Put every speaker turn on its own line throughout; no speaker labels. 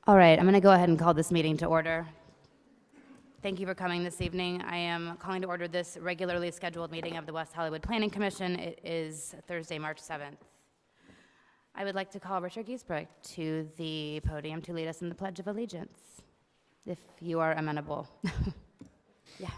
All right, I'm going to go ahead and call this meeting to order. Thank you for coming this evening. I am calling to order this regularly scheduled meeting of the West Hollywood Planning Commission. It is Thursday, March 7th. I would like to call Richard Giesbrecht to the podium to lead us in the Pledge of Allegiance, if you are amenable. Yeah.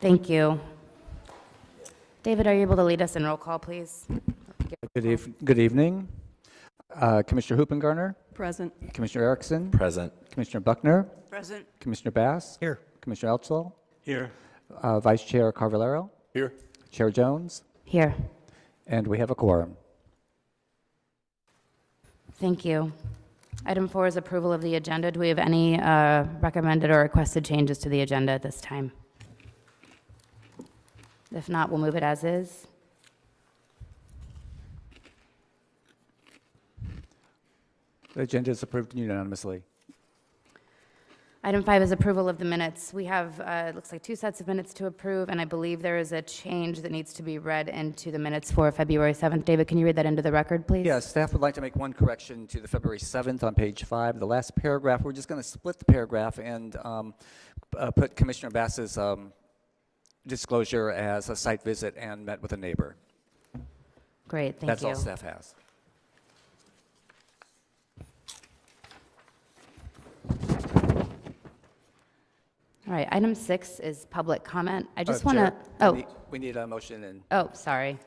Thank you. David, are you able to lead us in roll call, please?
Good evening. Commissioner Hoopengarner?
Present.
Commissioner Erickson?
Present.
Commissioner Buckner?
Present.
Commissioner Bass?
Here.
Commissioner Eltzl?
Here.
Vice Chair Carvalero?
Here.
Chair Jones?
Here.
And we have a quorum.
Thank you. Item 4 is approval of the agenda. Do we have any recommended or requested changes to the agenda at this time? If not, we'll move it as is.
The agenda is approved unanimously.
Item 5 is approval of the minutes. We have, it looks like 2 sets of minutes to approve, and I believe there is a change that needs to be read into the minutes for February 7th. David, can you read that into the record, please?
Yes, staff would like to make one correction to the February 7th on page 5. The last paragraph, we're just going to split the paragraph and put Commissioner Bass's disclosure as a site visit and met with a neighbor.
Great, thank you.
That's all staff has.
All right, item 6 is public comment. I just want to,
We need a motion and
oh, sorry.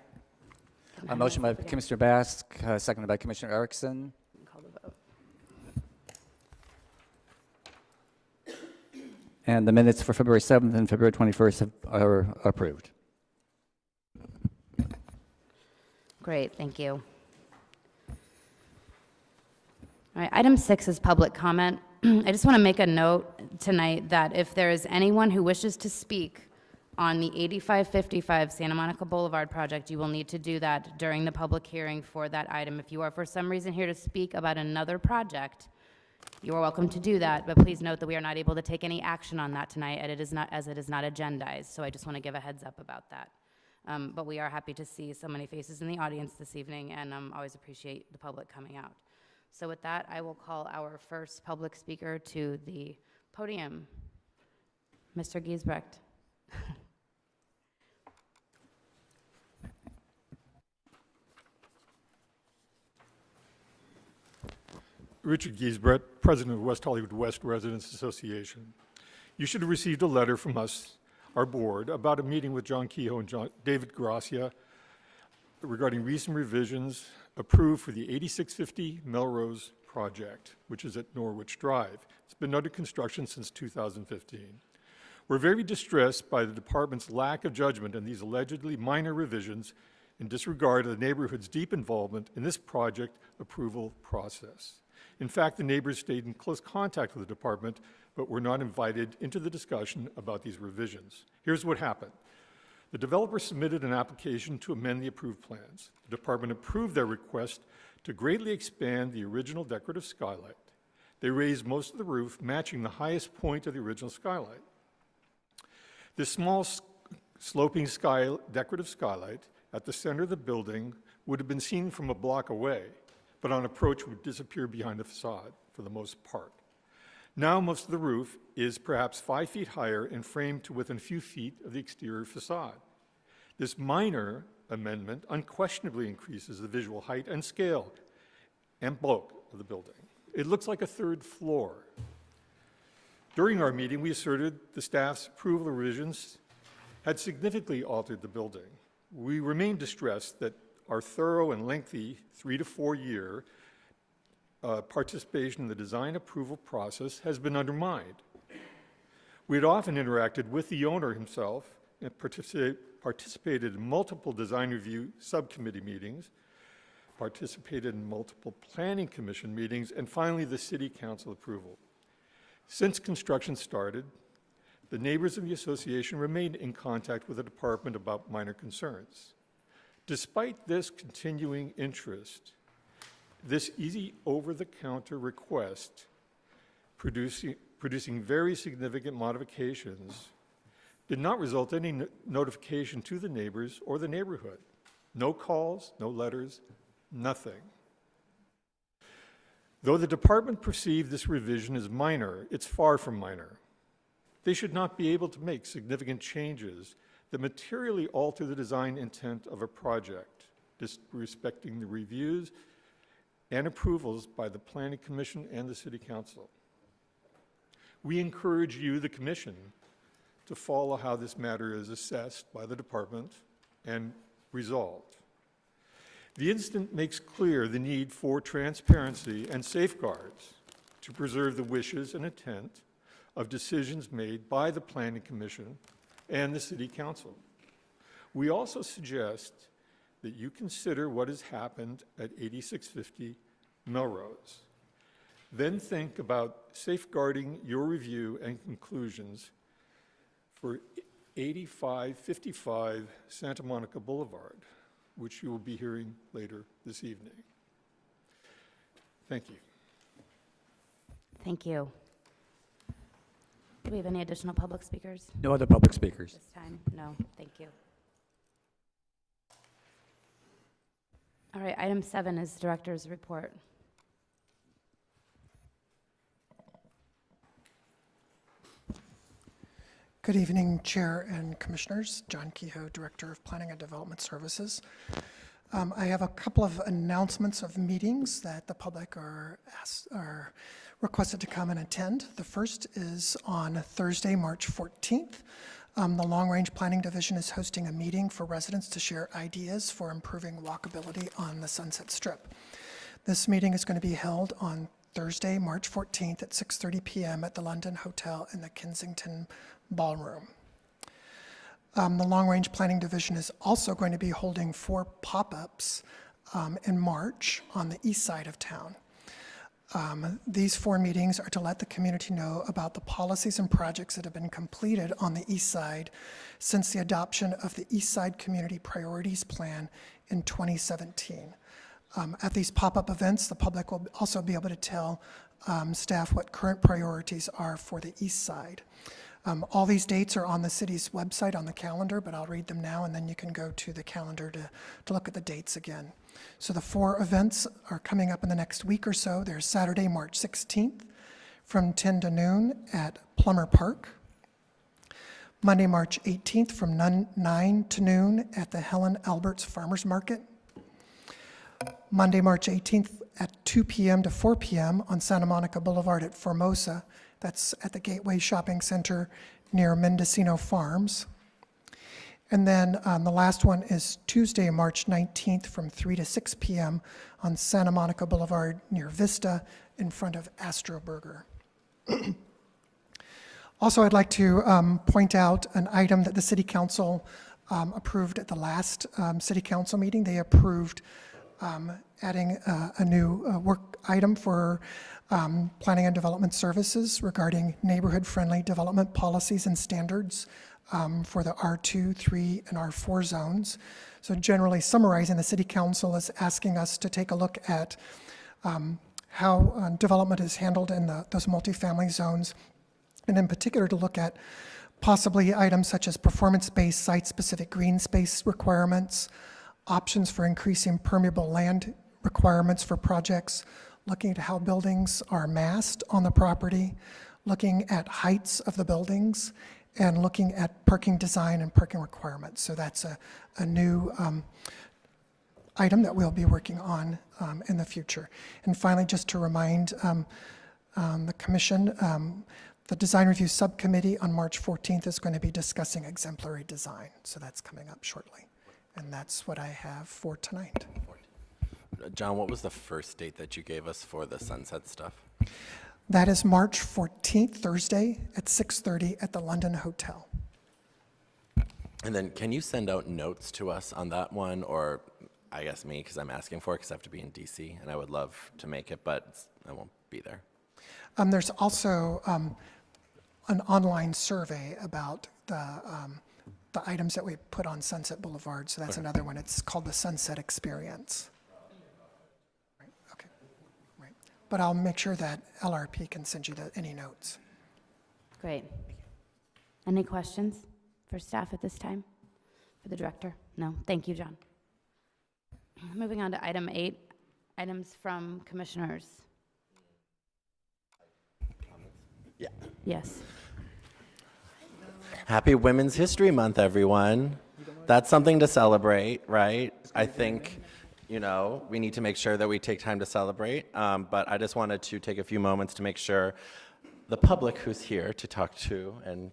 a motion by Commissioner Bass, seconded by Commissioner Erickson.
Call the vote.
And the minutes for February 7th and February 21st are approved.
Great, thank you. All right, item 6 is public comment. I just want to make a note tonight that if there is anyone who wishes to speak on the 8555 Santa Monica Boulevard project, you will need to do that during the public hearing for that item. If you are for some reason here to speak about another project, you are welcome to do that, but please note that we are not able to take any action on that tonight, and it is not agendized, so I just want to give a heads up about that. But we are happy to see so many faces in the audience this evening, and always appreciate the public coming out. So with that, I will call our first public speaker to the podium, Mr. Giesbrecht.
Richard Giesbrecht, President of West Hollywood West Residents Association. You should have received a letter from us, our board, about a meeting with John Kehoe and David Gracia regarding recent revisions approved for the 8650 Melrose project, which is at Norwich Drive. It's been under construction since 2015. We're very distressed by the department's lack of judgment in these allegedly minor revisions in disregard of the neighborhood's deep involvement in this project approval process. In fact, the neighbors stayed in close contact with the department, but were not invited into the discussion about these revisions. Here's what happened. The developer submitted an application to amend the approved plans. The department approved their request to greatly expand the original decorative skylight. They raised most of the roof, matching the highest point of the original skylight. This small sloping decorative skylight at the center of the building would have been seen from a block away, but on approach would disappear behind the facade for the most part. Now most of the roof is perhaps 5 feet higher and framed to within a few feet of the exterior facade. This minor amendment unquestionably increases the visual height and scale and bulk of the building. It looks like a third floor. During our meeting, we asserted the staff's approval revisions had significantly altered the building. We remain distressed that our thorough and lengthy 3 to 4 year participation in the design approval process has been undermined. We had often interacted with the owner himself and participated in multiple design review subcommittee meetings, participated in multiple planning commission meetings, and finally the city council approval. Since construction started, The neighbors of the association remained in contact with the department about minor concerns. Despite this continuing interest, this easy over-the-counter request producing very significant modifications did not result in any notification to the neighbors or the neighborhood. No calls, no letters, nothing. Though the department perceived this revision as minor, it's far from minor. They should not be able to make significant changes that materially alter the design intent of a project, respecting the reviews and approvals by the Planning Commission and the City Council. We encourage you, the Commission, to follow how this matter is assessed by the department and resolved. The incident makes clear the need for transparency and safeguards to preserve the wishes and intent of decisions made by the Planning Commission and the City Council. We also suggest that you consider what has happened at 8650 Melrose. Then think about safeguarding your review and conclusions for 8555 Santa Monica Boulevard, which you will be hearing later this evening. Thank you.
Thank you. Do we have any additional public speakers
No other public speakers.
this time? No, thank you. All right, item 7 is Director's Report.
Good evening, Chair and Commissioners. John Kehoe, Director of Planning and Development Services. I have a couple of announcements of meetings that the public are requested to come and attend. The first is on Thursday, March 14th. The Long Range Planning Division is hosting a meeting for residents to share ideas for improving walkability on the Sunset Strip. This meeting is going to be held on Thursday, March 14th at 6:30 p.m. at the London Hotel in the Kensington Ballroom. The Long Range Planning Division is also going to be holding 4 pop-ups in March on the east side of town. These 4 meetings are to let the community know about the policies and projects that have been completed on the east side since the adoption of the East Side Community Priorities Plan in 2017. At these pop-up events, the public will also be able to tell staff what current priorities are for the east side. All these dates are on the city's website on the calendar, but I'll read them now, and then you can go to the calendar to look at the dates again. So the 4 events are coming up in the next week or so. There's Saturday, March 16th from 10 to noon at Plummer Park. Monday, March 18th from 9 to noon at the Helen Alberts Farmers Market. Monday, March 18th at 2 p.m. to 4 p.m. on Santa Monica Boulevard at Formosa. That's at the Gateway Shopping Center near Mendocino Farms. And then the last one is Tuesday, March 19th from 3 to 6 p.m. on Santa Monica Boulevard near Vista in front of Astro Burger. Also, I'd like to point out an item that the City Council approved at the last City Council meeting. They approved adding a new work item for Planning and Development Services regarding neighborhood-friendly development policies and standards for the R2, 3, and R4 zones. So generally summarizing, the City Council is asking us to take a look at how development is handled in those multifamily zones, and in particular to look at possibly items such as performance-based site-specific green space requirements, options for increasing permeable land requirements for projects, looking at how buildings are massed on the property, looking at heights of the buildings, and looking at parking design and parking requirements. So that's a new item that we'll be working on in the future. And finally, just to remind the Commission, the Design Review Subcommittee on March 14th is going to be discussing exemplary design. So that's coming up shortly. And that's what I have for tonight.
John, what was the first date that you gave us for the sunset stuff?
That is March 14th, Thursday at 6:30 at the London Hotel.
And then can you send out notes to us on that one, or I guess me, because I'm asking for it, because I have to be in DC, and I would love to make it, but I won't be there.
There's also an online survey about the items that we put on Sunset Boulevard. So that's another one. It's called the Sunset Experience. Right, okay, right. But I'll make sure that LRP can send you any notes.
Great. Any questions for staff at this time? For the director? No? Thank you, John. Moving on to item 8, items from commissioners.
Yeah.
Yes.
Happy Women's History Month, everyone. That's something to celebrate, right? I think, you know, we need to make sure that we take time to celebrate. But I just wanted to take a few moments to make sure the public who's here to talk to and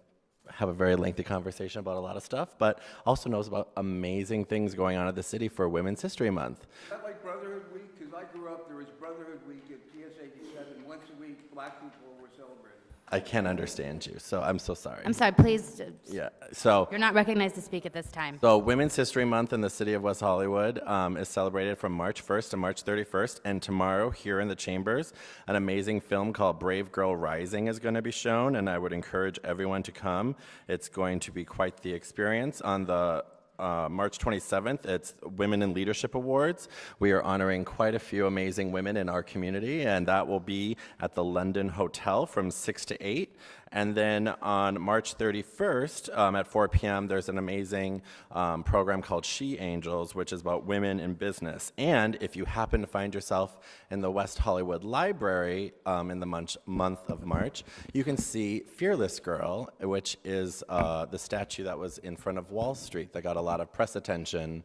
have a very lengthy conversation about a lot of stuff, but also knows about amazing things going on at the city for Women's History Month.
Is that like Brotherhood Week? Because I grew up, there was Brotherhood Week at PS 87. Once a week, black people were celebrating.
I can't understand you, so I'm so sorry.
I'm sorry, please.
Yeah, so
You're not recognized to speak at this time.
So Women's History Month in the city of West Hollywood is celebrated from March 1st to March 31st, and tomorrow here in the Chambers, an amazing film called Brave Girl Rising is going to be shown, and I would encourage everyone to come. It's going to be quite the experience. On the March 27th, it's Women in Leadership Awards. We are honoring quite a few amazing women in our community, and that will be at the London Hotel from 6 to 8. And then on March 31st at 4 p.m., there's an amazing program called She Angels, which is about women in business. And if you happen to find yourself in the West Hollywood Library in the month of March, you can see Fearless Girl, which is the statue that was in front of Wall Street that got a lot of press attention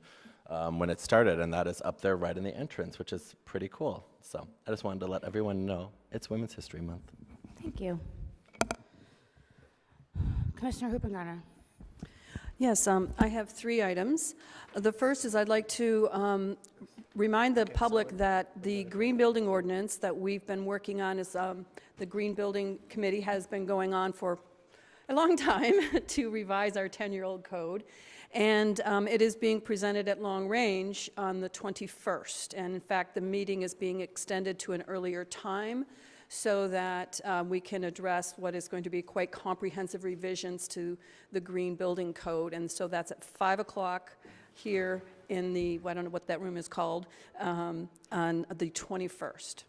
when it started, and that is up there right in the entrance, which is pretty cool. So I just wanted to let everyone know it's Women's History Month.
Thank you. Commissioner Hoopengarner.
Yes, I have 3 items. The first is I'd like to remind the public that the green building ordinance that we've been working on is the Green Building Committee has been going on for a long time to revise our 10-year-old code. And it is being presented at long range on the 21st. And in fact, the meeting is being extended to an earlier time so that we can address what is going to be quite comprehensive revisions to the Green Building Code. And so that's at 5 o'clock here in the, I don't know what that room is called, on the 21st.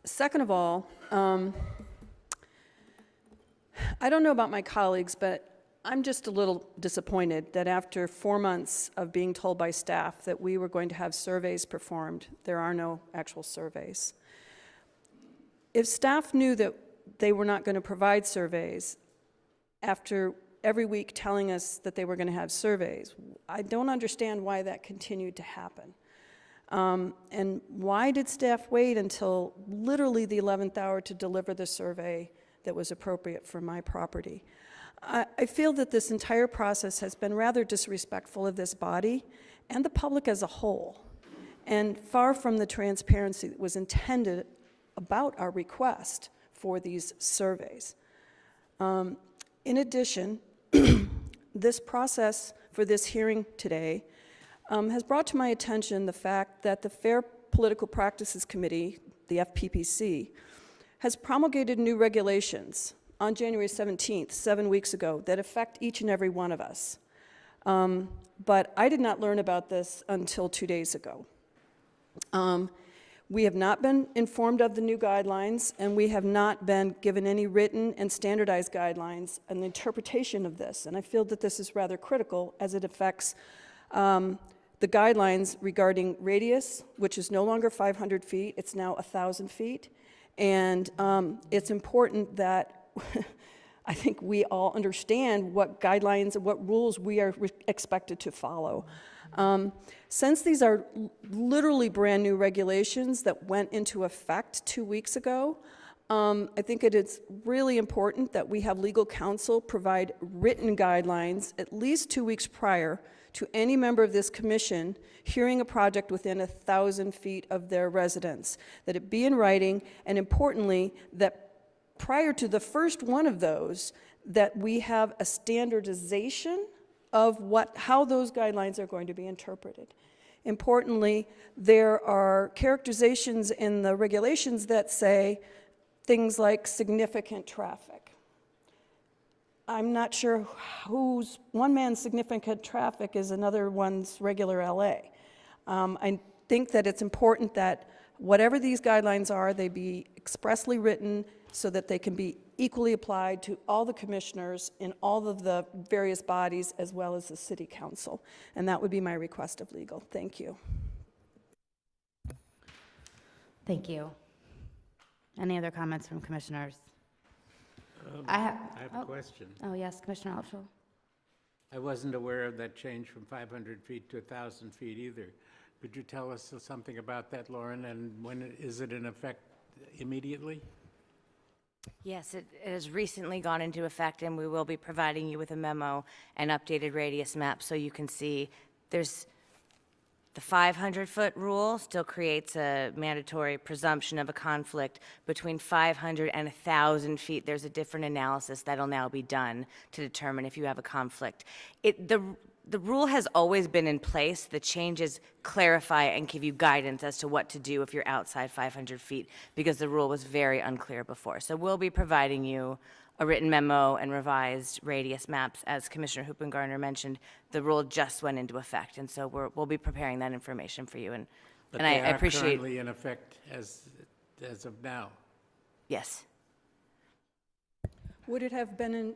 Second of all, I don't know about my colleagues, but I'm just a little disappointed that after 4 months of being told by staff that we were going to have surveys performed, there are no actual surveys. If staff knew that they were not going to provide surveys after every week telling us that they were going to have surveys, I don't understand why that continued to happen. And why did staff wait until literally the 11th hour to deliver the survey that was appropriate for my property? I feel that this entire process has been rather disrespectful of this body and the public as a whole, and far from the transparency that was intended about our request for these surveys. In addition, this process for this hearing today has brought to my attention the fact that the Fair Political Practices Committee, the FPPC, has promulgated new regulations on January 17th, 7 weeks ago, that affect each and every one of us. But I did not learn about this until 2 days ago. We have not been informed of the new guidelines, and we have not been given any written and standardized guidelines on the interpretation of this. And I feel that this is rather critical as it affects the guidelines regarding radius, which is no longer 500 feet, it's now 1,000 feet. And it's important that I think we all understand what guidelines and what rules we are expected to follow. Since these are literally brand new regulations that went into effect 2 weeks ago, I think it is really important that we have legal counsel provide written guidelines at least 2 weeks prior to any member of this commission hearing a project within 1,000 feet of their residence, that it be in writing, and importantly, that prior to the first one of those, that we have a standardization of how those guidelines are going to be interpreted. Importantly, there are characterizations in the regulations that say things like significant traffic. I'm not sure whose, one man's significant traffic is another one's regular LA. I think that it's important that whatever these guidelines are, they be expressly written so that they can be equally applied to all the commissioners in all of the various bodies as well as the city council. And that would be my request of legal. Thank you.
Thank you. Any other comments from commissioners?
I have a question.
Oh, yes, Commissioner Altschul.
I wasn't aware of that change from 500 feet to 1,000 feet either. Could you tell us something about that, Lauren, and is it in effect immediately?
Yes, it has recently gone into effect, and we will be providing you with a memo and updated radius map so you can see there's the 500-foot rule still creates a mandatory presumption of a conflict between 500 and 1,000 feet. There's a different analysis that'll now be done to determine if you have a conflict. The rule has always been in place. The changes clarify and give you guidance as to what to do if you're outside 500 feet, because the rule was very unclear before. So we'll be providing you a written memo and revised radius maps. As Commissioner Hoopengarner mentioned, the rule just went into effect, and so we'll be preparing that information for you.
But
I
they are
appreciate.
currently in effect as of now.
Yes.
Would it have been,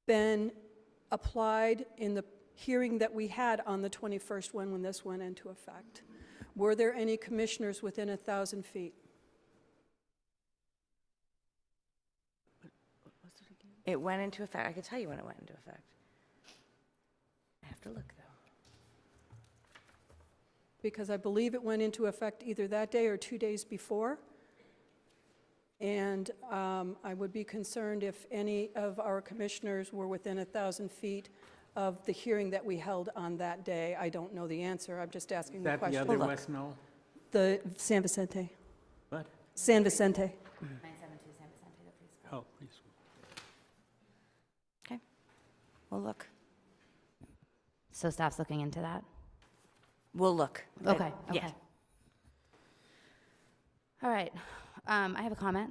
been applied in the hearing that we had on the 21st when this went into effect? Were there any commissioners within 1,000 feet?
It went into effect. I can tell you when it went into effect. I have to look, though.
Because I believe it went into effect either that day or 2 days before. And I would be concerned if any of our commissioners were within 1,000 feet of the hearing that we held on that day. I don't know the answer. I'm just asking
Is
the
that the
question.
other West Knoll?
The San Vicente.
What?
San Vicente.
972 San Vicente, the preschool.
Oh, please.
Okay. We'll look.
So staff's looking into that?
We'll look.
Okay,
Yes.
okay. All right, I have a comment,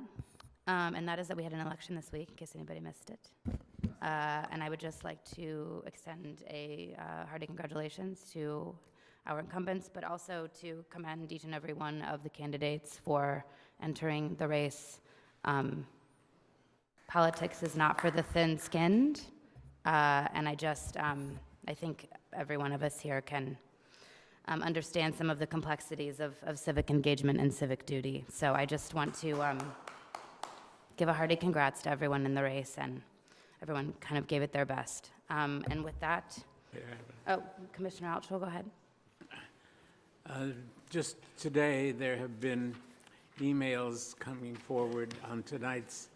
and that is that we had an election this week, in case anybody missed it. And I would just like to extend a hearty congratulations to our incumbents, but also to commend each and every one of the candidates for entering the race. Politics is not for the thin-skinned, and I think every one of us here can understand some of the complexities of civic engagement and civic duty. So I just want to give a hearty congrats to everyone in the race, and everyone kind of gave it their best. And with that, Commissioner Altschul, go ahead.
Just today, there have been emails coming forward on tonight's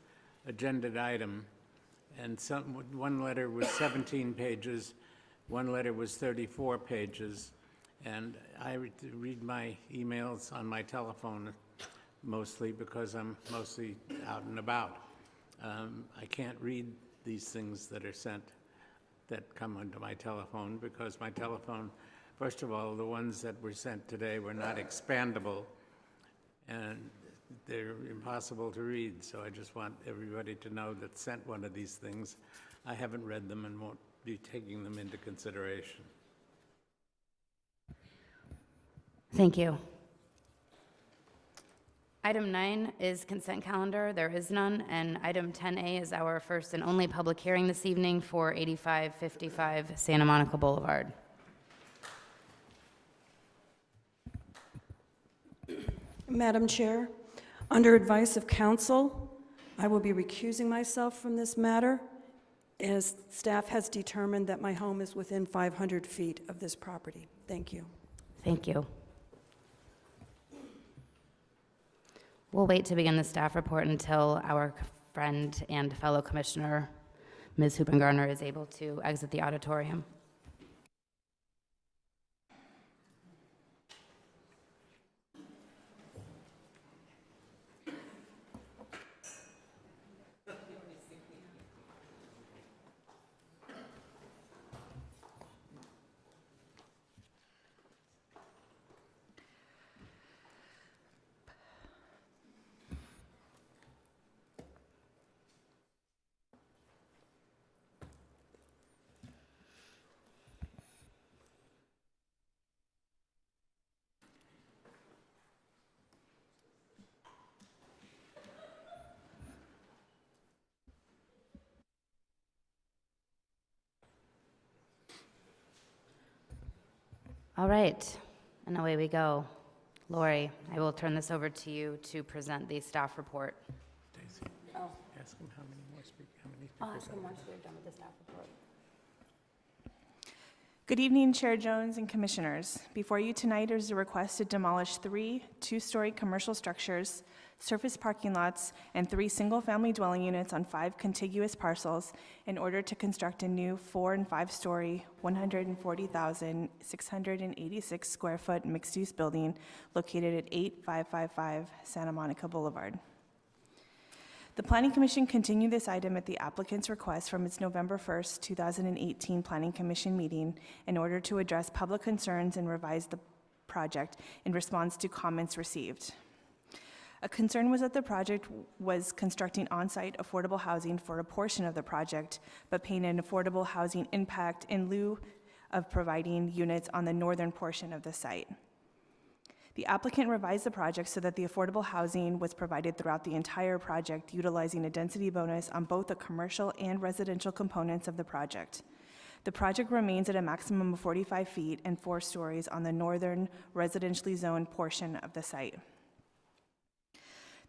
agenda item, and one letter was 17 pages, one letter was 34 pages, and I read my emails on my telephone mostly because I'm mostly out and about. I can't read these things that are sent, that come onto my telephone, because my telephone, first of all, the ones that were sent today were not expandable, and they're impossible to read, so I just want everybody to know that sent one of these things. I haven't read them and won't be taking them into consideration.
Thank you. Item 9 is consent calendar. There is none. And item 10A is our first and only public hearing this evening for 8555 Santa Monica Boulevard.
Madam Chair, under advice of counsel, I will be recusing myself from this matter, as staff has determined that my home is within 500 feet of this property. Thank you.
Thank you. We'll wait to begin the staff report until our friend and fellow commissioner, Ms. Hoopengarner, is able to exit the auditorium. All right, and away we go. Lori, I will turn this over to you to present the staff report.
Stacy, ask them how many more speakers, how many
I'll
speakers.
ask them once we're done with the staff report.
Good evening, Chair Jones and Commissioners. Before you tonight is a request to demolish 3 two-story commercial structures, surface parking lots, and 3 single-family dwelling units on 5 contiguous parcels in order to construct a new 4- and 5-story, 140,686 square foot mixed-use building located at 8555 Santa Monica Boulevard. The Planning Commission continued this item at the applicant's request from its November 1st, 2018 Planning Commission meeting in order to address public concerns and revise the project in response to comments received. A concern was that the project was constructing on-site affordable housing for a portion of the project, but paying an affordable housing impact in lieu of providing units on the northern portion of the site. The applicant revised the project so that the affordable housing was provided throughout the entire project, utilizing a density bonus on both the commercial and residential components of the project. The project remains at a maximum of 45 feet and 4 stories on the northern residentially zoned portion of the site.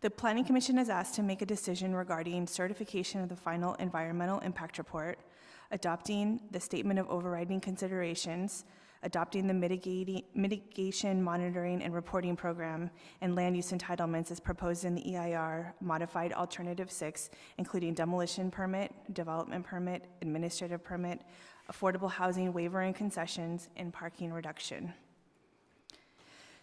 The Planning Commission is asked to make a decision regarding certification of the final environmental impact report, adopting the statement of overriding considerations, adopting the mitigation monitoring and reporting program, and land use entitlements as proposed in the EIR modified alternative 6, including demolition permit, development permit, administrative permit, affordable housing waiver and concessions, and parking reduction.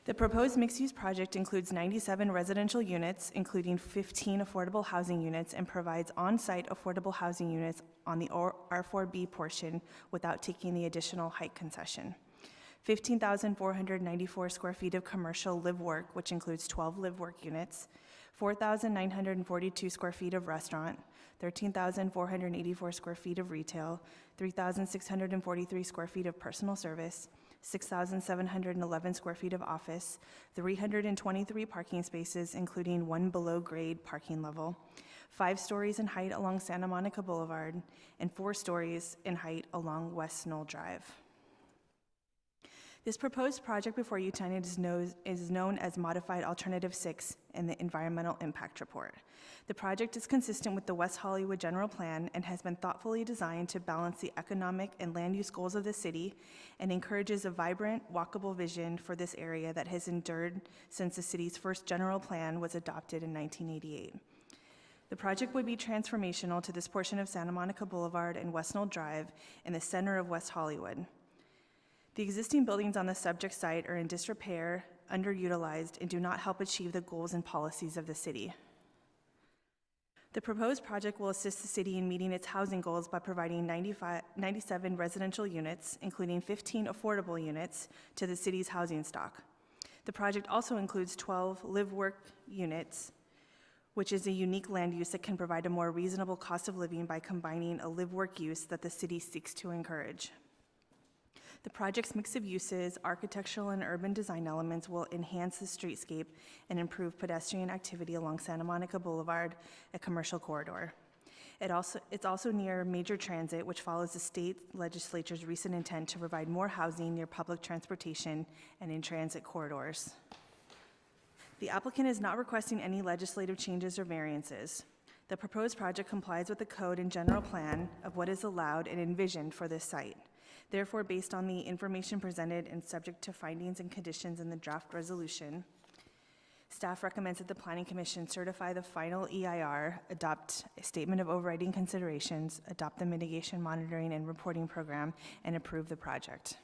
The proposed mixed-use project includes 97 residential units, including 15 affordable housing units, and provides on-site affordable housing units on the R4B portion without taking the additional height concession. 15,494 square feet of commercial live-work, which includes 12 live-work units, 4,942 square feet of restaurant, 13,484 square feet of retail, 3,643 square feet of personal service, 6,711 square feet of office, 323 parking spaces, including 1 below-grade parking level, 5 stories in height along Santa Monica Boulevard, and 4 stories in height along West Knoll Drive. This proposed project before you tonight is known as Modified Alternative 6 in the Environmental Impact Report. The project is consistent with the West Hollywood General Plan and has been thoughtfully designed to balance the economic and land use goals of the city and encourages a vibrant, walkable vision for this area that has endured since the city's first general plan was adopted in 1988. The project would be transformational to this portion of Santa Monica Boulevard and West Knoll Drive in the center of West Hollywood. The existing buildings on the subject site are in disrepair, underutilized, and do not help achieve the goals and policies of the city. The proposed project will assist the city in meeting its housing goals by providing 97 residential units, including 15 affordable units, to the city's housing stock. The project also includes 12 live-work units, which is a unique land use that can provide a more reasonable cost of living by combining a live-work use that the city seeks to encourage. The project's mix of uses, architectural and urban design elements will enhance the streetscape and improve pedestrian activity along Santa Monica Boulevard, a commercial corridor. It's also near major transit, which follows the state legislature's recent intent to provide more housing near public transportation and in transit corridors. The applicant is not requesting any legislative changes or variances. The proposed project complies with the code and general plan of what is allowed and envisioned for this site. Therefore, based on the information presented and subject to findings and conditions in the draft resolution, staff recommends that the Planning Commission certify the final EIR, adopt a statement of overriding considerations, adopt the mitigation monitoring and reporting program, and approve the project.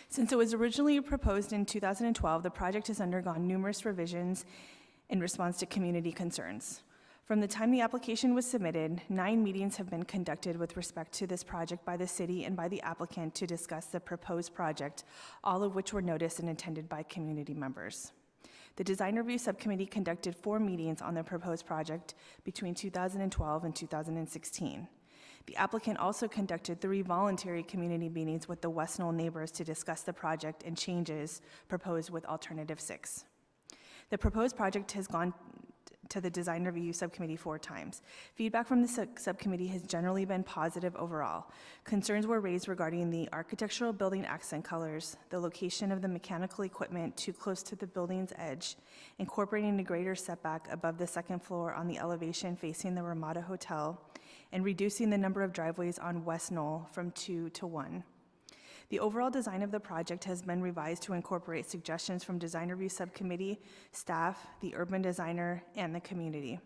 Since it was originally proposed in 2012, the project has undergone numerous revisions in response to community concerns. From the time the application was submitted, 9 meetings have been conducted with respect to this project by the city and by the applicant to discuss the proposed project, all of which were noticed and attended by community members. The Design Review Subcommittee conducted 4 meetings on the proposed project between 2012 and 2016. The applicant also conducted 3 voluntary community meetings with the West Knoll neighbors to discuss the project and changes proposed with Alternative 6. The proposed project has gone to the Design Review Subcommittee 4 times. Feedback from the subcommittee has generally been positive overall. Concerns were raised regarding the architectural building accent colors, the location of the mechanical equipment too close to the building's edge, incorporating a greater setback above the second floor on the elevation facing the Ramada Hotel, and reducing the number of driveways on West Knoll from 2 to 1. The overall design of the project has been revised to incorporate suggestions from Design Review Subcommittee, staff, the urban designer, and the community.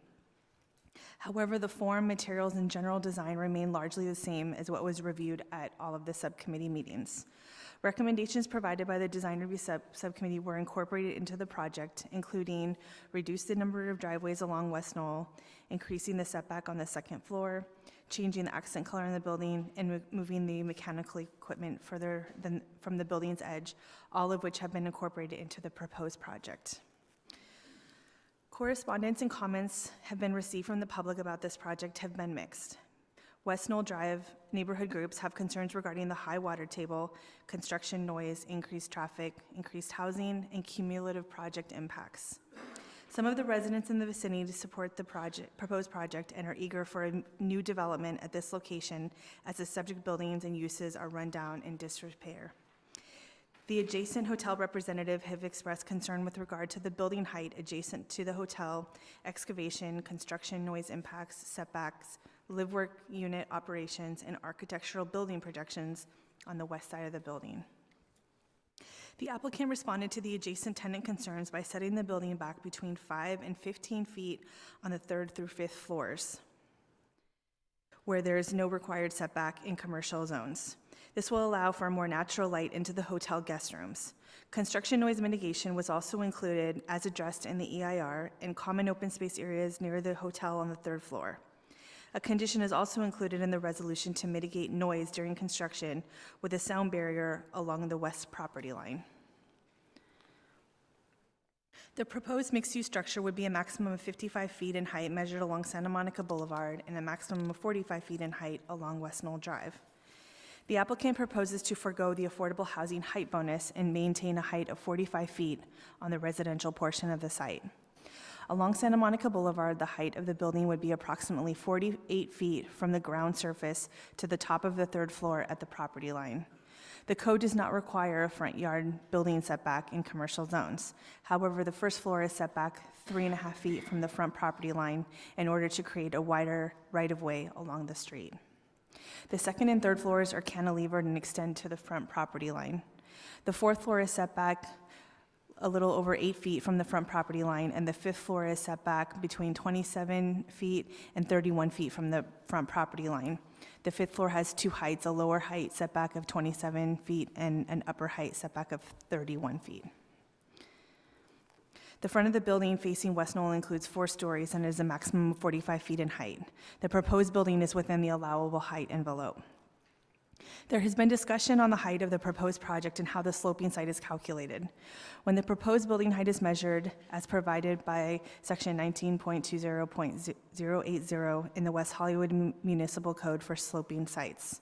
However, the form, materials, and general design remain largely the same as what was reviewed at all of the subcommittee meetings. Recommendations provided by the Design Review Subcommittee were incorporated into the project, including reduce the number of driveways along West Knoll, increasing the setback on the second floor, changing the accent color in the building, and moving the mechanical equipment further from the building's edge, all of which have been incorporated into the proposed project. Correspondence and comments have been received from the public about this project have been mixed. West Knoll Drive neighborhood groups have concerns regarding the high water table, construction noise, increased traffic, increased housing, and cumulative project impacts. Some of the residents in the vicinity support the proposed project and are eager for a new development at this location as the subject buildings and uses are run down in disrepair. The adjacent hotel representative have expressed concern with regard to the building height adjacent to the hotel, excavation, construction noise impacts, setbacks, live work unit operations, and architectural building projections on the west side of the building. The applicant responded to the adjacent tenant concerns by setting the building back between 5 and 15 feet on the 3rd through 5th floors, where there is no required setback in commercial zones. This will allow for more natural light into the hotel guest rooms. Construction noise mitigation was also included as addressed in the EIR in common open space areas near the hotel on the 3rd floor. A condition is also included in the resolution to mitigate noise during construction with a sound barrier along the west property line. The proposed mixed-use structure would be a maximum of 55 feet in height measured along Santa Monica Boulevard and a maximum of 45 feet in height along West Knoll Drive. The applicant proposes to forego the affordable housing height bonus and maintain a height of 45 feet on the residential portion of the site. Along Santa Monica Boulevard, the height of the building would be approximately 48 feet from the ground surface to the top of the 3rd floor at the property line. The code does not require a front yard building setback in commercial zones. However, the 1st floor is set back 3.5 feet from the front property line in order to create a wider right-of-way along the street. The 2nd and 3rd floors are cantilevered and extend to the front property line. The 4th floor is set back a little over 8 feet from the front property line, and the 5th floor is set back between 27 feet and 31 feet from the front property line. The 5th floor has 2 heights, a lower height setback of 27 feet and an upper height setback of 31 feet. The front of the building facing West Knoll includes 4 stories and is a maximum of 45 feet in height. The proposed building is within the allowable height envelope. There has been discussion on the height of the proposed project and how the sloping site is calculated. When the proposed building height is measured, as provided by Section 19.20.080 in the West Hollywood Municipal Code for sloping sites.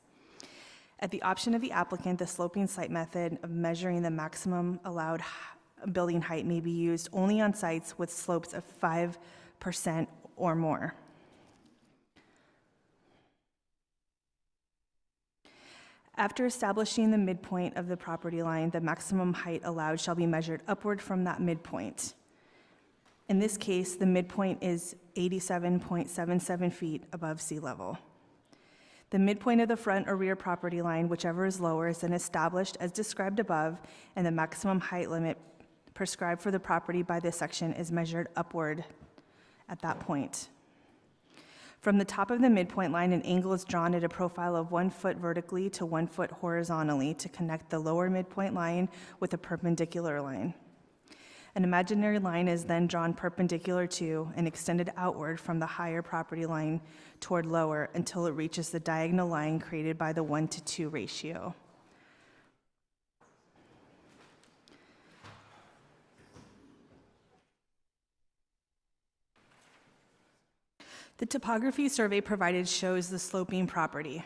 At the option of the applicant, the sloping site method of measuring the maximum allowed building height may be used only on sites with slopes of 5% or more. After establishing the midpoint of the property line, the maximum height allowed shall be measured upward from that midpoint. In this case, the midpoint is 87.77 feet above sea level. The midpoint of the front or rear property line, whichever is lower, is then established as described above, and the maximum height limit prescribed for the property by this section is measured upward at that point. From the top of the midpoint line, an angle is drawn at a profile of 1 foot vertically to 1 foot horizontally to connect the lower midpoint line with a perpendicular line. An imaginary line is then drawn perpendicular to and extended outward from the higher property line toward lower until it reaches the diagonal line created by the 1:2 ratio. The topography survey provided shows the sloping property.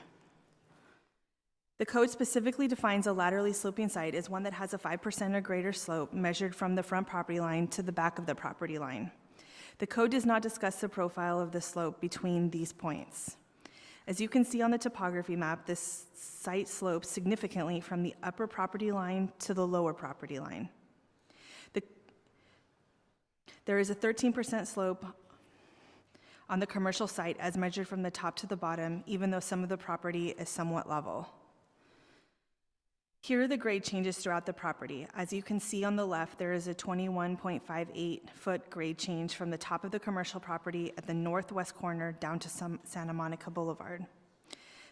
The code specifically defines a laterally sloping site as one that has a 5% or greater slope measured from the front property line to the back of the property line. The code does not discuss the profile of the slope between these points. As you can see on the topography map, this site slopes significantly from the upper property line to the lower property line. There is a 13% slope on the commercial site as measured from the top to the bottom, even though some of the property is somewhat level. Here are the grade changes throughout the property. As you can see on the left, there is a 21.58-foot grade change from the top of the commercial property at the northwest corner down to Santa Monica Boulevard.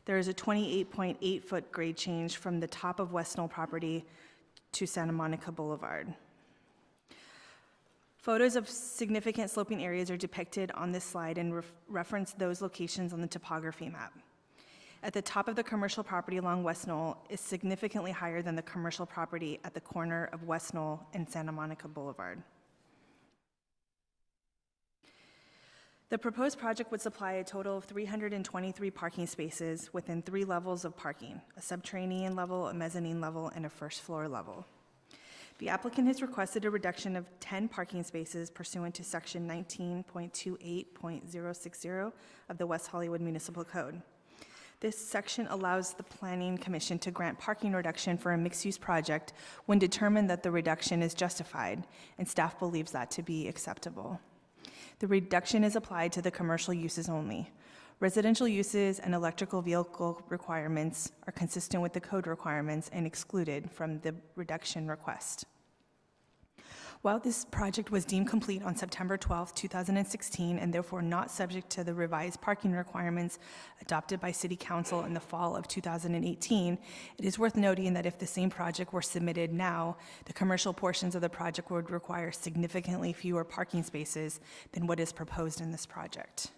There is a 28.8-foot grade change from the top of West Knoll property to Santa Monica Boulevard. Photos of significant sloping areas are depicted on this slide and reference those locations on the topography map. At the top of the commercial property along West Knoll is significantly higher than the commercial property at the corner of West Knoll and Santa Monica Boulevard. The proposed project would supply a total of 323 parking spaces within 3 levels of parking: a subterranean level, a mezzanine level, and a first floor level. The applicant has requested a reduction of 10 parking spaces pursuant to section 19.28.060 of the West Hollywood Municipal Code. This section allows the Planning Commission to grant parking reduction for a mixed-use project when determined that the reduction is justified, and staff believes that to be acceptable. The reduction is applied to the commercial uses only. Residential uses and electrical vehicle requirements are consistent with the code requirements and excluded from the reduction request. While this project was deemed complete on September 12, 2016, and therefore not subject to the revised parking requirements adopted by City Council in the fall of 2018, it is worth noting that if the same project were submitted now, the commercial portions of the project would require significantly fewer parking spaces than what is proposed in this project.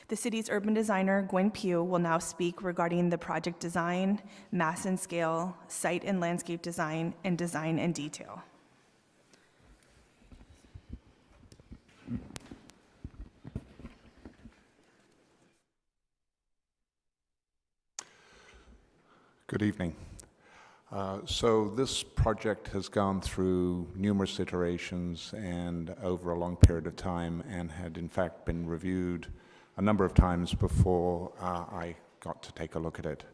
The city's urban designer, Gwen Pugh, will now speak regarding the project design, mass and scale, site and landscape design, and design and detail.
Good evening. So this project has gone through numerous iterations and over a long period of time, and had in fact been reviewed a number of times before I got to take a look at it.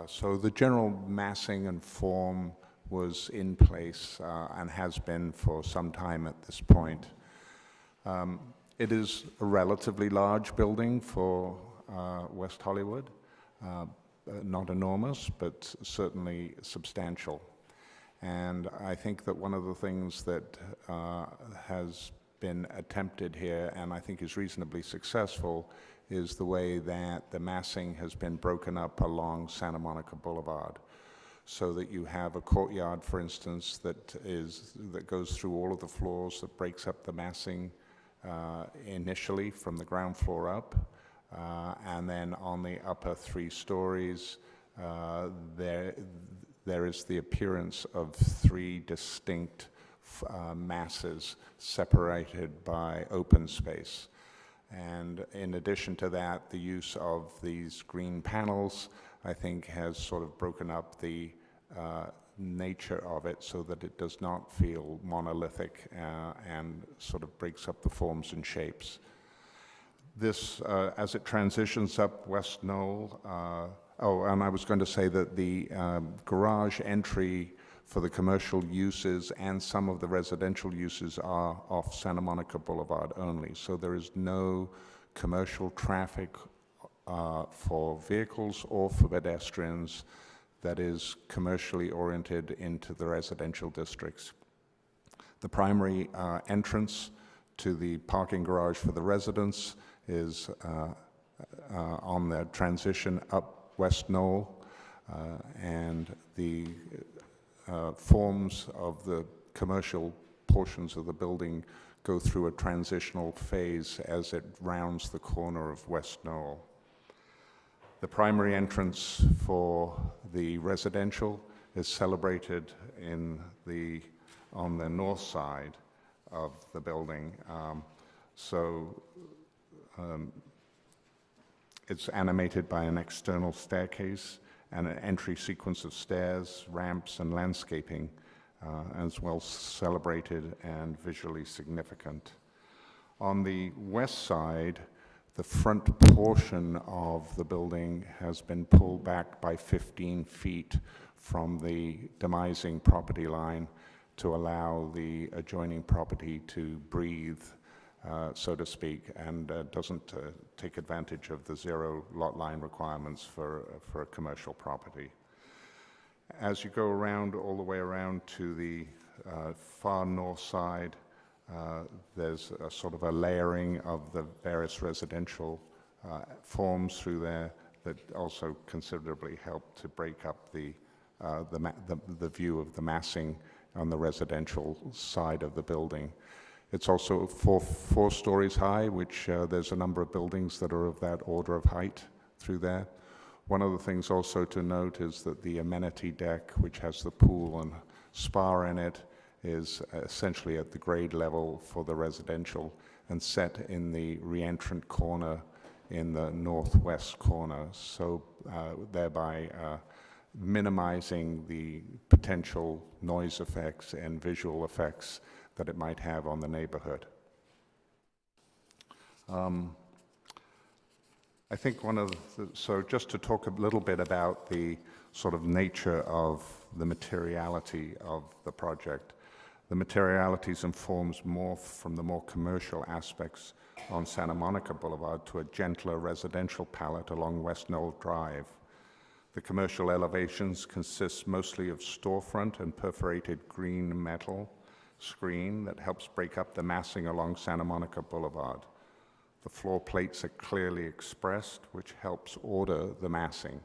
So the general massing and form was in place and has been for some time at this point. It is a relatively large building for West Hollywood. Not enormous, but certainly substantial. And I think that one of the things that has been attempted here, and I think is reasonably successful, is the way that the massing has been broken up along Santa Monica Boulevard, so that you have a courtyard, for instance, that goes through all of the floors, that breaks up the massing initially from the ground floor up. And then on the upper 3 stories, there is the appearance of 3 distinct masses separated by open space. And in addition to that, the use of these green panels, I think, has sort of broken up the nature of it so that it does not feel monolithic and sort of breaks up the forms and shapes. This, as it transitions up West Knoll, and I was going to say that the garage entry for the commercial uses and some of the residential uses are off Santa Monica Boulevard only. So there is no commercial traffic for vehicles or for pedestrians that is commercially oriented into the residential districts. The primary entrance to the parking garage for the residents is on the transition up West Knoll, and the forms of the commercial portions of the building go through a transitional phase as it rounds the corner of West Knoll. The primary entrance for the residential is celebrated on the north side of the building. It's animated by an external staircase and an entry sequence of stairs, ramps, and landscaping as well celebrated and visually significant. On the west side, the front portion of the building has been pulled back by 15 feet from the demising property line to allow the adjoining property to breathe, so to speak, and doesn't take advantage of the zero lot line requirements for a commercial property. As you go around, all the way around to the far north side, there's a sort of a layering of the various residential forms through there that also considerably help to break up the view of the massing on the residential side of the building. It's also four stories high, which there's a number of buildings that are of that order of height through there. One of the things also to note is that the amenity deck, which has the pool and spa in it, is essentially at the grade level for the residential and set in the re-entrant corner in the northwest corner, so thereby minimizing the potential noise effects and visual effects that it might have on the neighborhood. I think so just to talk a little bit about the sort of nature of the materiality of the project. The materialities and forms morph from the more commercial aspects on Santa Monica Boulevard to a gentler residential palette along West Knoll Drive. The commercial elevations consist mostly of storefront and perforated green metal screen that helps break up the massing along Santa Monica Boulevard. The floor plates are clearly expressed, which helps order the massing.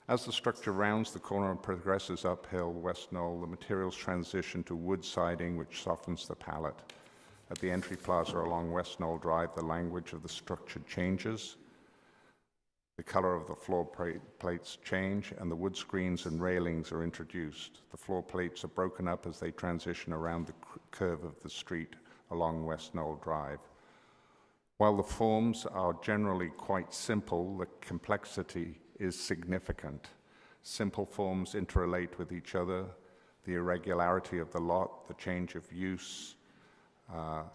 As the structure rounds the corner and progresses uphill West Knoll, the materials transition to wood siding, which softens the palette. At the entry plaza along West Knoll Drive, the language of the structure changes. The color of the floor plates change, and the wood screens and railings are introduced. The floor plates are broken up as they transition around the curve of the street along West Knoll Drive. While the forms are generally quite simple, the complexity is significant. Simple forms interrelate with each other. The irregularity of the lot, the change of use,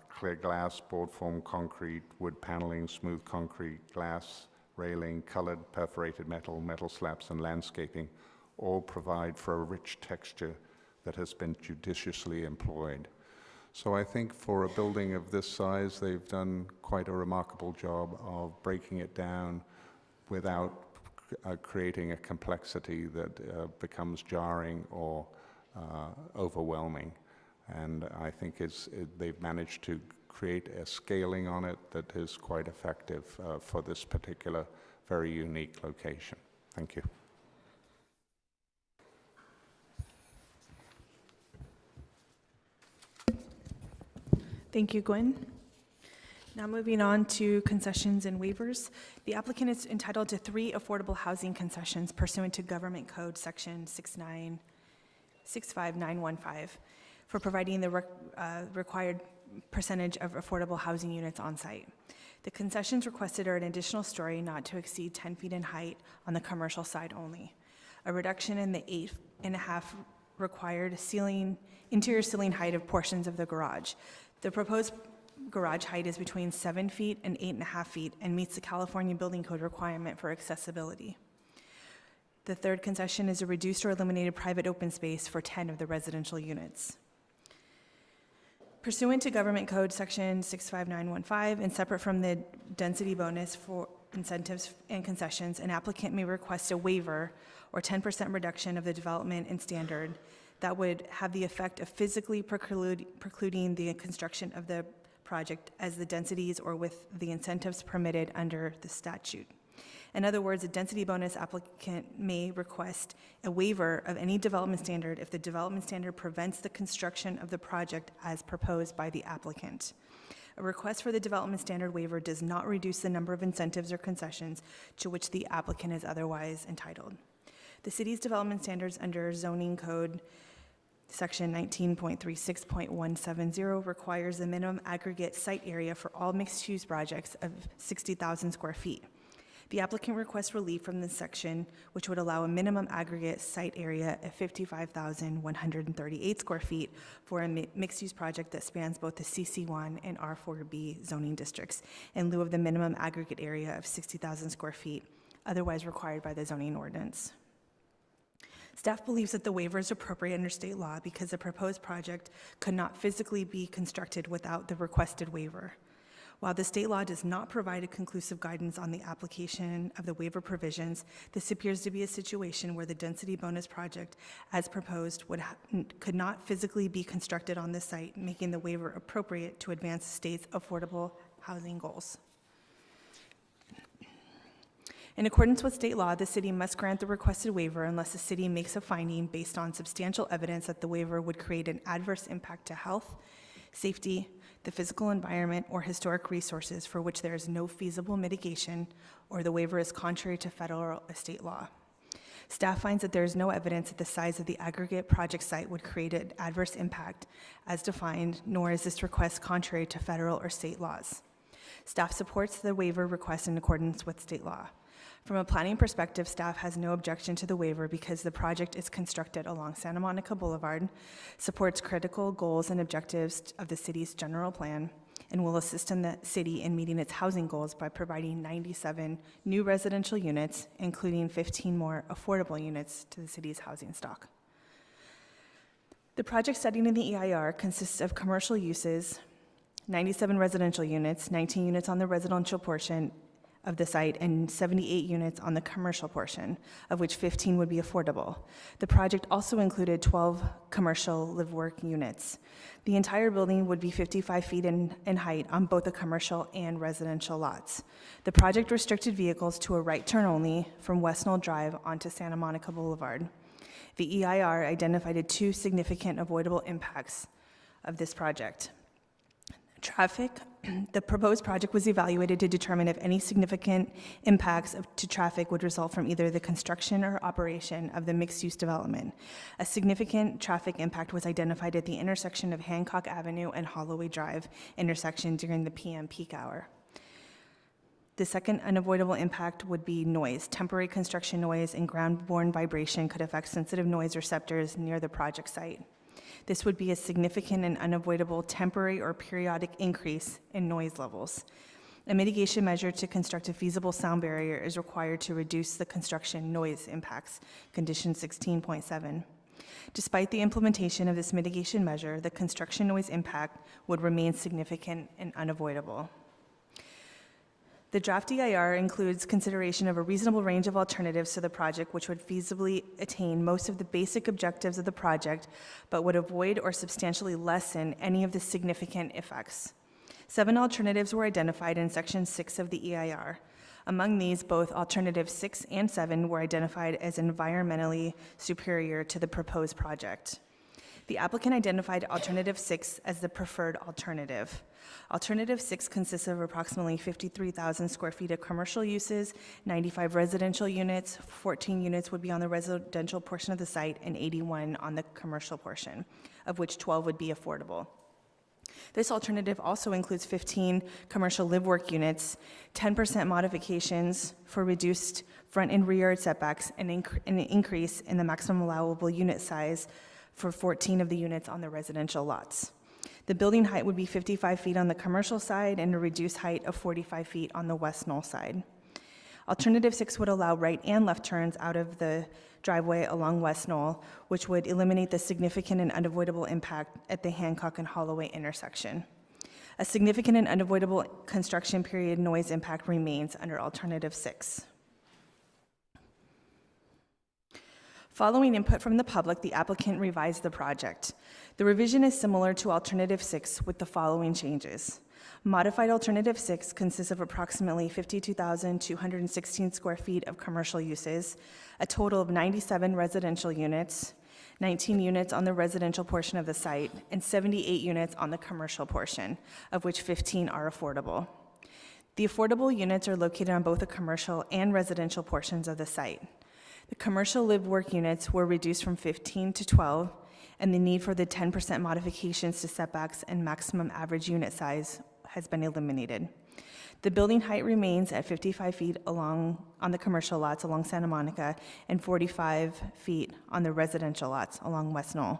clear glass, board form concrete, wood paneling, smooth concrete, glass, railing, colored, perforated metal, metal slabs, and landscaping all provide for a rich texture that has been judiciously employed. So I think for a building of this size, they've done quite a remarkable job of breaking it down without creating a complexity that becomes jarring or overwhelming. And I think they've managed to create a scaling on it that is quite effective for this particular very unique location. Thank you.
Thank you, Gwen. Now moving on to concessions and waivers. The applicant is entitled to 3 affordable housing concessions pursuant to Government Code Section 65915 for providing the required percentage of affordable housing units on site. The concessions requested are an additional story not to exceed 10 feet in height on the commercial side only, a reduction in the 8.5 required interior ceiling height of portions of the garage. The proposed garage height is between 7 feet and 8.5 feet and meets the California Building Code requirement for accessibility. The third concession is a reduced or eliminated private open space for 10 of the residential units. Pursuant to Government Code Section 65915 and separate from the density bonus for incentives and concessions, an applicant may request a waiver or 10% reduction of the development and standard that would have the effect of physically precluding the construction of the project as the densities or with the incentives permitted under the statute. In other words, a density bonus applicant may request a waiver of any development standard if the development standard prevents the construction of the project as proposed by the applicant. A request for the development standard waiver does not reduce the number of incentives or concessions to which the applicant is otherwise entitled. The city's development standards under zoning code Section 19.36.170 requires a minimum aggregate site area for all mixed-use projects of 60,000 square feet. The applicant requests relief from this section, which would allow a minimum aggregate site area of 55,138 square feet for a mixed-use project that spans both the CC1 and R4B zoning districts, in lieu of the minimum aggregate area of 60,000 square feet, otherwise required by the zoning ordinance. Staff believes that the waiver is appropriate under state law because the proposed project could not physically be constructed without the requested waiver. While the state law does not provide a conclusive guidance on the application of the waiver provisions, this appears to be a situation where the density bonus project, as proposed, could not physically be constructed on this site, making the waiver appropriate to advance the state's affordable housing goals. In accordance with state law, the city must grant the requested waiver unless the city makes a finding based on substantial evidence that the waiver would create an adverse impact to health, safety, the physical environment, or historic resources for which there is no feasible mitigation, or the waiver is contrary to federal or state law. Staff finds that there is no evidence that the size of the aggregate project site would create an adverse impact as defined, nor is this request contrary to federal or state laws. Staff supports the waiver request in accordance with state law. From a planning perspective, staff has no objection to the waiver because the project is constructed along Santa Monica Boulevard, supports critical goals and objectives of the city's general plan, and will assist in the city in meeting its housing goals by providing 97 new residential units, including 15 more affordable units to the city's housing stock. The project studied in the EIR consists of commercial uses, 97 residential units, 19 units on the residential portion of the site, and 78 units on the commercial portion, of which 15 would be affordable. The project also included 12 commercial live-work units. The entire building would be 55 feet in height on both the commercial and residential lots. The project restricted vehicles to a right turn only from West Knoll Drive onto Santa Monica Boulevard. The EIR identified 2 significant avoidable impacts of this project. Traffic. The proposed project was evaluated to determine if any significant impacts to traffic would result from either the construction or operation of the mixed-use development. A significant traffic impact was identified at the intersection of Hancock Avenue and Holloway Drive intersection during the PM peak hour. The second unavoidable impact would be noise. Temporary construction noise and ground-borne vibration could affect sensitive noise receptors near the project site. This would be a significant and unavoidable temporary or periodic increase in noise levels. A mitigation measure to construct a feasible sound barrier is required to reduce the construction noise impacts, condition 16.7. Despite the implementation of this mitigation measure, the construction noise impact would remain significant and unavoidable. The draft EIR includes consideration of a reasonable range of alternatives to the project which would feasibly attain most of the basic objectives of the project, but would avoid or substantially lessen any of the significant effects. 7 alternatives were identified in Section 6 of the EIR. Among these, both Alternative 6 and 7 were identified as environmentally superior to the proposed project. The applicant identified Alternative 6 as the preferred alternative. Alternative 6 consists of approximately 53,000 square feet of commercial uses, 95 residential units, 14 units would be on the residential portion of the site, and 81 on the commercial portion, of which 12 would be affordable. This alternative also includes 15 commercial live-work units, 10% modifications for reduced front and rear yard setbacks, and an increase in the maximum allowable unit size for 14 of the units on the residential lots. The building height would be 55 feet on the commercial side and a reduced height of 45 feet on the West Knoll side. Alternative 6 would allow right and left turns out of the driveway along West Knoll, which would eliminate the significant and unavoidable impact at the Hancock and Holloway intersection. A significant and unavoidable construction period noise impact remains under Alternative 6. Following input from the public, the applicant revised the project. The revision is similar to Alternative 6 with the following changes. Modified Alternative 6 consists of approximately 52,216 square feet of commercial uses, a total of 97 residential units, 19 units on the residential portion of the site, and 78 units on the commercial portion, of which 15 are affordable. The affordable units are located on both the commercial and residential portions of the site. The commercial live-work units were reduced from 15 to 12, and the need for the 10% modifications to setbacks and maximum average unit size has been eliminated. The building height remains at 55 feet on the commercial lots along Santa Monica and 45 feet on the residential lots along West Knoll.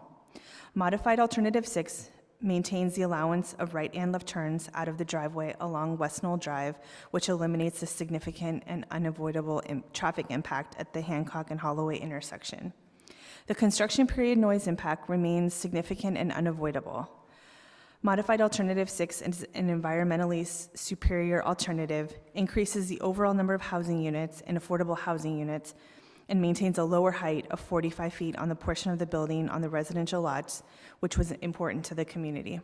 Modified Alternative 6 maintains the allowance of right and left turns out of the driveway along West Knoll Drive, which eliminates the significant and unavoidable traffic impact at the Hancock and Holloway intersection. The construction period noise impact remains significant and unavoidable. Modified Alternative 6 is an environmentally superior alternative, increases the overall number of housing units and affordable housing units, and maintains a lower height of 45 feet on the portion of the building on the residential lots, which was important to the community.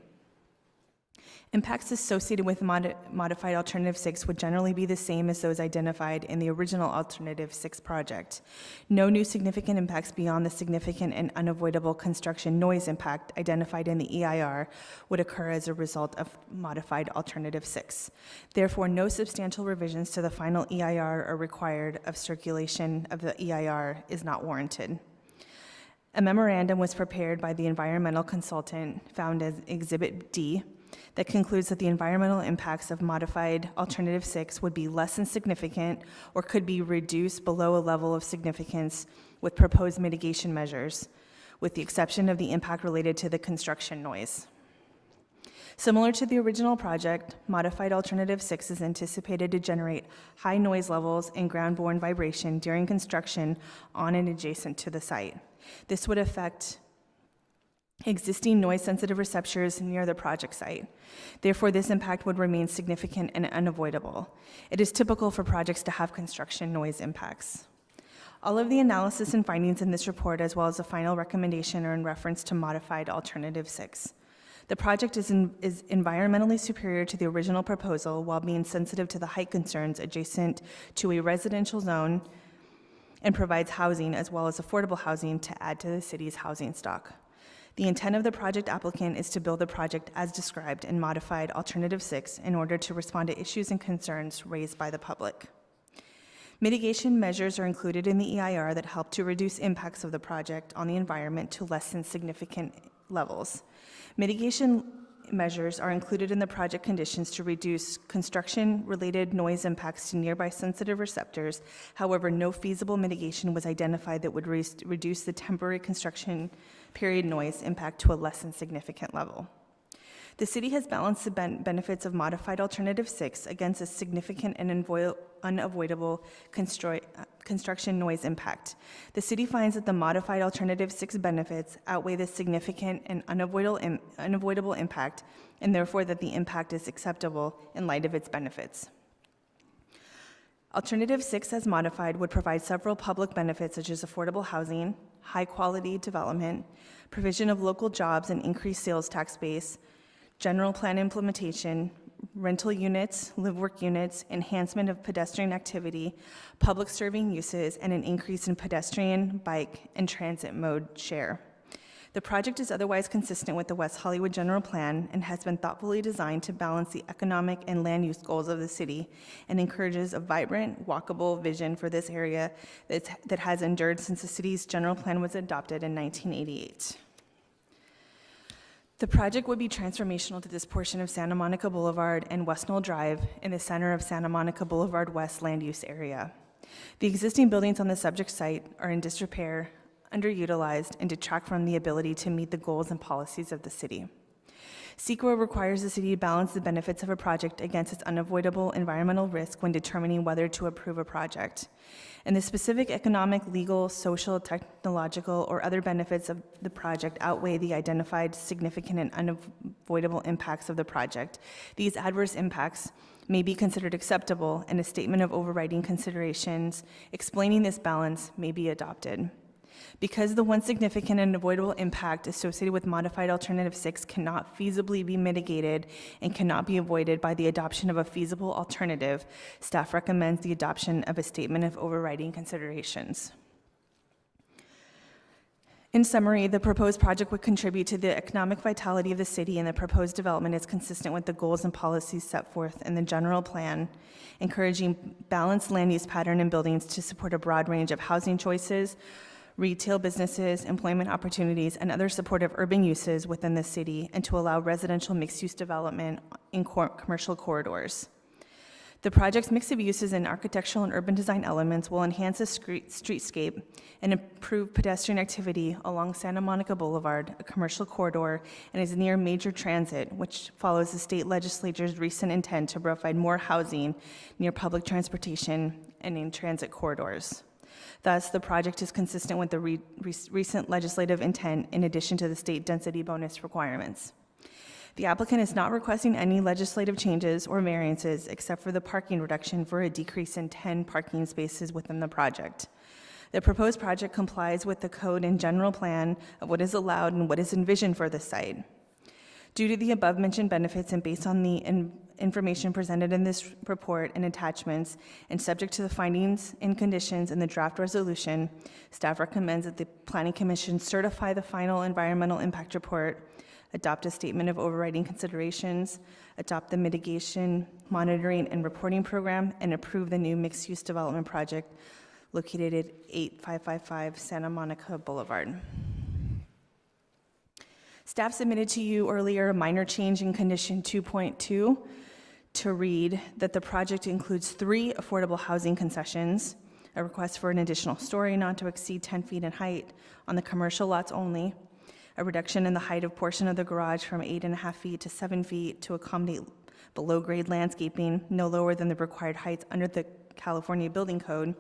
Impacts associated with Modified Alternative 6 would generally be the same as those identified in the original Alternative 6 project. No new significant impacts beyond the significant and unavoidable construction noise impact identified in the EIR would occur as a result of Modified Alternative 6. Therefore, no substantial revisions to the final EIR are required. Of circulation of the EIR is not warranted. A memorandum was prepared by the environmental consultant found as Exhibit D that concludes that the environmental impacts of Modified Alternative 6 would be less than significant or could be reduced below a level of significance with proposed mitigation measures, with the exception of the impact related to the construction noise. Similar to the original project, Modified Alternative 6 is anticipated to generate high noise levels and ground-borne vibration during construction on and adjacent to the site. This would affect existing noise-sensitive receptors near the project site. Therefore, this impact would remain significant and unavoidable. It is typical for projects to have construction noise impacts. All of the analysis and findings in this report, as well as the final recommendation, are in reference to Modified Alternative 6. The project is environmentally superior to the original proposal while being sensitive to the height concerns adjacent to a residential zone and provides housing as well as affordable housing to add to the city's housing stock. The intent of the project applicant is to build the project as described in Modified Alternative 6 in order to respond to issues and concerns raised by the public. Mitigation measures are included in the EIR that help to reduce impacts of the project on the environment to less than significant levels. Mitigation measures are included in the project conditions to reduce construction-related noise impacts to nearby sensitive receptors. However, no feasible mitigation was identified that would reduce the temporary construction period noise impact to a less than significant level. The city has balanced the benefits of Modified Alternative 6 against a significant and unavoidable construction noise impact. The city finds that the Modified Alternative 6 benefits outweigh the significant and unavoidable impact, and therefore that the impact is acceptable in light of its benefits. Alternative 6 as modified would provide several public benefits such as affordable housing, high-quality development, provision of local jobs and increased sales tax base, general plan implementation, rental units, live-work units, enhancement of pedestrian activity, public serving uses, and an increase in pedestrian, bike, and transit mode share. The project is otherwise consistent with the West Hollywood General Plan and has been thoughtfully designed to balance the economic and land use goals of the city and encourages a vibrant, walkable vision for this area that has endured since the city's general plan was adopted in 1988. The project would be transformational to this portion of Santa Monica Boulevard and West Knoll Drive in the center of Santa Monica Boulevard West land use area. The existing buildings on the subject site are in disrepair, underutilized, and detract from the ability to meet the goals and policies of the city. CEQA requires the city to balance the benefits of a project against its unavoidable environmental risk when determining whether to approve a project. And the specific economic, legal, social, technological, or other benefits of the project outweigh the identified significant and unavoidable impacts of the project. These adverse impacts may be considered acceptable, and a statement of overriding considerations explaining this balance may be adopted. Because the one significant and avoidable impact associated with Modified Alternative 6 cannot feasibly be mitigated and cannot be avoided by the adoption of a feasible alternative, staff recommends the adoption of a statement of overriding considerations. In summary, the proposed project would contribute to the economic vitality of the city, and the proposed development is consistent with the goals and policies set forth in the general plan, encouraging balanced land use pattern in buildings to support a broad range of housing choices, retail businesses, employment opportunities, and other supportive urban uses within the city, and to allow residential mixed-use development in commercial corridors. The project's mix of uses and architectural and urban design elements will enhance the streetscape and improve pedestrian activity along Santa Monica Boulevard, a commercial corridor, and is near major transit, which follows the state legislature's recent intent to provide more housing near public transportation and in transit corridors. Thus, the project is consistent with the recent legislative intent in addition to the state density bonus requirements. The applicant is not requesting any legislative changes or variances except for the parking reduction for a decrease in 10 parking spaces within the project. The proposed project complies with the code and general plan of what is allowed and what is envisioned for the site. Due to the above-mentioned benefits and based on the information presented in this report and attachments, and subject to the findings and conditions in the draft resolution, staff recommends that the Planning Commission certify the final environmental impact report, adopt a statement of overriding considerations, adopt the mitigation, monitoring, and reporting program, and approve the new mixed-use development project located at 8555 Santa Monica Boulevard. Staff submitted to you earlier a minor change in condition 2.2 to read that the project includes 3 affordable housing concessions, a request for an additional story not to exceed 10 feet in height on the commercial lots only, a reduction in the height of portion of the garage from 8.5 feet to 7 feet to accommodate below-grade landscaping no lower than the required heights under the California Building Code,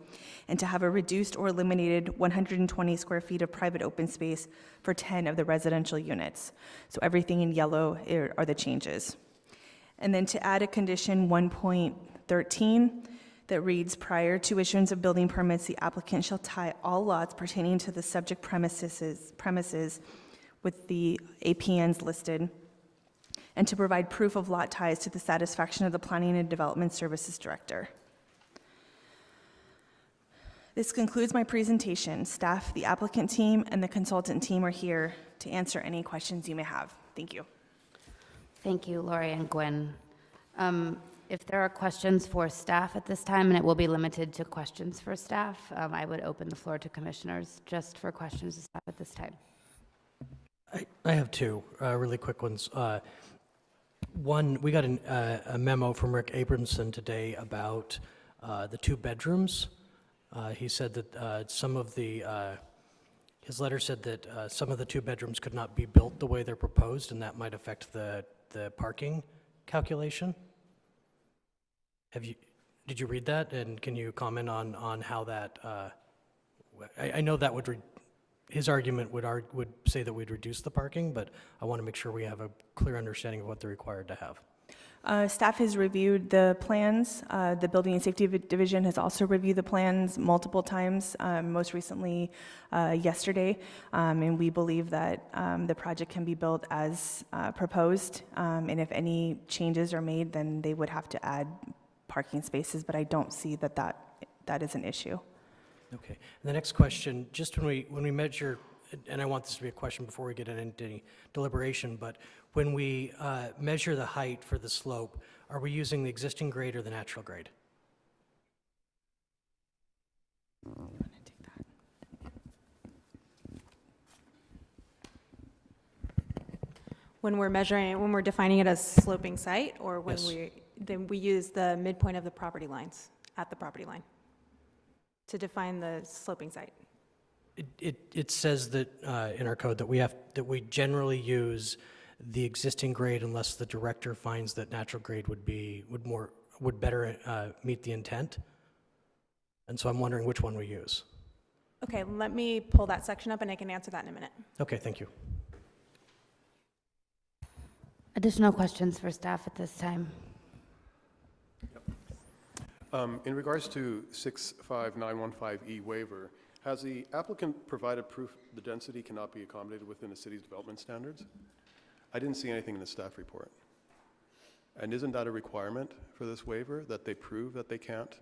and to have a reduced or eliminated 120 square feet of private open space for 10 of the residential units. So everything in yellow are the changes. And then to add a condition 1.13 that reads, prior to issuance of building permits, the applicant shall tie all lots pertaining to the subject premises with the APNs listed, and to provide proof of lot ties to the satisfaction of the Planning and Development Services Director. This concludes my presentation. Staff, the applicant team, and the consultant team are here to answer any questions you may have. Thank you.
Thank you, Lori and Gwen. If there are questions for staff at this time, and it will be limited to questions for staff, I would open the floor to commissioners just for questions to staff at this time.
I have 2 really quick ones. One, we got a memo from Rick Abramson today about the 2 bedrooms. He said that his letter said that some of the 2 bedrooms could not be built the way they're proposed, and that might affect the parking calculation. Did you read that, and can you comment on how that? I know that his argument would say that we'd reduce the parking, but I want to make sure we have a clear understanding of what they're required to have.
Staff has reviewed the plans. The Building and Safety Division has also reviewed the plans multiple times, most recently yesterday, and we believe that the project can be built as proposed, and if any changes are made, then they would have to add parking spaces, but I don't see that is an issue.
Okay. And the next question, just when we measure, and I want this to be a question before we get into any deliberation, but when we measure the height for the slope, are we using the existing grade or the natural grade?
When we're defining it as sloping site, or when
Yes.
then we use the midpoint of the property lines at the property line to define the sloping site.
It says that in our code that we generally use the existing grade unless the director finds that natural grade would better meet the intent. And so I'm wondering which one we use.
Okay, let me pull that section up and I can answer that in a minute.
Okay, thank you.
Additional questions for staff at this time?
In regards to 65915E waiver, has the applicant provided proof the density cannot be accommodated within the city's development standards? I didn't see anything in the staff report. And isn't that a requirement for this waiver, that they prove that they can't?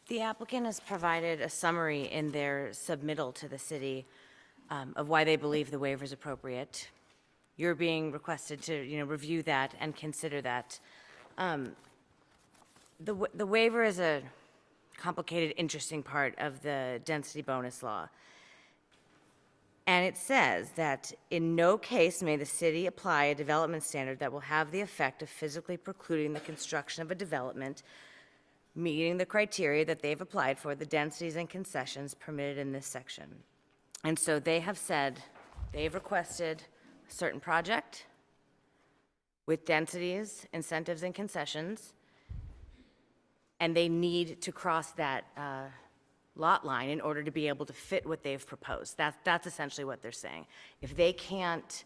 The applicant has provided a summary in their submittal to the city of why they believe the waiver is appropriate. You're being requested to, review that and consider that. The waiver is a complicated, interesting part of the density bonus law. And it says that in no case may the city apply a development standard that will have the effect of physically precluding the construction of a development meeting the criteria that they've applied for, the densities and concessions permitted in this section. And so they have said, they've requested a certain project with densities, incentives, and concessions, and they need to cross that lot line in order to be able to fit what they've proposed. That's essentially what they're saying. If they can't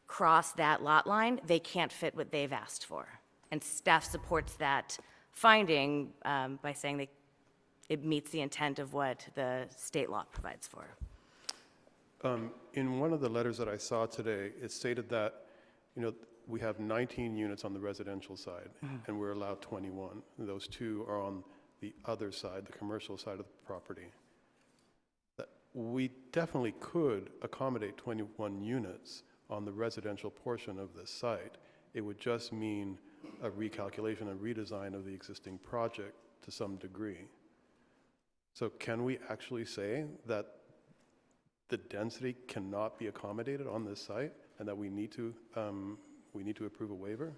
cross that lot line, they can't fit what they've asked for. And staff supports that finding by saying that it meets the intent of what the state law provides for.
In one of the letters that I saw today, it stated that, we have 19 units on the residential side, and we're allowed 21. Those 2 are on the other side, the commercial side of the property. That we definitely could accommodate 21 units on the residential portion of this site. It would just mean a recalculation and redesign of the existing project to some degree. So can we actually say that the density cannot be accommodated on this site and that we need to approve a waiver?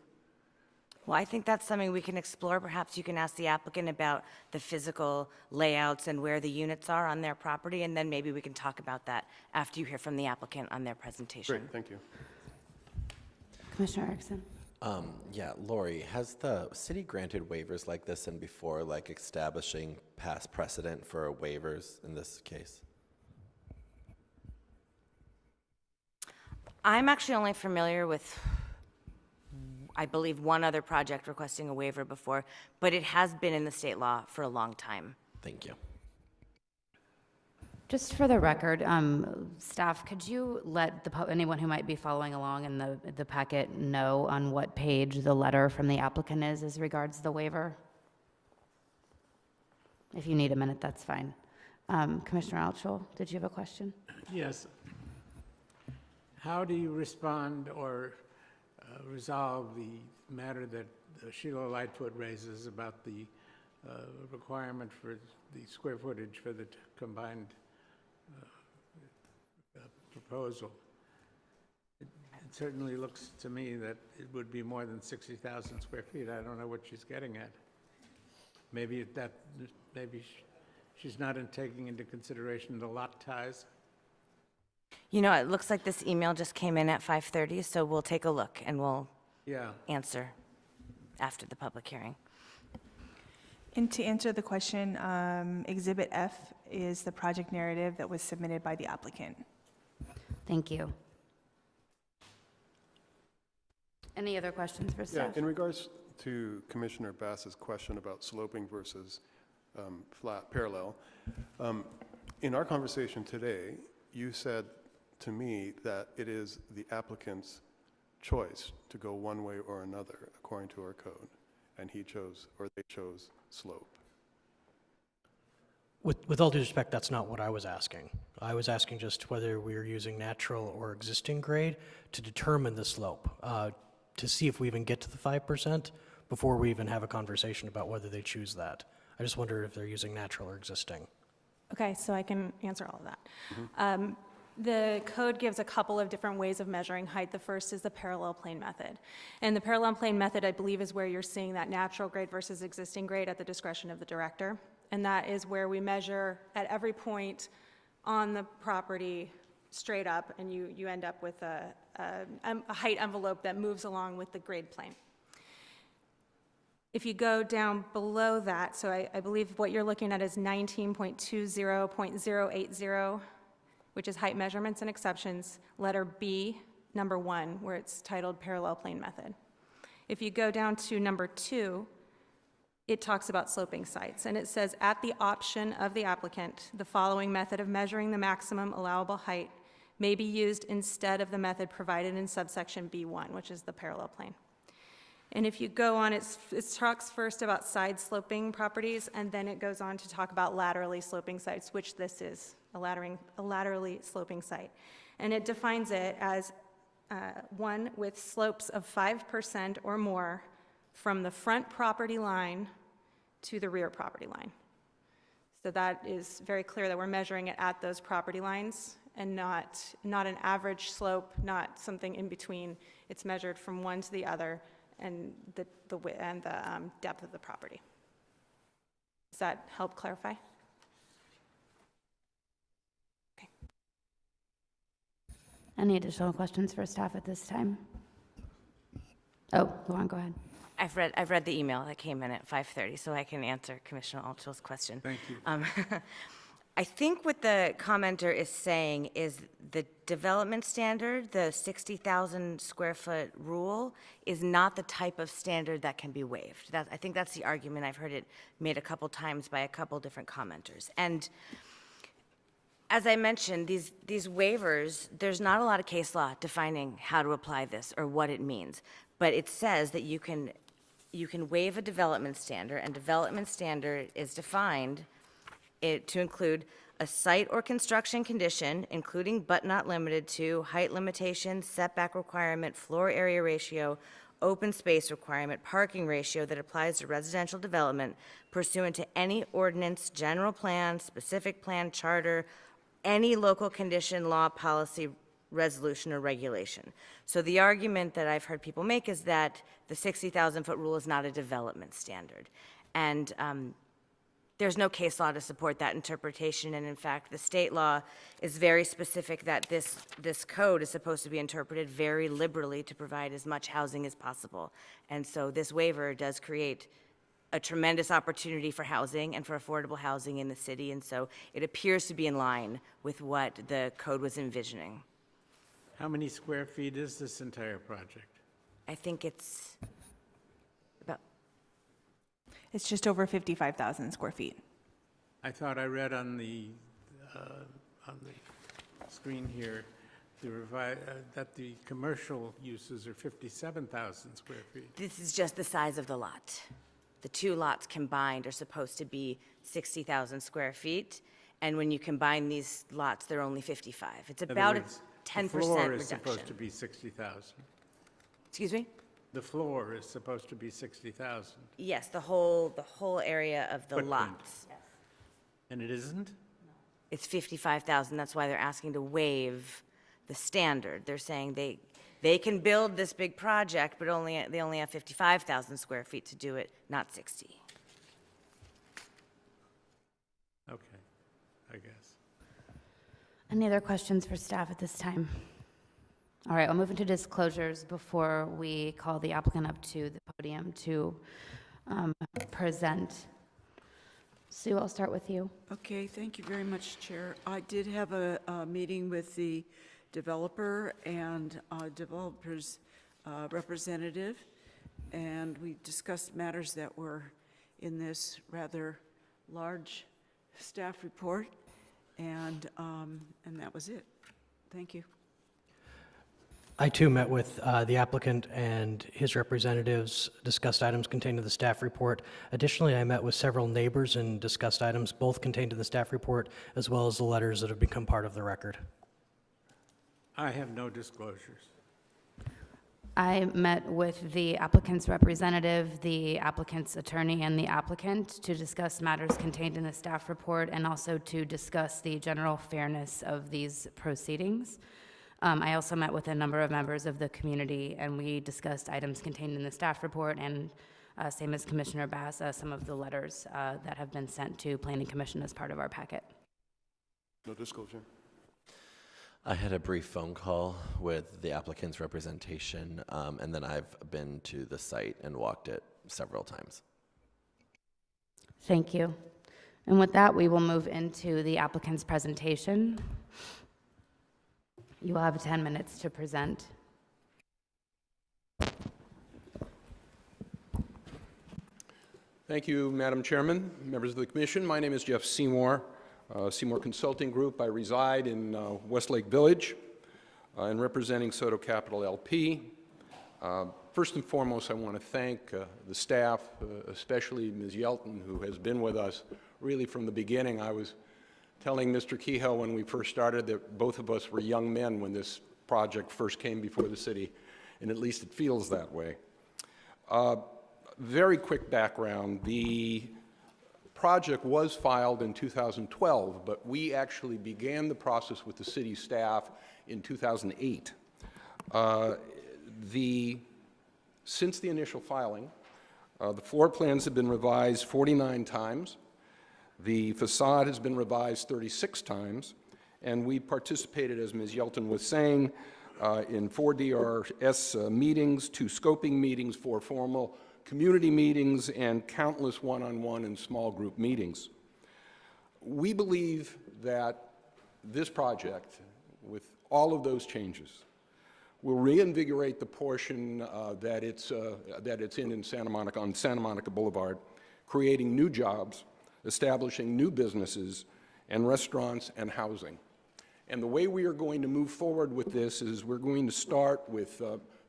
Well, I think that's something we can explore. Perhaps you can ask the applicant about the physical layouts and where the units are on their property, and then maybe we can talk about that after you hear from the applicant on their presentation.
Great, thank you.
Commissioner Erickson.
Yeah, Lori, has the city granted waivers like this and before, like establishing past precedent for waivers in this case?
I'm actually only familiar with, I believe, one other project requesting a waiver before, but it has been in the state law for a long time.
Thank you.
Just for the record, staff, could you let anyone who might be following along in the packet know on what page the letter from the applicant is as regards the waiver? If you need a minute, that's fine. Commissioner Altschul, did you have a question?
Yes. How do you respond or resolve the matter that Sheila Lightfoot raises about the requirement for the square footage for the combined proposal? It certainly looks to me that it would be more than 60,000 square feet. I don't know what she's getting at. Maybe she's not taking into consideration the lot size.
It looks like this email just came in at 5:30, so we'll take a look and we'll answer after the public hearing.
And to answer the question, Exhibit F is the project narrative that was submitted by the applicant.
Thank you. Any other questions for staff?
Yeah, in regards to Commissioner Bass's question about sloping versus flat parallel, in our conversation today, you said to me that it is the applicant's choice to go one way or another according to our code, and they chose slope.
With all due respect, that's not what I was asking. I was asking just whether we were using natural or existing grade to determine the slope, to see if we even get to the 5% before we even have a conversation about whether they choose that. I just wondered if they're using natural or existing.
Okay, so I can answer all of that. The code gives a couple of different ways of measuring height. The first is the parallel plane method. And the parallel plane method, I believe, is where you're seeing that natural grade versus existing grade at the discretion of the director. And that is where we measure at every point on the property straight up, and you end up with a height envelope that moves along with the grade plane. If you go down below that, so I believe what you're looking at is 19.20.080, which is height measurements and exceptions, letter B, number 1, where it's titled parallel plane method. If you go down to number 2, it talks about sloping sites, and it says, at the option of the applicant, the following method of measuring the maximum allowable height may be used instead of the method provided in subsection B1, which is the parallel plane. And if you go on, it talks first about side sloping properties, and then it goes on to talk about laterally sloping sites, which this is, a laterally sloping site. And it defines it as one with slopes of 5% or more from the front property line to the rear property line. So that is very clear that we're measuring it at those property lines, and not an average slope, not something in between. It's measured from one to the other and the depth of the property. Does that help clarify?
Any additional questions for staff at this time? Oh, Luan, go ahead.
I've read the email that came in at 5:30, so I can answer Commissioner Altschul's question.
Thank you.
I think what the commenter is saying is the development standard, the 60,000 square foot rule, is not the type of standard that can be waived. I think that's the argument. I've heard it made a couple times by a couple different commenters. And as I mentioned, these waivers, there's not a lot of case law defining how to apply this or what it means. But it says that you can waive a development standard, and development standard is defined to include a site or construction condition, including but not limited to height limitation, setback requirement, floor area ratio, open space requirement, parking ratio that applies to residential development pursuant to any ordinance, general plan, specific plan, charter, any local condition, law, policy, resolution, or regulation. So the argument that I've heard people make is that the 60,000-foot rule is not a development standard. And there's no case law to support that interpretation, and in fact, the state law is very specific that this code is supposed to be interpreted very liberally to provide as much housing as possible. And so this waiver does create a tremendous opportunity for housing and for affordable housing in the city, and so it appears to be in line with what the code was envisioning.
How many square feet is this entire project?
I think it's about,
It's just over 55,000 square feet.
I thought I read on the screen here that the commercial uses are 57,000 square feet.
this is just the size of the lot. The two lots combined are supposed to be 60,000 square feet, and when you combine these lots, they're only 55. It's
In other
about a
words,
10%
The floor is
reduction.
supposed to be 60,000.
Excuse me?
The floor is supposed to be 60,000,
Yes, the whole area of the
Footprint.
lots.
and it isn't?
It's 55,000, that's why they're asking to waive the standard. They're saying they can build this big project, but they only have 55,000 square feet to do it, not 60.
Okay, I guess.
Any other questions for staff at this time? All right, I'll move into disclosures before we call the applicant up to the podium to present. Sue, I'll start with you.
Okay, thank you very much, Chair. I did have a meeting with the developer and developer's representative, and we discussed matters that were in this rather large staff report, and that was it. Thank you.
I too met with the applicant and his representatives, discussed items contained in the staff report. Additionally, I met with several neighbors and discussed items both contained in the staff report as well as the letters that have become part of the record.
I have no disclosures.
I met with the applicant's representative, the applicant's attorney, and the applicant to discuss matters contained in the staff report and also to discuss the general fairness of these proceedings. I also met with a number of members of the community, and we discussed items contained in the staff report and, same as Commissioner Bass, some of the letters that have been sent to Planning Commission as part of our packet.
No disclosure.
I had a brief phone call with the applicant's representation, and then I've been to the site and walked it several times.
Thank you. And with that, we will move into the applicant's presentation. You will have 10 minutes to present.
Thank you, Madam Chairman, members of the Commission. My name is Jeff Seymour, Seymour Consulting Group. I reside in Westlake Village and representing Soto Capital LP. First and foremost, I want to thank the staff, especially Ms. Yelton, who has been with us really from the beginning. I was telling Mr. Kehoe when we first started that both of us were young men when this project first came before the city, and at least it feels that way. Very quick background. The project was filed in 2012, but we actually began the process with the city staff in 2008. Since the initial filing, the floor plans have been revised 49 times. The facade has been revised 36 times, and we participated, as Ms. Yelton was saying, in 4 DRS meetings, 2 scoping meetings, 4 formal community meetings, and countless one-on-one and small group meetings. We believe that this project, with all of those changes, will reinvigorate the portion that it's in Santa Monica, on Santa Monica Boulevard, creating new jobs, establishing new businesses and restaurants and housing. And the way we are going to move forward with this is we're going to start with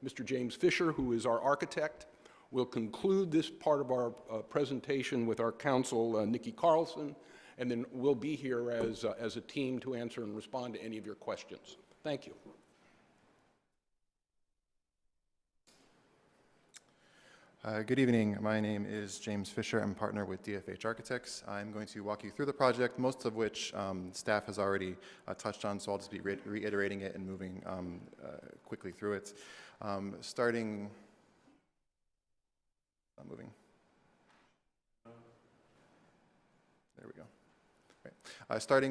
Mr. James Fisher, who is our architect. We'll conclude this part of our presentation with our counsel, Nikki Carlson, and then we'll be here as a team to answer and respond to any of your questions. Thank you.
Good evening. My name is James Fisher. I'm a partner with DFH Architects. I'm going to walk you through the project, most of which staff has already touched on, so I'll just be reiterating it and moving quickly through it. Starting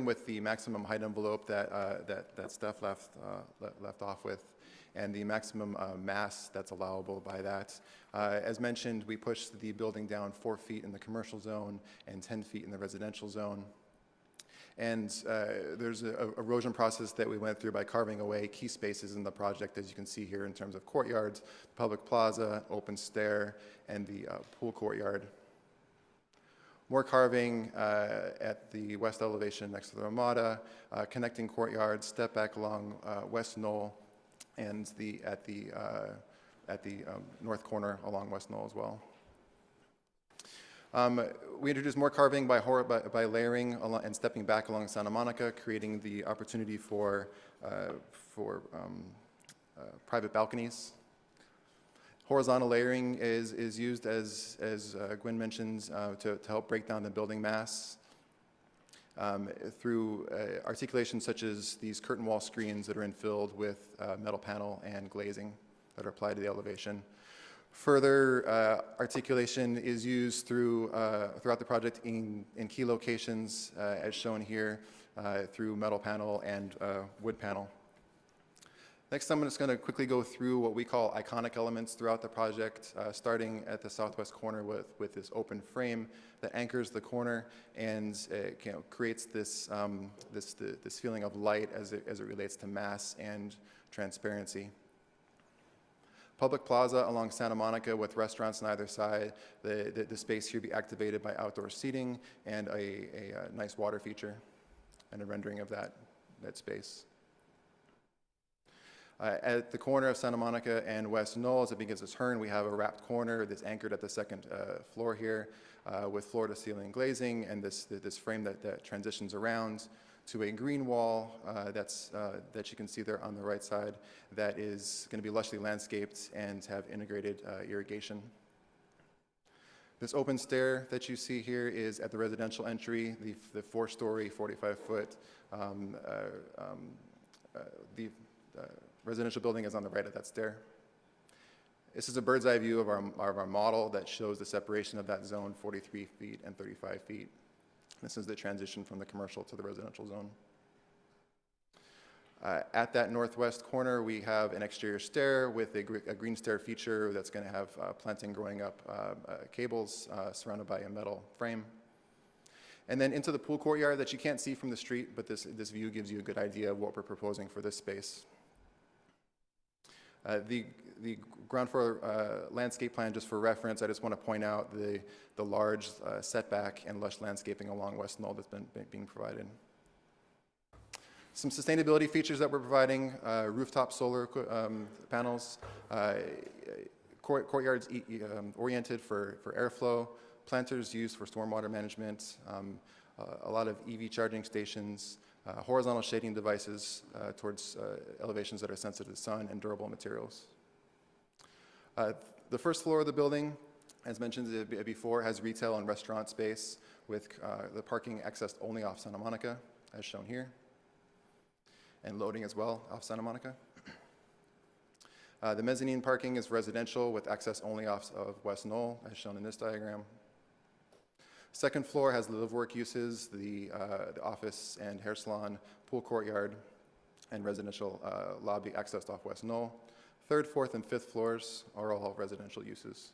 with the maximum height envelope that staff left off with, and the maximum mass that's allowable by that. As mentioned, we pushed the building down 4 feet in the commercial zone and 10 feet in the residential zone. And there's an erosion process that we went through by carving away key spaces in the project, as you can see here in terms of courtyards, public plaza, open stair, and the pool courtyard. More carving at the west elevation next to the Ramada, connecting courtyards, step back along West Knoll, and at the north corner along West Knoll as well. We introduced more carving by layering and stepping back along Santa Monica, creating the opportunity for private balconies. Horizontal layering is used, as Gwen mentions, to help break down the building mass through articulations such as these curtain wall screens that are infilled with metal panel and glazing that are applied to the elevation. Further articulation is used throughout the project in key locations, as shown here, through metal panel and wood panel. Next, I'm just going to quickly go through what we call iconic elements throughout the project, starting at the southwest corner with this open frame that anchors the corner and creates this feeling of light as it relates to mass and transparency. Public plaza along Santa Monica with restaurants on either side. The space here be activated by outdoor seating and a nice water feature and a rendering of that space. At the corner of Santa Monica and West Knoll, as it begins its turn, we have a wrapped corner that's anchored at the second floor here with floor-to-ceiling glazing and this frame that transitions around to a green wall that you can see there on the right side that is going to be lushly landscaped and have integrated irrigation. This open stair that you see here is at the residential entry, the 4-story, 45-foot. Residential building is on the right of that stair. This is a bird's eye view of our model that shows the separation of that zone, 43 feet and 35 feet. This is the transition from the commercial to the residential zone. At that northwest corner, we have an exterior stair with a green stair feature that's going to have planting growing up cables surrounded by a metal frame. And then into the pool courtyard that you can't see from the street, but this view gives you a good idea of what we're proposing for this space. The ground floor landscape plan, just for reference, I just want to point out the large setback and lush landscaping along West Knoll that's being provided. Some sustainability features that we're providing, rooftop solar panels, courtyards oriented for airflow, planters used for stormwater management, a lot of EV charging stations, horizontal shading devices towards elevations that are sensitive to the sun, and durable materials. The first floor of the building As mentioned before, has retail and restaurant space with the parking accessed only off Santa Monica, as shown here, and loading as well off Santa Monica. The mezzanine parking is residential with access only off of West Knoll, as shown in this diagram. Second floor has live work uses, the office and hair salon, pool courtyard, and residential lobby accessed off West Knoll. Third, fourth, and fifth floors are all residential uses.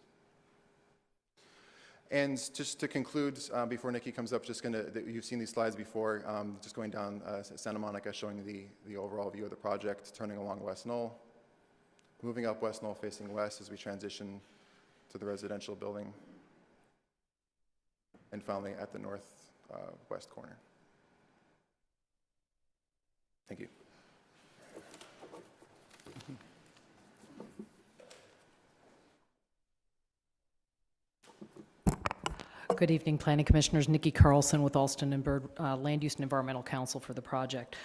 And just to conclude, before Nikki comes up, you've seen these slides before, just going down Santa Monica, showing the overall view of the project, turning along West Knoll, moving up West Knoll facing west as we transition to the residential building, and finally at the northwest corner. Thank you.
Good evening, Planning Commissioners. Nikki Carlson with Alston and Bird Land Use and Environmental Council for the project.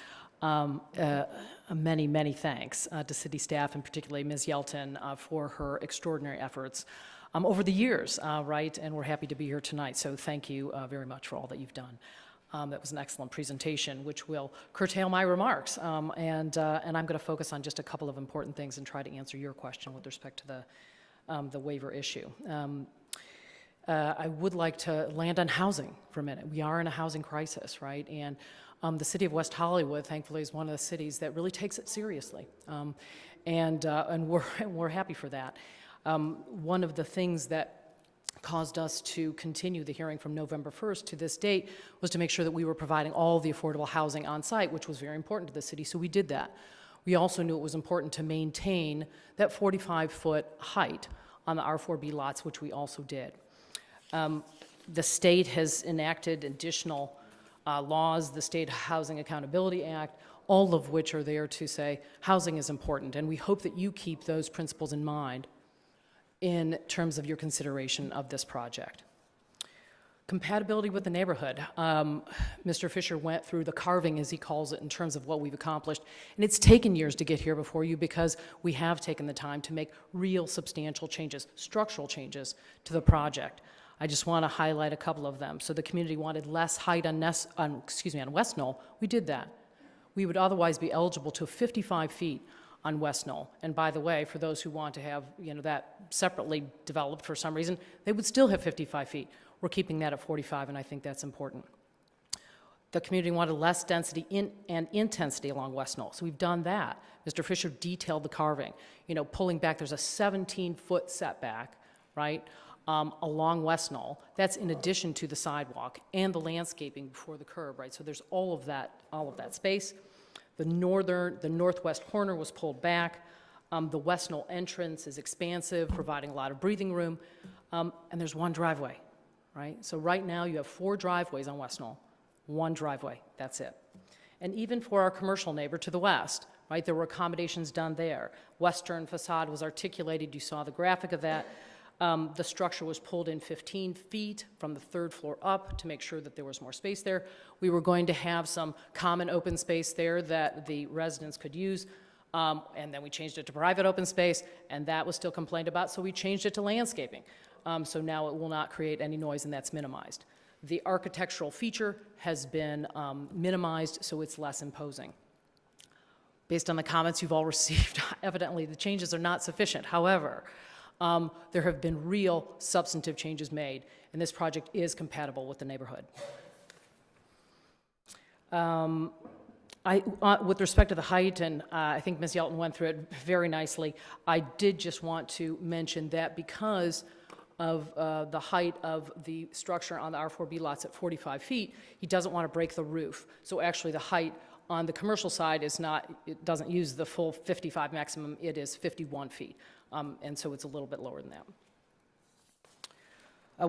Many, many thanks to city staff and particularly Ms. Yelton for her extraordinary efforts over the years, right? And we're happy to be here tonight. So thank you very much for all that you've done. That was an excellent presentation, which will curtail my remarks. And I'm going to focus on just a couple of important things and try to answer your question with respect to the waiver issue. I would like to land on housing for a minute. We are in a housing crisis, right? And the city of West Hollywood, thankfully, is one of the cities that really takes it seriously. And we're happy for that. One of the things that caused us to continue the hearing from November 1st to this date was to make sure that we were providing all the affordable housing on site, which was very important to the city, so we did that. We also knew it was important to maintain that 45-foot height on the R4B lots, which we also did. The state has enacted additional laws, the State Housing Accountability Act, all of which are there to say housing is important, and we hope that you keep those principles in mind in terms of your consideration of this project. Compatibility with the neighborhood. Mr. Fisher went through the carving, as he calls it, in terms of what we've accomplished, and it's taken years to get here before you because we have taken the time to make real substantial changes, structural changes to the project. I just want to highlight a couple of them. So the community wanted less height on West Knoll. We did that. We would otherwise be eligible to 55 feet on West Knoll. And by the way, for those who want to have that separately developed for some reason, they would still have 55 feet. We're keeping that at 45, and I think that's important. The community wanted less density and intensity along West Knoll, so we've done that. Mr. Fisher detailed the carving. Pulling back, there's a 17-foot setback, right, along West Knoll. That's in addition to the sidewalk and the landscaping before the curb, right? So there's all of that space. The northwest corner was pulled back. The West Knoll entrance is expansive, providing a lot of breathing room, and there's one driveway, right? So right now you have 4 driveways on West Knoll, 1 driveway, that's it. And even for our commercial neighbor to the west, right, there were accommodations done there. Western facade was articulated, you saw the graphic of that. The structure was pulled in 15 feet from the 3rd floor up to make sure that there was more space there. We were going to have some common open space there that the residents could use, and then we changed it to private open space, and that was still complained about, so we changed it to landscaping. So now it will not create any noise, and that's minimized. The architectural feature has been minimized, so it's less imposing. Based on the comments you've all received, evidently the changes are not sufficient. However, there have been real substantive changes made, and this project is compatible with the neighborhood. With respect to the height, and I think Ms. Yelton went through it very nicely, I did just want to mention that because of the height of the structure on the R4B lots at 45 feet, he doesn't want to break the roof. So actually the height on the commercial side is not, it doesn't use the full 55 maximum, it is 51 feet. And so it's a little bit lower than that.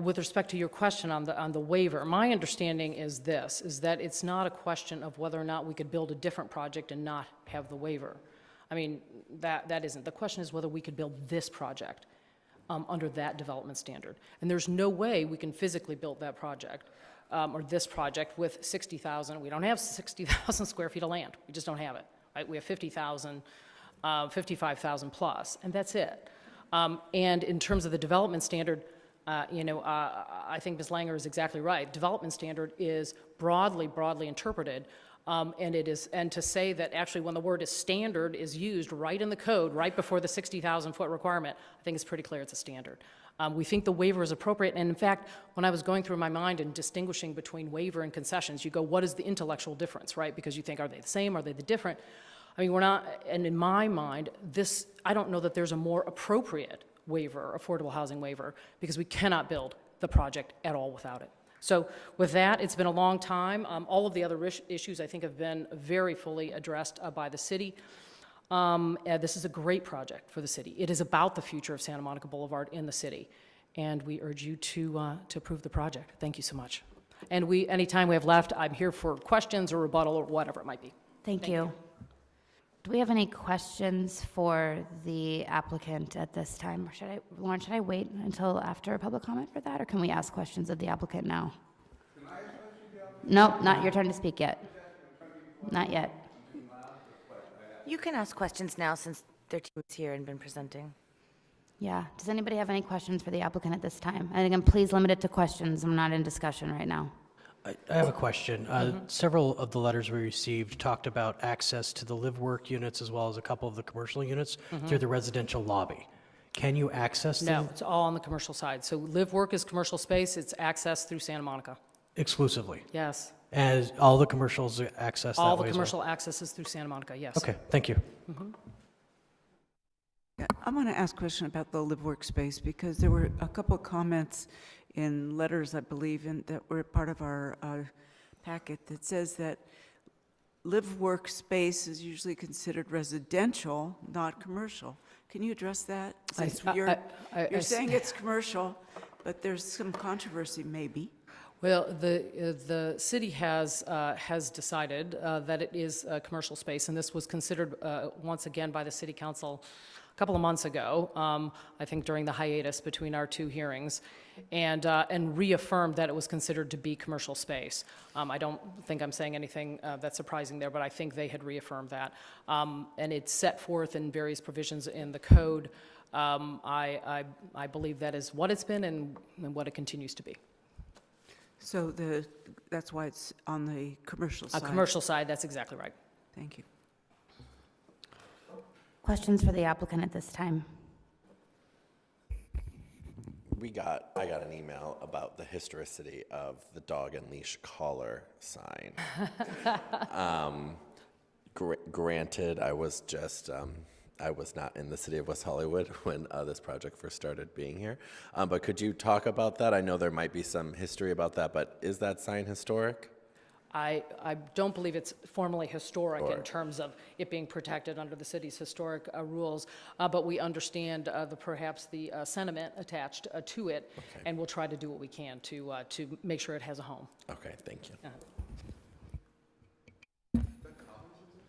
With respect to your question on the waiver, my understanding is this, is that it's not a question of whether or not we could build a different project and not have the waiver. I mean, that isn't. The question is whether we could build this project under that development standard. And there's no way we can physically build that project or this project with 60,000. We don't have 60,000 square feet of land. We just don't have it, right? We have 50,000, 55,000 plus, and that's it. And in terms of the development standard, I think Ms. Langer is exactly right. Development standard is broadly interpreted. And to say that actually when the word is standard is used right in the code, right before the 60,000 foot requirement, I think it's pretty clear it's a standard. We think the waiver is appropriate, and in fact, when I was going through my mind and distinguishing between waiver and concessions, you go, what is the intellectual difference, right? Because you think, are they the same, are they the different? I mean, we're not, and in my mind, I don't know that there's a more appropriate waiver, affordable housing waiver, because we cannot build the project at all without it. So with that, it's been a long time. All of the other issues, I think, have been very fully addressed by the city. This is a great project for the city. It is about the future of Santa Monica Boulevard in the city, and we urge you to approve the project. Thank you so much. And any time we have left, I'm here for questions or rebuttal or whatever it might be.
Thank you. Do we have any questions for the applicant at this time? Or Lauren, should I wait until after public comment for that, or can we ask questions of the applicant now? No, not your turn to speak yet. Not yet.
You can ask questions now since their team is here and been presenting.
Yeah. Does anybody have any questions for the applicant at this time? And again, please limit it to questions. I'm not in discussion right now.
I have a question. Several of the letters we received talked about access to the live-work units as well as a couple of the commercial units through the residential lobby. Can you access them?
No, it's all on the commercial side. So live-work is commercial space. It's access through Santa Monica.
Exclusively?
Yes.
As all the commercials access that way
All
as
the
well?
commercial access is through Santa Monica, yes.
Okay, thank you.
Yeah, I want to ask a question about the live workspace because there were a couple of comments in letters, I believe, that were part of our packet that says that live workspace is usually considered residential, not commercial. Can you address that? Since you're saying it's commercial, but there's some controversy maybe.
Well, the city has decided that it is a commercial space, and this was considered once again by the city council a couple of months ago, I think during the hiatus between our two hearings, and reaffirmed that it was considered to be commercial space. I don't think I'm saying anything that's surprising there, but I think they had reaffirmed that. And it's set forth in various provisions in the code. I believe that is what it's been and what it continues to be.
So that's why it's on the commercial side?
On commercial side, that's exactly right.
Thank you.
Questions for the applicant at this time?
I got an email about the historicity of the dog and leash collar sign. Granted, I was not in the city of West Hollywood when this project first started being here. But could you talk about that? I know there might be some history about that, but is that sign historic?
I don't believe it's formally historic in terms of it being protected under the city's historic rules, but we understand perhaps the sentiment attached to it, and we'll try to do what we can to make sure it has a home.
Okay, thank you.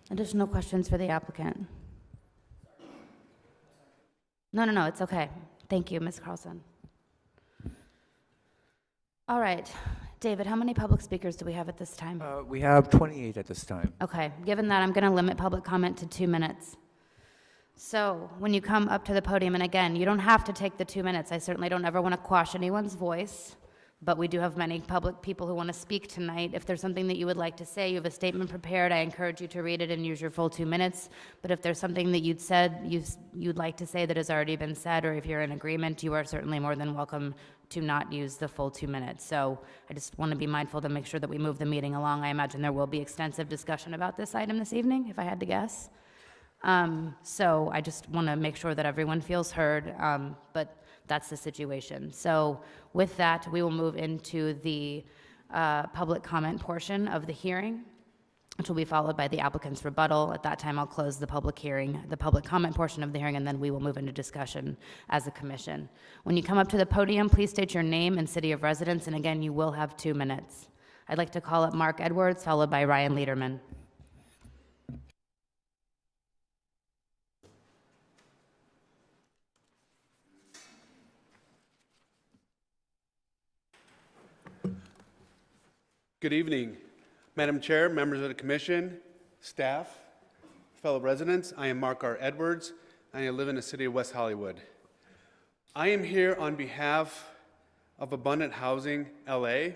Additional questions for the applicant? No, it's okay. Thank you, Ms. Carlson. All right. David, how many public speakers do we have at this time?
We have 28 at this time.
Okay, given that, I'm going to limit public comment to 2 minutes. So when you come up to the podium, and again, you don't have to take the 2 minutes. I certainly don't ever want to quash anyone's voice, but we do have many public people who want to speak tonight. If there's something that you would like to say, you have a statement prepared, I encourage you to read it and use your full 2 minutes. But if there's something that you'd like to say that has already been said, or if you're in agreement, you are certainly more than welcome to not use the full 2 minutes. So I just want to be mindful to make sure that we move the meeting along. I imagine there will be extensive discussion about this item this evening, if I had to guess. So I just want to make sure that everyone feels heard, but that's the situation. So with that, we will move into the public comment portion of the hearing, which will be followed by the applicant's rebuttal. At that time, I'll close the public hearing, the public comment portion of the hearing, and then we will move into discussion as a commission. When you come up to the podium, please state your name and city of residence, and again, you will have 2 minutes. I'd like to call up Mark Edwards, followed by Ryan Lederman.
Good evening, Madam Chair, members of the Commission, staff, fellow residents. I am Mark R. Edwards, and I live in the city of West Hollywood. I am here on behalf of Abundant Housing LA.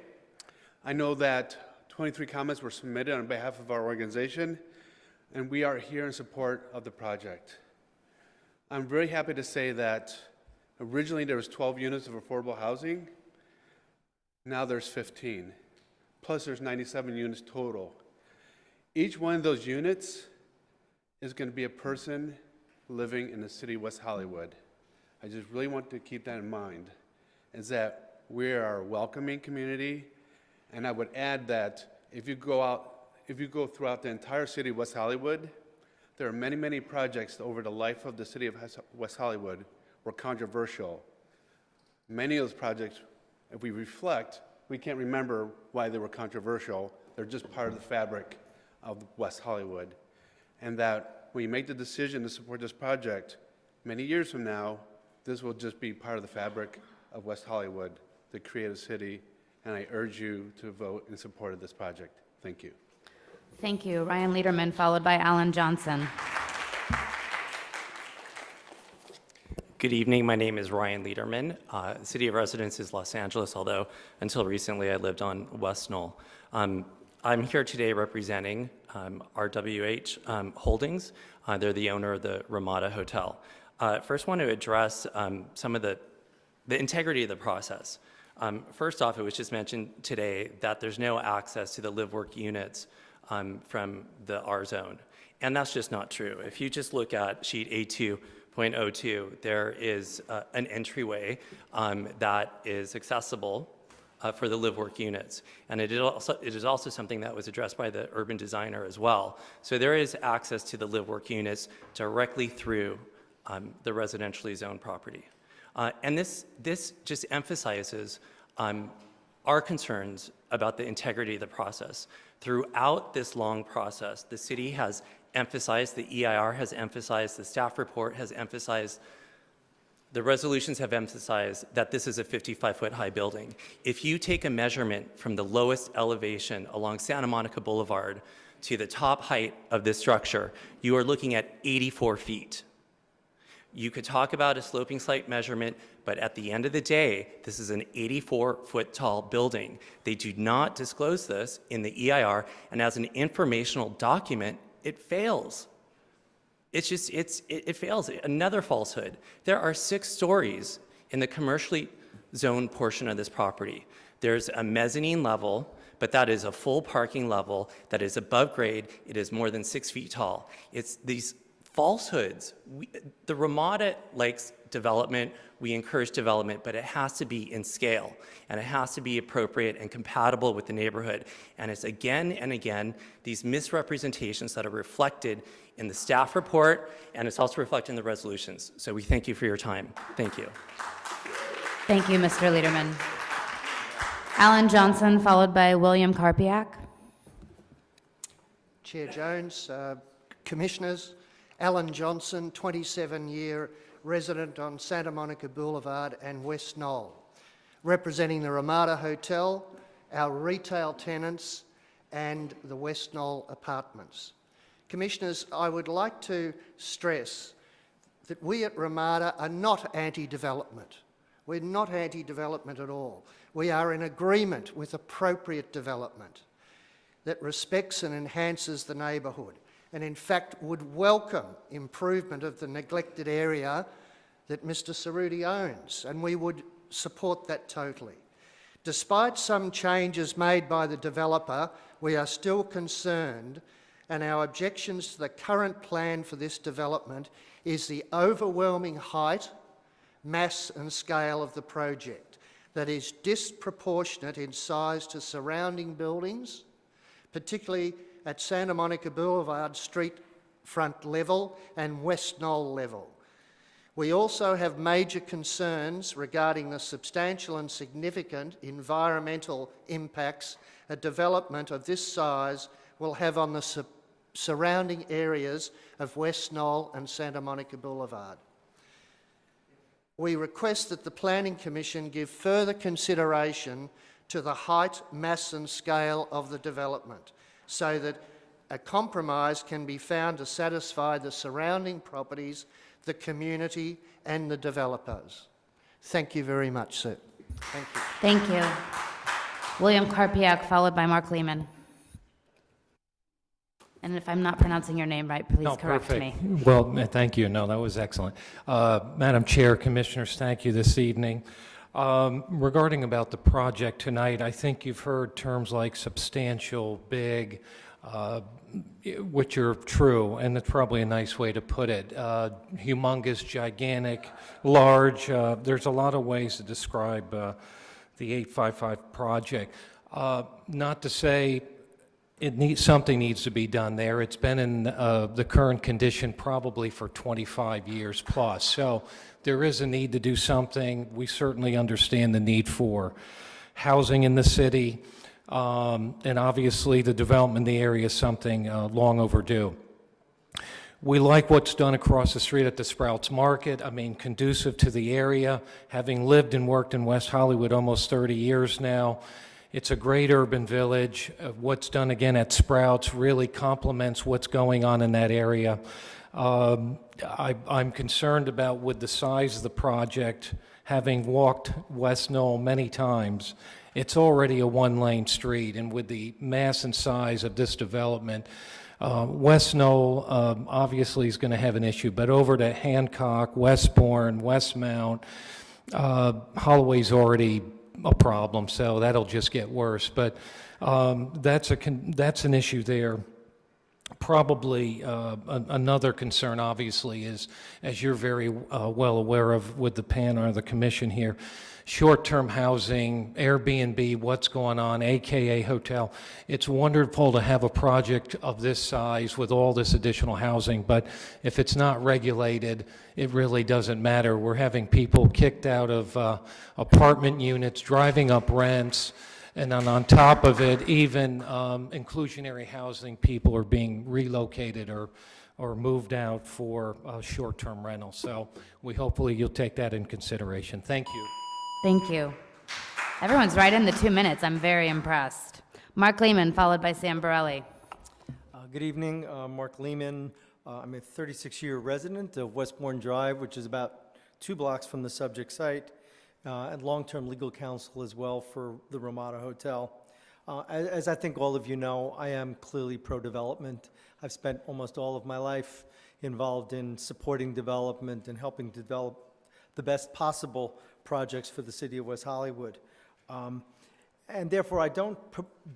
I know that 23 comments were submitted on behalf of our organization, and we are here in support of the project. I'm very happy to say that originally there was 12 units of affordable housing. Now there's 15, plus there's 97 units total. Each one of those units is going to be a person living in the city of West Hollywood. I just really want to keep that in mind, is that we are a welcoming community, and I would add that if you go throughout the entire city of West Hollywood, there are many, many projects over the life of the city of West Hollywood were controversial. Many of those projects, if we reflect, we can't remember why they were controversial. They're just part of the fabric of West Hollywood. And that when you make the decision to support this project, many years from now, this will just be part of the fabric of West Hollywood, the creative city, and I urge you to vote in support of this project. Thank you.
Thank you. Ryan Lederman, followed by Alan Johnson.
Good evening. My name is Ryan Lederman. City of residence is Los Angeles, although until recently I lived on West Knoll. I'm here today representing RWH Holdings. They're the owner of the Ramada Hotel. First, want to address some of the integrity of the process. First off, it was just mentioned today that there's no access to the live-work units from the R zone, and that's just not true. If you just look at sheet A2.02, there is an entryway that is accessible for the live-work units, and it is also something that was addressed by the urban designer as well. So there is access to the live-work units directly through the residentially zoned property. And this just emphasizes our concerns about the integrity of the process. Throughout this long process, the city has emphasized, the EIR has emphasized, the staff report has emphasized, the resolutions have emphasized that this is a 55-foot high building. If you take a measurement from the lowest elevation along Santa Monica Boulevard to the top height of this structure, you are looking at 84 feet. You could talk about a sloping site measurement, but at the end of the day, this is an 84-foot tall building. They do not disclose this in the EIR, and as an informational document, it fails. It fails. Another falsehood. There are 6 stories in the commercially zoned portion of this property. There's a mezzanine level, but that is a full parking level that is above grade. It is more than 6 feet tall. It's these falsehoods. The Ramada likes development, we encourage development, but it has to be in scale, and it has to be appropriate and compatible with the neighborhood. And it's again and again these misrepresentations that are reflected in the staff report, and it's also reflected in the resolutions. So we thank you for your time. Thank you.
Thank you, Mr. Lederman. Alan Johnson, followed by William Karpiak.
Chair Jones, Commissioners, Alan Johnson, 27-year resident on Santa Monica Boulevard and West Knoll, representing the Ramada Hotel, our retail tenants, and the West Knoll apartments. Commissioners, I would like to stress that we at Ramada are not anti-development. We're not anti-development at all. We are in agreement with appropriate development that respects and enhances the neighbourhood, and in fact would welcome improvement of the neglected area that Mr. Cerruti owns, and we would support that totally. Despite some changes made by the developer, we are still concerned, and our objections to the current plan for this development is the overwhelming height, mass and scale of the project that is disproportionate in size to surrounding buildings, particularly at Santa Monica Boulevard street front level and West Knoll level. We also have major concerns regarding the substantial and significant environmental impacts a development of this size will have on the surrounding areas of West Knoll and Santa Monica Boulevard. We request that the Planning Commission give further consideration to the height, mass and scale of the development, so that a compromise can be found to satisfy the surrounding properties, the community and the developers. Thank you very much, sir.
Thank you.
Thank you. William Karpiak, followed by Mark Lehman. And if I'm not pronouncing your name right, please correct me.
Well, thank you. No, that was excellent. Madam Chair, Commissioners, thank you this evening. Regarding about the project tonight, I think you've heard terms like substantial, big, which are true, and that's probably a nice way to put it. Humongous, gigantic, large. There's a lot of ways to describe the 855 project. Not to say something needs to be done there. It's been in the current condition probably for 25 years plus. So there is a need to do something. We certainly understand the need for housing in the city. And obviously the development in the area is something long overdue. We like what's done across the street at the Sprouts Market. I mean, conducive to the area. Having lived and worked in West Hollywood almost 30 years now, it's a great urban village. What's done again at Sprouts really complements what's going on in that area. I'm concerned about with the size of the project. Having walked West Knoll many times, it's already a one-lane street, and with the mass and size of this development, West Knoll obviously is going to have an issue, but over to Hancock, Westbourne, Westmount, Holloway's already a problem, so that'll just get worse. But that's an issue there. Probably another concern, obviously, is, as you're very well aware of with the panel or the commission here, short-term housing, Airbnb, what's going on, AKA hotel. It's wonderful to have a project of this size with all this additional housing, but if it's not regulated, it really doesn't matter. We're having people kicked out of apartment units, driving up rents, and then on top of it, even inclusionary housing, people are being relocated or moved out for short-term rentals. So hopefully you'll take that in consideration. Thank you.
Thank you. Everyone's right in the 2 minutes. I'm very impressed. Mark Lehman, followed by Sam Borelli.
Good evening, Mark Lehman. I'm a 36-year resident of Westbourne Drive, which is about 2 blocks from the subject site, and long-term legal counsel as well for the Ramada Hotel. As I think all of you know, I am clearly pro-development. I've spent almost all of my life involved in supporting development and helping develop the best possible projects for the city of West Hollywood. And therefore, I don't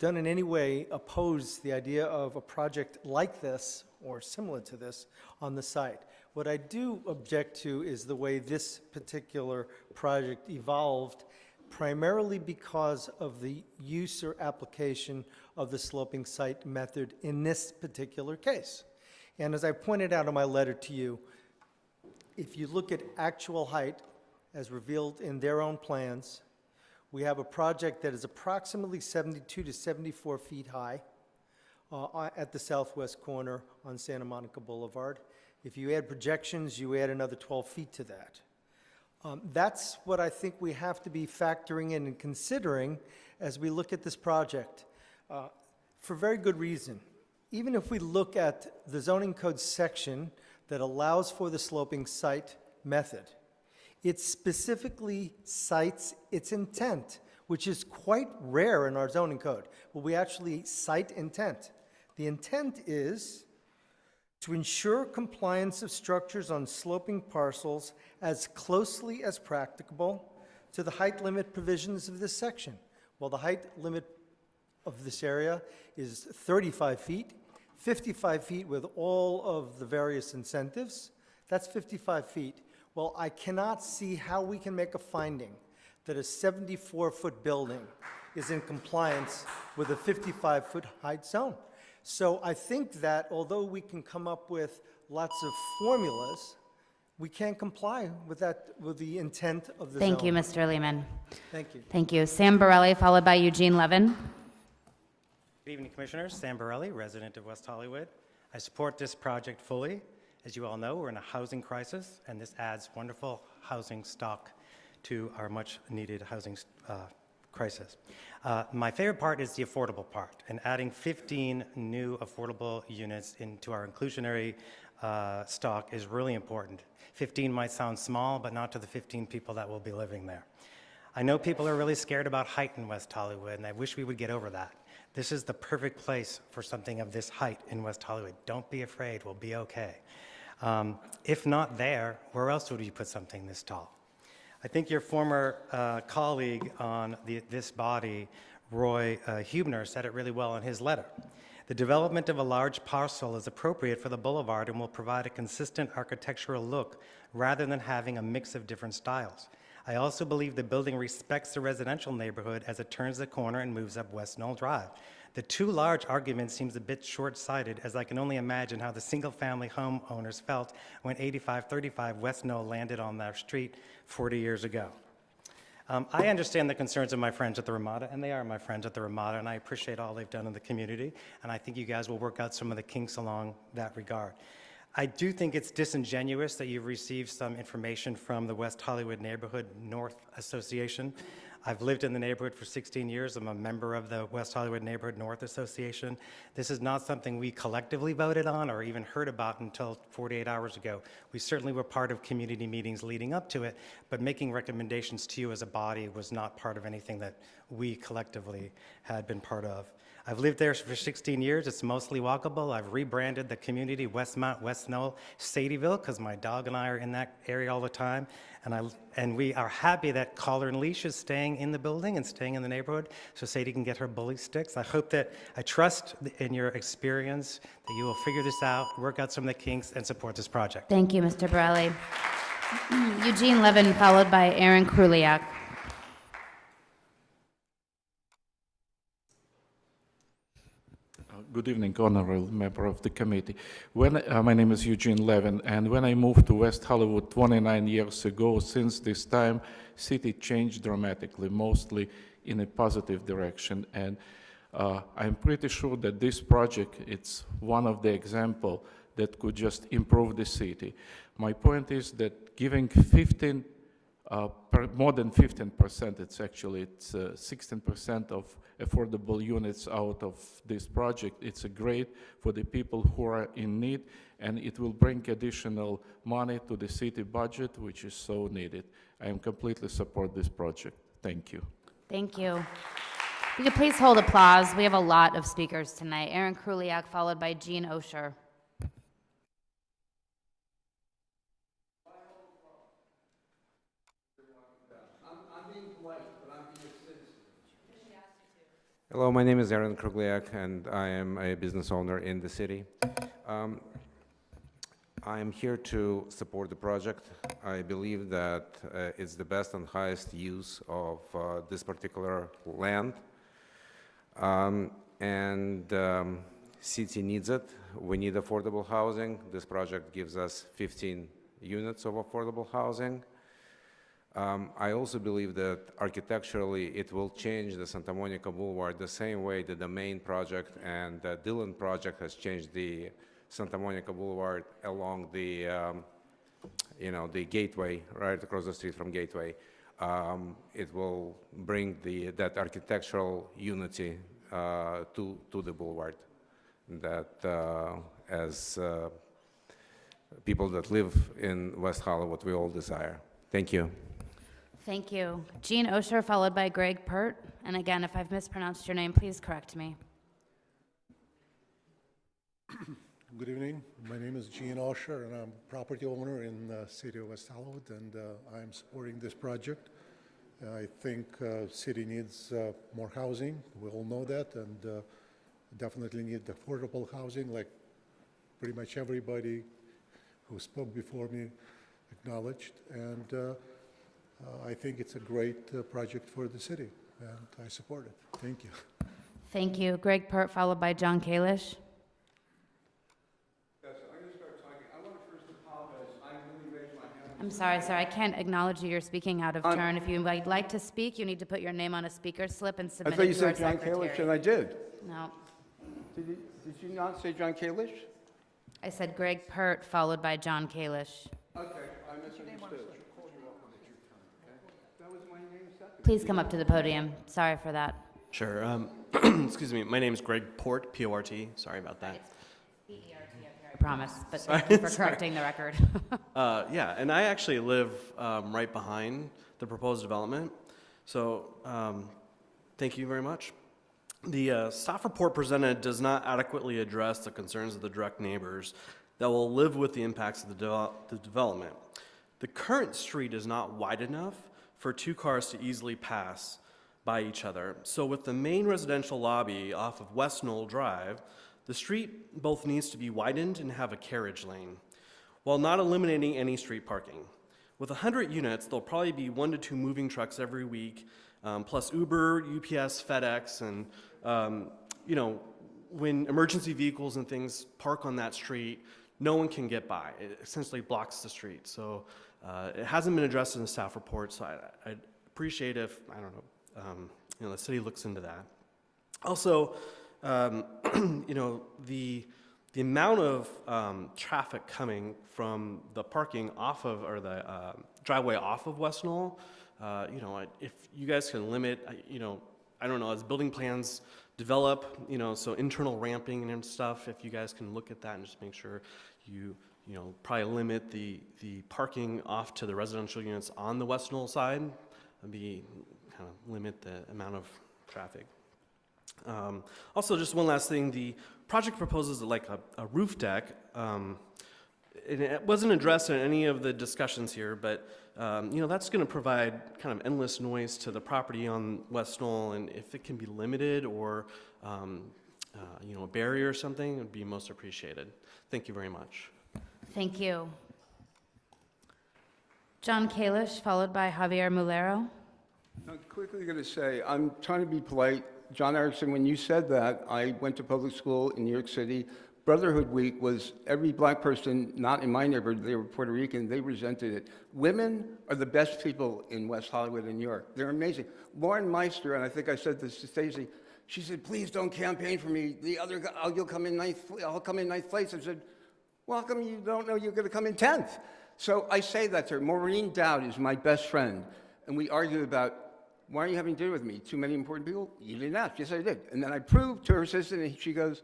in any way oppose the idea of a project like this or similar to this on the site. What I do object to is the way this particular project evolved, primarily because of the use or application of the sloping site method in this particular case. And as I pointed out in my letter to you, if you look at actual height as revealed in their own plans, we have a project that is approximately 72 to 74 feet high at the southwest corner on Santa Monica Boulevard. If you add projections, you add another 12 feet to that. That's what I think we have to be factoring in and considering as we look at this project, for very good reason. Even if we look at the zoning code section that allows for the sloping site method, it specifically cites its intent, which is quite rare in our zoning code, where we actually cite intent. The intent is to ensure compliance of structures on sloping parcels as closely as practicable to the height limit provisions of this section. Well, the height limit of this area is 35 feet, 55 feet with all of the various incentives. That's 55 feet. Well, I cannot see how we can make a finding that a 74-foot building is in compliance with a 55-foot height zone. So I think that although we can come up with lots of formulas, we can't comply with that, with the intent of the zone.
Thank you, Mr. Lehman.
Thank you.
Thank you. Sam Borelli, followed by Eugene Levin.
Good evening, Commissioners. Sam Borelli, resident of West Hollywood. I support this project fully. As you all know, we're in a housing crisis, and this adds wonderful housing stock to our much-needed housing crisis. My favorite part is the affordable part, and adding 15 new affordable units into our inclusionary stock is really important. 15 might sound small, but not to the 15 people that will be living there. I know people are really scared about height in West Hollywood, and I wish we would get over that. This is the perfect place for something of this height in West Hollywood. Don't be afraid, we'll be okay. If not there, where else would you put something this tall? I think your former colleague on this body, Roy Hubner, said it really well in his letter. The development of a large parcel is appropriate for the boulevard and will provide a consistent architectural look rather than having a mix of different styles. I also believe the building respects the residential neighborhood as it turns the corner and moves up West Knoll Drive. The too large argument seems a bit short-sighted, as I can only imagine how the single-family homeowners felt when 8535 West Knoll landed on their street 40 years ago. I understand the concerns of my friends at the Ramada, and they are my friends at the Ramada, and I appreciate all they've done in the community, and I think you guys will work out some of the kinks along that regard. I do think it's disingenuous that you've received some information from the West Hollywood Neighborhood North Association. I've lived in the neighborhood for 16 years. I'm a member of the West Hollywood Neighborhood North Association. This is not something we collectively voted on or even heard about until 48 hours ago. We certainly were part of community meetings leading up to it, but making recommendations to you as a body was not part of anything that we collectively had been part of. I've lived there for 16 years. It's mostly walkable. I've rebranded the community Westmont, West Knoll, Sadieville, because my dog and I are in that area all the time. And we are happy that Collar and Leash is staying in the building and staying in the neighborhood so Sadie can get her bully sticks. I trust in your experience that you will figure this out, work out some of the kinks, and support this project.
Thank you, Mr. Borelli. Eugene Levin, followed by Aaron Kruliak.
Good evening, honorable member of the committee. My name is Eugene Levin, and when I moved to West Hollywood 29 years ago, since this time, city changed dramatically, mostly in a positive direction. And I'm pretty sure that this project, it's one of the examples that could just improve the city. My point is that giving more than 15%, it's 16% of affordable units out of this project. It's great for the people who are in need, and it will bring additional money to the city budget, which is so needed. I am completely support this project. Thank you.
Thank you. If you could please hold applause. We have a lot of speakers tonight. Aaron Kruliak, followed by Jean Osher.
Hello, my name is Aaron Krugliak, and I am a business owner in the city. I am here to support the project. I believe that it's the best and highest use of this particular land. City needs it. We need affordable housing. This project gives us 15 units of affordable housing. I also believe that architecturally it will change the Santa Monica Boulevard the same way that the main project and the Dillon project has changed the Santa Monica Boulevard along the, the Gateway, right across the street from Gateway. It will bring that architectural unity to the boulevard that as people that live in West Hollywood, we all desire. Thank you.
Thank you. Jean Osher, followed by Greg Pert. And again, if I've mispronounced your name, please correct me.
Good evening. My name is Gene Osher, and I'm a property owner in the city of West Hollywood, and I'm supporting this project. I think city needs more housing. We all know that, and definitely need affordable housing, like pretty much everybody who spoke before me acknowledged. And I think it's a great project for the city, and I support it. Thank you.
Thank you. Greg Pert, followed by John Kalish. I'm sorry, sir. I can't acknowledge you. You're speaking out of turn. If you would like to speak, you need to put your name on a speaker slip and submit it to our secretary.
I thought you said John Kalish, and I did.
No.
Did you not say John Kalish?
I said Greg Pert, followed by John Kalish.
Okay, I misunderstood. That was my name second.
Please come up to the podium. Sorry for that.
Sure. Excuse me. My name is Greg Port, P-O-R-T. Sorry about that.
P-E-R-T, I promise, but thank you for correcting the record.
Yeah, and I actually live right behind the proposed development. So, thank you very much. The staff report presented does not adequately address the concerns of the direct neighbors that will live with the impacts of the development. The current street is not wide enough for two cars to easily pass by each other. So with the main residential lobby off of West Knoll Drive, the street both needs to be widened and have a carriage lane, while not eliminating any street parking. With 100 units, there'll probably be 1 to 2 moving trucks every week, plus Uber, UPS, FedEx, and you know, when emergency vehicles and things park on that street, no one can get by. It essentially blocks the street. So it hasn't been addressed in the staff report, so I'd appreciate if, I don't know, you know, the city looks into that. Also, you know, the amount of traffic coming from the parking off of, or the driveway off of West Knoll, you know, if you guys can limit, you know, I don't know, as building plans develop, you know, so internal ramping and stuff, if you guys can look at that and just make sure you know, probably limit the parking off to the residential units on the West Knoll side, and kind of limit the amount of traffic. Also, just one last thing, the project proposes like a roof deck. And it wasn't addressed in any of the discussions here, but you know, that's going to provide kind of endless noise to the property on West Knoll, and if it can be limited or you know, a barrier or something, it would be most appreciated. Thank you very much.
Thank you. John Kalish, followed by Javier Mulero.
I'm quickly going to say, I'm trying to be polite. John Erickson, when you said that, I went to public school in New York City. Brotherhood Week was every black person, not in my neighborhood, they were Puerto Rican, they resented it. Women are the best people in West Hollywood and New York. They're amazing. Lauren Meister, and I think I said this to Stacey, she said, please don't campaign for me. The other guy, I'll come in ninth place. I said, well, how come you don't know you're going to come in 10th? So I say that to her. Maureen Dowd is my best friend, and we argue about, why are you having dinner with me? Too many important people? You didn't ask. Yes, I did. And then I proved to her assistant, and she goes,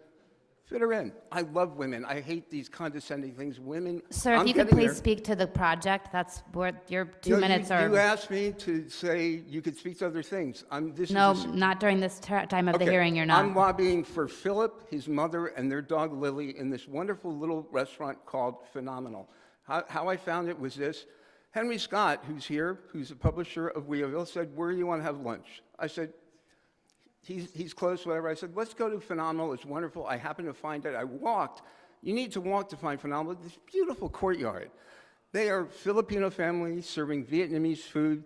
fit her in. I love women. I hate these condescending things. Women.
Sir, if you could please speak to the project, that's where your 2 minutes are.
You asked me to say you could speak to other things.
No, not during this time of the hearing, you're not.
I'm lobbying for Philip, his mother, and their dog Lily in this wonderful little restaurant called Phenomenal. How I found it was this. Henry Scott, who's here, who's a publisher of WehoTV, said, where do you want to have lunch? I said, he's close, whatever. I said, let's go to Phenomenal. It's wonderful. I happened to find it. I walked. You need to walk to find Phenomenal. This beautiful courtyard. They are Filipino families serving Vietnamese food.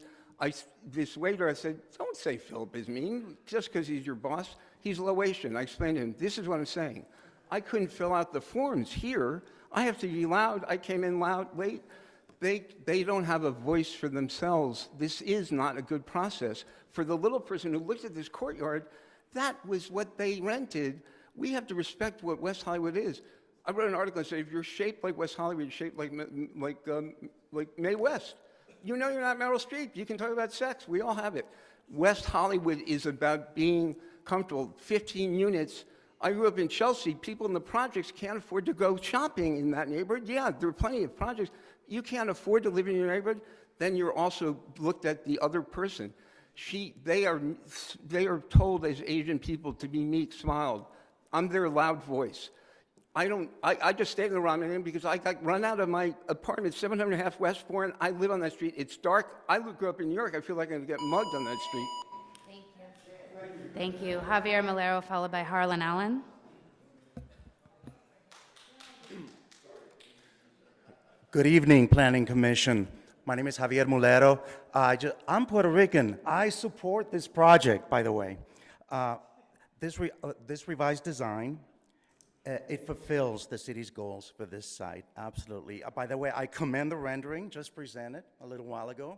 This waiter, I said, don't say Philip is mean just because he's your boss. He's Laotian. I explained to him, this is what I'm saying. I couldn't fill out the forms here. I have to be loud. I came in late. They don't have a voice for themselves. This is not a good process. For the little person who looked at this courtyard, that was what they rented. We have to respect what West Hollywood is. I wrote an article that said, if you're shaped like West Hollywood, you're shaped like Mae West. You know you're not Meryl Streep. You can talk about sex. We all have it. West Hollywood is about being comfortable. 15 units. I grew up in Chelsea. People in the projects can't afford to go shopping in that neighborhood. Yeah, there are plenty of projects. You can't afford to live in your neighborhood, then you're also looked at the other person. They are told as Asian people to be meek, smiled. I'm their loud voice. I just stayed in the ramen inn because I got run out of my apartment, 700 Westbourne. I live on that street. It's dark. I grew up in New York. I feel like I'm going to get mugged on that street.
Thank you. Javier Mulero, followed by Harlan Allen.
Good evening, Planning Commission. My name is Javier Mulero. I'm Puerto Rican. I support this project, by the way. This revised design, it fulfills the city's goals for this site, absolutely. By the way, I commend the rendering just presented a little while ago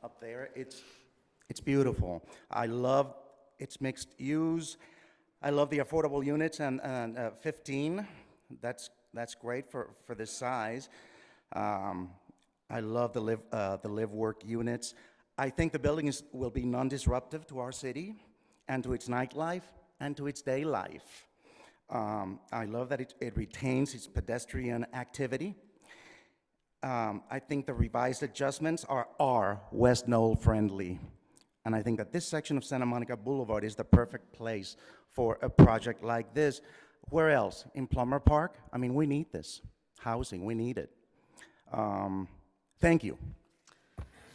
up there. It's beautiful. I love its mixed use. I love the affordable units and 15. That's great for this size. I love the live-work units. I think the building will be non-disruptive to our city and to its nightlife and to its day life. I love that it retains its pedestrian activity. I think the revised adjustments are West Knoll friendly. And I think that this section of Santa Monica Boulevard is the perfect place for a project like this. Where else? In Plummer Park? I mean, we need this. Housing, we need it. Thank you.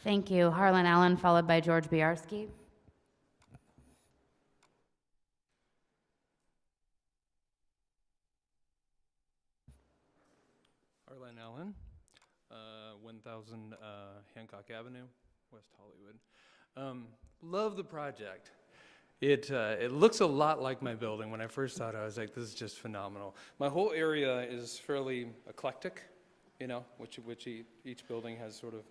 Thank you. Harlan Allen, followed by George Biarski.
Harlan Allen, 1000 Hancock Avenue, West Hollywood. Love the project. It looks a lot like my building. When I first saw it, I was like, this is just phenomenal. My whole area is fairly eclectic, you know, which each building has sort of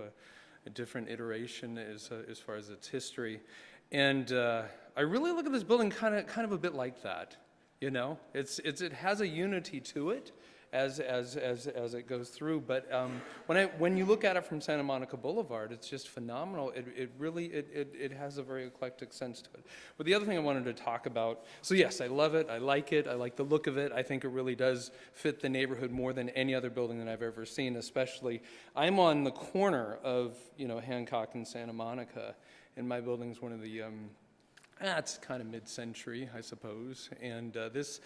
a different iteration as far as its history. And I really look at this building kind of a bit like that, you know. It has a unity to it as it goes through. But when you look at it from Santa Monica Boulevard, it's just phenomenal. It really has a very eclectic sense to it. But the other thing I wanted to talk about, so yes, I love it. I like the look of it. I think it really does fit the neighborhood more than any other building that I've ever seen. Especially, I'm on the corner of Hancock and Santa Monica, and my building's one of the it's kind of mid-century, I suppose. And this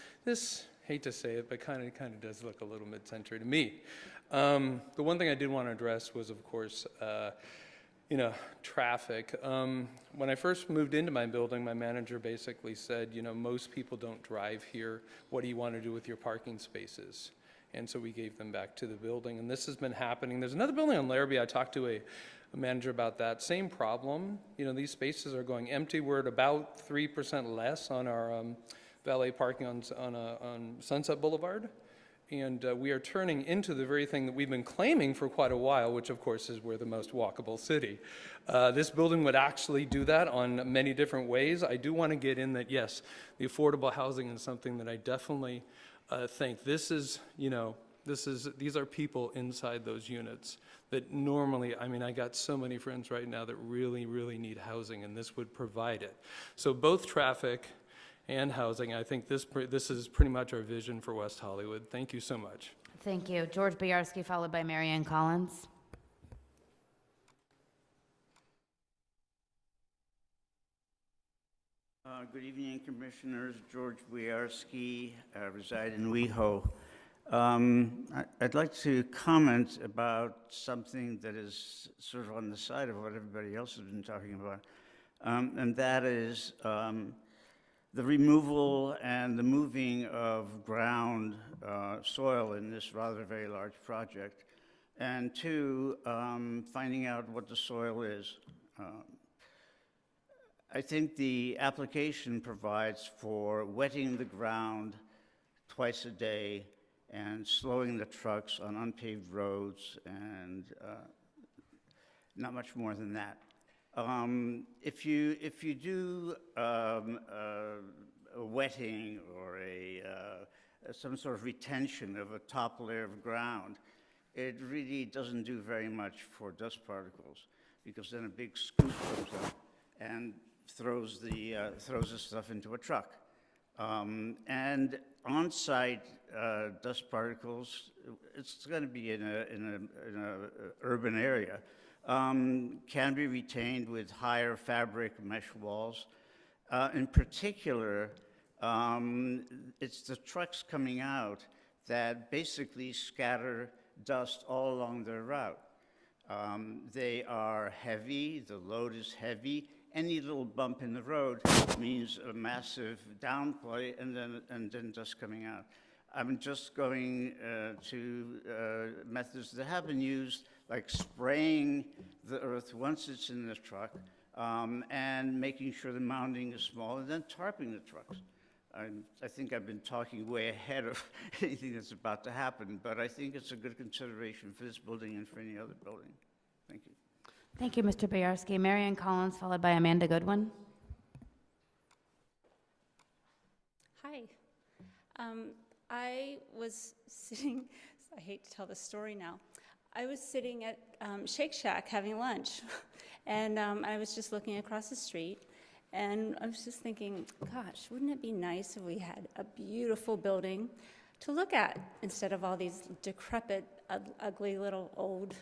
hate to say it, but kind of does look a little mid-century to me. The one thing I did want to address was, of course, traffic. When I first moved into my building, my manager basically said, most people don't drive here. What do you want to do with your parking spaces? And so we gave them back to the building, and this has been happening. There's another building on Larrabee. I talked to a manager about that. Same problem. These spaces are going empty. We're at about 3% less on our valet parking on Sunset Boulevard, and we are turning into the very thing that we've been claiming for quite a while, which of course is we're the most walkable city. This building would actually do that on many different ways. I do want to get in that, yes, the affordable housing is something that I definitely think these are people inside those units that normally, I got so many friends right now that really, really need housing, and this would provide it. So both traffic and housing, I think this is pretty much our vision for West Hollywood. Thank you so much.
Thank you. George Biarski, followed by Marianne Collins.
Good evening, Commissioners. George Biarski, reside in WeHo. I'd like to comment about something that is sort of on the side of what everybody else has been talking about, and that is the removal and the moving of ground soil in this rather very large project, and two, finding out what the soil is. I think the application provides for wetting the ground twice a day and slowing the trucks on unpaved roads, and not much more than that. If you do a wetting or some sort of retention of a top layer of ground, it really doesn't do very much for dust particles, because then a big scoop comes up and throws the stuff into a truck. And on-site dust particles, it's going to be in an urban area, can be retained with higher fabric mesh walls. In particular, it's the trucks coming out that basically scatter dust all along their route. They are heavy, the load is heavy. Any little bump in the road means a massive downplay and then dust coming out. I'm just going to methods that have been used, like spraying the earth once it's in the truck, and making sure the mounding is small, and then tarping the trucks. I think I've been talking way ahead of anything that's about to happen, but I think it's a good consideration for this building and for any other building. Thank you.
Thank you, Mr. Biarski. Marianne Collins, followed by Amanda Goodwin.
Hi. I was sitting, I hate to tell this story now. I was sitting at Shake Shack having lunch, and I was just looking across the street, and I was just thinking, gosh, wouldn't it be nice if we had a beautiful building to look at instead of all these decrepit, ugly little old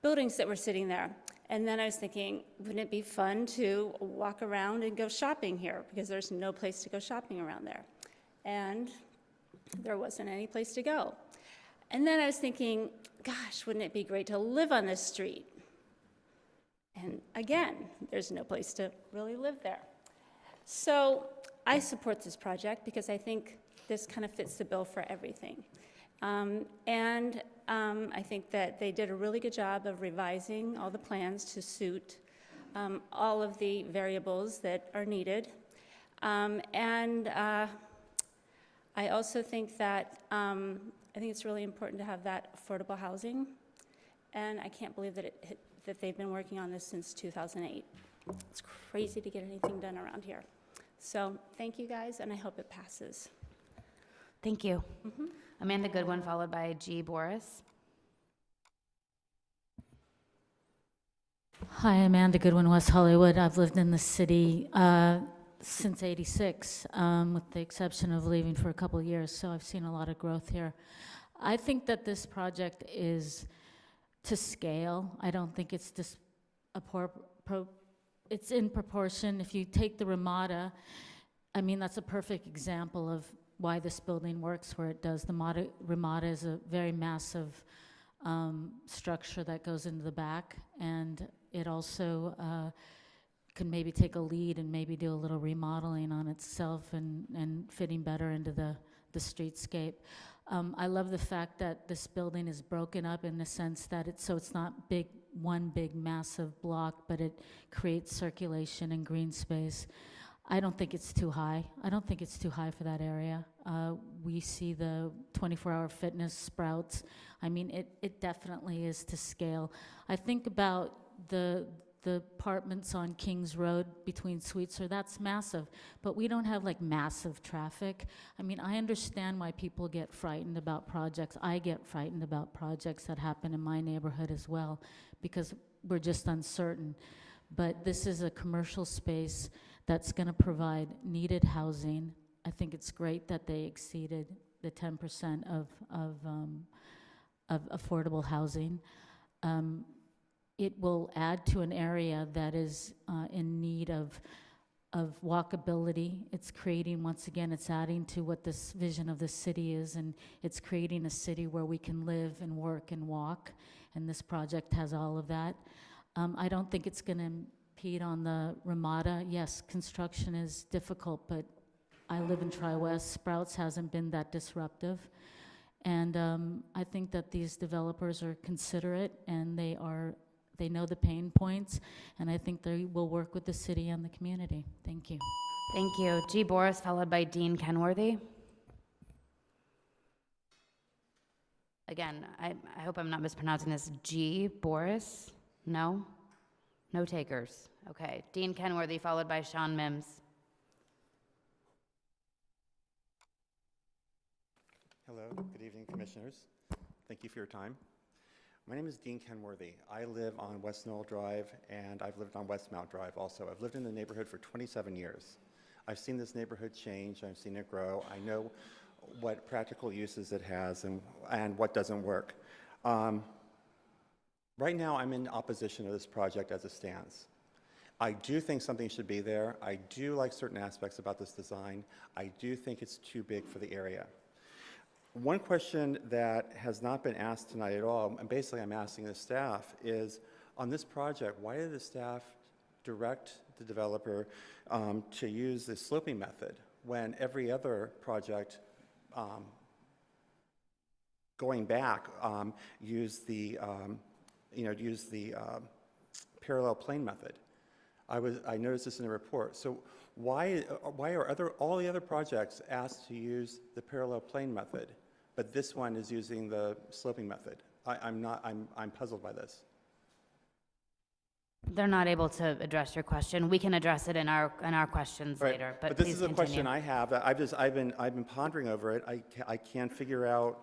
buildings that were sitting there. And then I was thinking, wouldn't it be fun to walk around and go shopping here? Because there's no place to go shopping around there. And there wasn't any place to go. And then I was thinking, gosh, wouldn't it be great to live on this street? And again, there's no place to really live there. So I support this project because I think this kind of fits the bill for everything. I think that they did a really good job of revising all the plans to suit all of the variables that are needed. I also think that I think it's really important to have that affordable housing, and I can't believe that that they've been working on this since 2008. It's crazy to get anything done around here. So thank you guys, and I hope it passes.
Thank you. Amanda Goodwin, followed by G. Boris.
Hi, Amanda Goodwin, West Hollywood. I've lived in the city since '86, with the exception of leaving for a couple of years, so I've seen a lot of growth here. I think that this project is to scale. I don't think it's just it's in proportion. If you take the Ramada, I mean, that's a perfect example of why this building works where it does. The Ramada is a very massive structure that goes into the back, and it also can maybe take a lead and maybe do a little remodeling on itself and fitting better into the streetscape. I love the fact that this building is broken up in the sense that it's not one big massive block, but it creates circulation and green space. I don't think it's too high. I don't think it's too high for that area. We see the 24-hour fitness Sprouts. I mean, it definitely is to scale. I think about the apartments on Kings Road between Sweetser, that's massive, but we don't have like massive traffic. I mean, I understand why people get frightened about projects. I get frightened about projects that happen in my neighborhood as well, because we're just uncertain. But this is a commercial space that's gonna provide needed housing. I think it's great that they exceeded the 10% of affordable housing. It will add to an area that is in need of walkability. It's creating, once again, it's adding to what this vision of the city is, and it's creating a city where we can live and work and walk, and this project has all of that. I don't think it's gonna impede on the Ramada. Yes, construction is difficult, but I live in Tri-West. Sprouts hasn't been that disruptive. And I think that these developers are considerate, and they know the pain points, and I think they will work with the city and the community. Thank you.
Thank you. G. Boris, followed by Dean Kenworthy. Again, I hope I'm not mispronouncing this. G. Boris? No? No takers. Okay. Dean Kenworthy, followed by Sean Mims.
Hello, good evening, commissioners. Thank you for your time. My name is Dean Kenworthy. I live on West Knoll Drive, and I've lived on Westmount Drive also. I've lived in the neighborhood for 27 years. I've seen this neighborhood change, I've seen it grow. I know what practical uses it has and what doesn't work. Right now, I'm in opposition to this project as it stands. I do think something should be there. I do like certain aspects about this design. I do think it's too big for the area. One question that has not been asked tonight at all, and basically I'm asking the staff, is on this project, why did the staff direct the developer to use the sloping method when every other project going back used the parallel plane method? I noticed this in the report. So why are all the other projects asked to use the parallel plane method, but this one is using the sloping method? I'm puzzled by this.
They're not able to address your question. We can address it in our questions later. But
this
please
is a question
continue.
I have. That I've been pondering over it. I can't figure out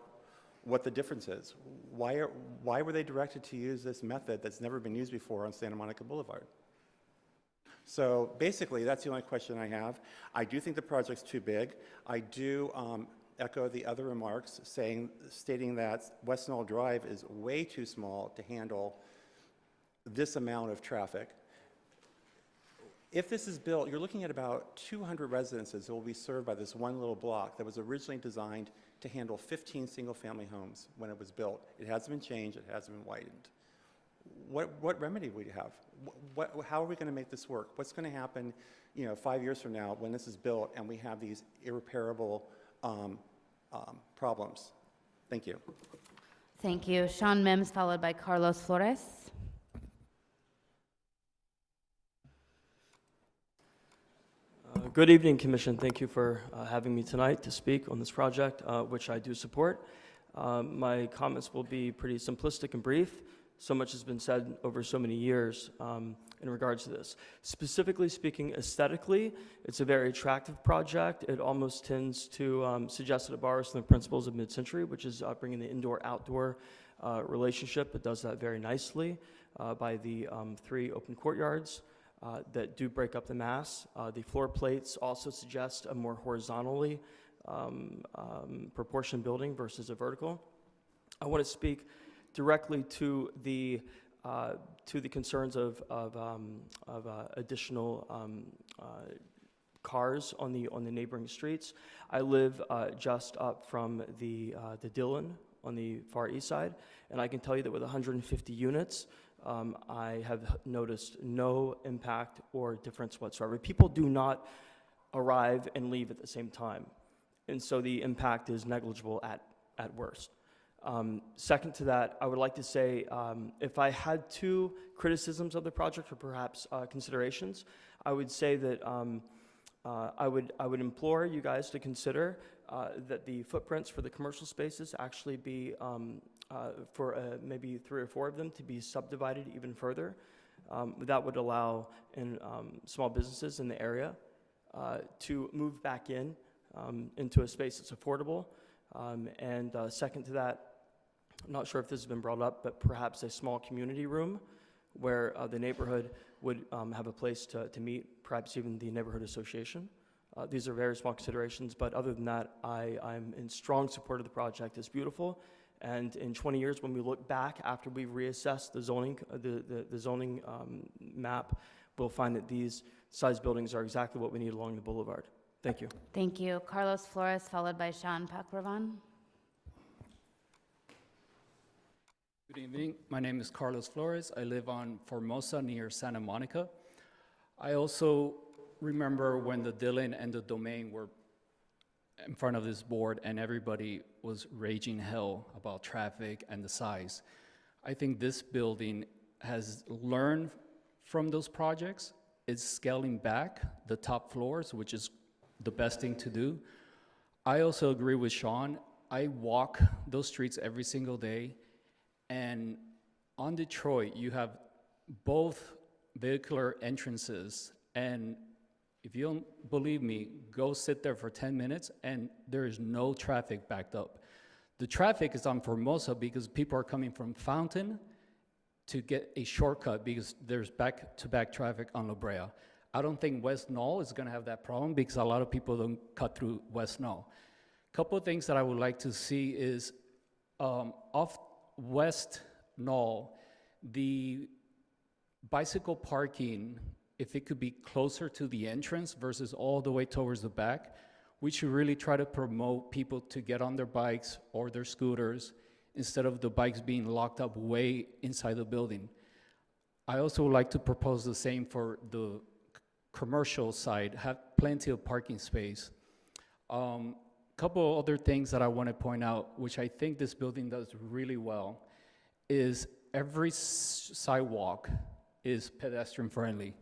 what the difference is. Why were they directed to use this method that's never been used before on Santa Monica Boulevard? So basically, that's the only question I have. I do think the project's too big. I do echo the other remarks stating that West Knoll Drive is way too small to handle this amount of traffic. If this is built, you're looking at about 200 residences that will be served by this one little block that was originally designed to handle 15 single-family homes when it was built. It hasn't been changed, it hasn't been widened. What remedy would you have? How are we going to make this work? What's going to happen, 5 years from now when this is built and we have these irreparable problems? Thank you.
Thank you. Sean Mims, followed by Carlos Flores.
Good evening, Commission. Thank you for having me tonight to speak on this project, which I do support. My comments will be pretty simplistic and brief. So much has been said over so many years in regards to this. Specifically speaking, aesthetically, it's a very attractive project. It almost tends to suggest that it borrows from the principles of mid-century, which is bringing the indoor-outdoor relationship. It does that very nicely by the 3 open courtyards that do break up the mass. The floor plates also suggest a more horizontally proportioned building versus a vertical. I want to speak directly to the concerns of additional cars on the neighboring streets. I live just up from the Dillon on the far east side, and I can tell you that with 150 units, I have noticed no impact or difference whatsoever. People do not arrive and leave at the same time, and so the impact is negligible at worst. Second to that, I would like to say, if I had 2 criticisms of the project or perhaps considerations, I would say that I would implore you guys to consider that the footprints for the commercial spaces actually be for maybe 3 or 4 of them to be subdivided even further. That would allow small businesses in the area to move back into a space that's affordable. And second to that, I'm not sure if this has been brought up, but perhaps a small community room where the neighborhood would have a place to meet, perhaps even the neighborhood association. These are very small considerations, but other than that, I'm in strong support of the project. It's beautiful, and in 20 years, when we look back after we've reassessed the zoning map, we'll find that these size buildings are exactly what we need along the boulevard. Thank you.
Thank you. Carlos Flores, followed by Sean Pakravan.
Good evening. My name is Carlos Flores. I live on Formosa near Santa Monica. I also remember when the Dillon and the Domain were in front of this board and everybody was raging hell about traffic and the size. I think this building has learned from those projects. It's scaling back the top floors, which is the best thing to do. I also agree with Sean. I walk those streets every single day, and on Detroit, you have both vehicular entrances, and if you don't believe me, go sit there for 10 minutes, and there is no traffic backed up. The traffic is on Formosa because people are coming from Fountain to get a shortcut because there's back-to-back traffic on La Brea. I don't think West Knoll is gonna have that problem because a lot of people don't cut through West Knoll. Couple of things that I would like to see is off West Knoll, the bicycle parking, if it could be closer to the entrance versus all the way towards the back, we should really try to promote people to get on their bikes or their scooters instead of the bikes being locked up way inside the building. I also would like to propose the same for the commercial side, have plenty of parking space. Couple other things that I want to point out, which I think this building does really well, is every sidewalk is pedestrian friendly.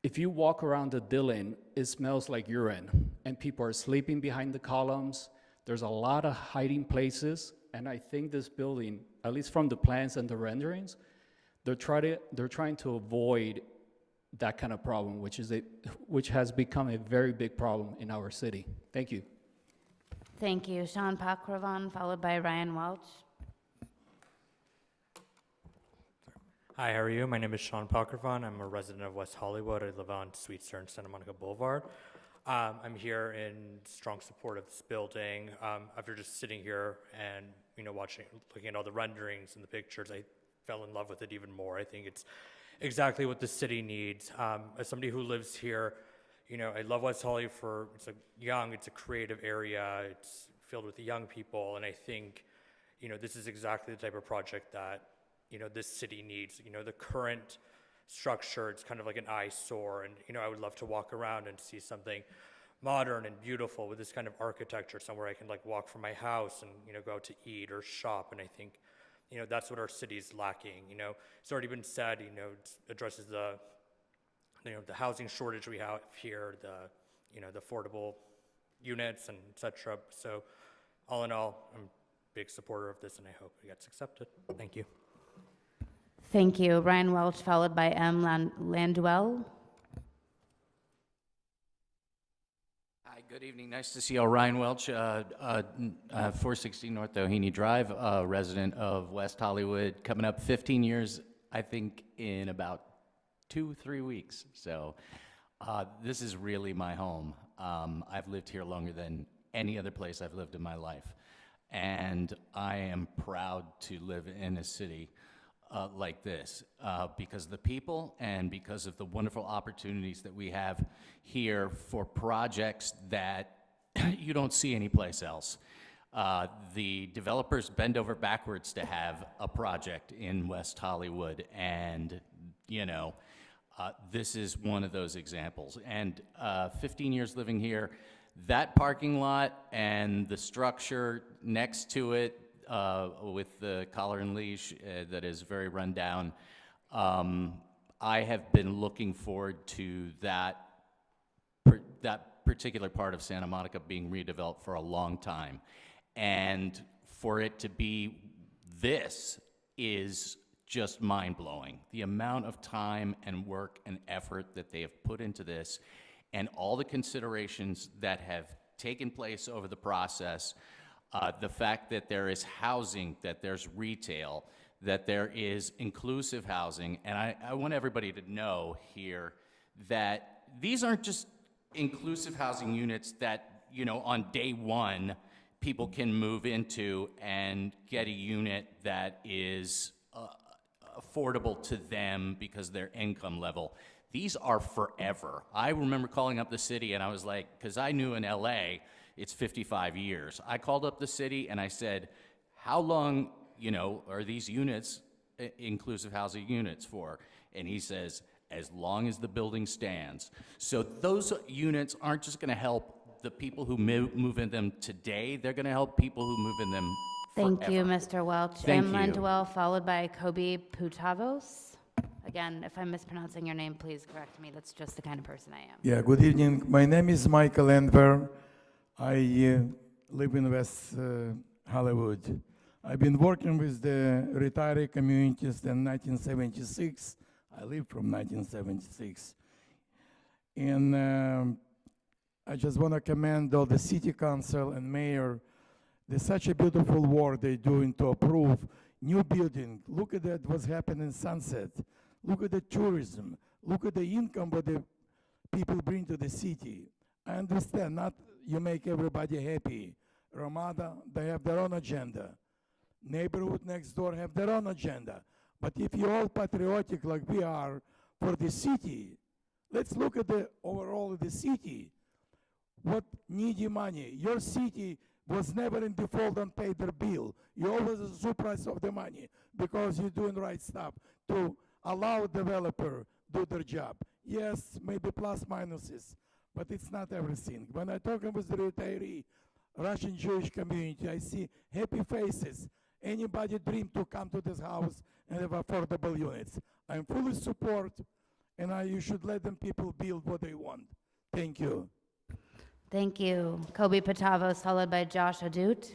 If you walk around the Dillon, it smells like urine, and people are sleeping behind the columns. There's a lot of hiding places, and I think this building, at least from the plans and the renderings, they're trying to avoid that kind of problem, which has become a very big problem in our city. Thank you.
Thank you. Sean Pakravan, followed by Ryan Welch.
Hi, how are you? My name is Sean Pakravan. I'm a resident of West Hollywood. I live on Sweet Stern, Santa Monica Boulevard. I'm here in strong support of this building. After just sitting here and looking at all the renderings and the pictures, I fell in love with it even more. I think it's exactly what the city needs. As somebody who lives here, you know, I love West Hollywood for, it's a creative area, it's filled with young people, and I think, you know, this is exactly the type of project that, you know, this city needs. You know, the current structure, it's kind of like an eyesore, and, you know, I would love to walk around and see something modern and beautiful with this kind of architecture, somewhere I can like walk from my house and, you know, go out to eat or shop. And I think, you know, that's what our city's lacking. You know, it's already been said, you know, it addresses the, you know, the housing shortage we have here, the, you know, the affordable units and et cetera. So all in all, I'm a big supporter of this and I hope it gets accepted. Thank you.
Thank you. Ryan Welch, followed by M. Landuel.
Hi, good evening. Nice to see you all. Ryan Welch, 460 North Doheny Drive, resident of West Hollywood, coming up 15 years, I think, in about 2-3 weeks. So this is really my home. I've lived here longer than any other place I've lived in my life. And I am proud to live in a city like this because of the people and because of the wonderful opportunities that we have here for projects that you don't see anyplace else. The developers bend over backwards to have a project in West Hollywood, and you know, this is one of those examples. And 15 years living here, that parking lot and the structure next to it with the collar and leash that is very run down, I have been looking forward to that particular part of Santa Monica being redeveloped for a long time. And for it to be this is just mind-blowing. The amount of time and work and effort that they have put into this and all the considerations that have taken place over the process, the fact that there is housing, that there's retail, that there is inclusive housing, and I want everybody to know here that these aren't just inclusive housing units that, you know, on day one, people can move into and get a unit that is affordable to them because of their income level. These are forever. I remember calling up the city and I was like, because I knew in LA, it's 55 years. I called up the city and I said, how long, you know, are these units, inclusive housing units for? And he says, as long as the building stands. So those units aren't just gonna help the people who move in them today, they're gonna help people who move in them forever.
Thank you, Mr. Welch.
Thank
M.
you.
Landuel, followed by Kobe Putavos. Again, if I'm mispronouncing your name, please correct me. That's just the kind of person I am.
Yeah, good evening. My name is Michael Enver. I live in West Hollywood. I've been working with the retiree communities in 1976. I live from 1976. And I just want to commend all the city council and mayor. There's such a beautiful work they're doing to approve new building. Look at that, what's happening in Sunset. Look at the tourism. Look at the income that the people bring to the city. I understand, not you make everybody happy. Ramada, they have their own agenda. Neighborhood next door have their own agenda. But if you're all patriotic like we are for the city, let's look at the overall of the city. What needy money? Your city was never in default and paid their bill. You always the surplus of the money because you're doing the right stuff to allow developer do their job. Yes, maybe plus minuses, but it's not everything. When I talk with the retiree, Russian Jewish community, I see happy faces. Anybody dream to come to this house and have affordable units. I'm fully support, and you should let them people build what they want. Thank you.
Thank you. Kobe Patavos, followed by Josh Adut.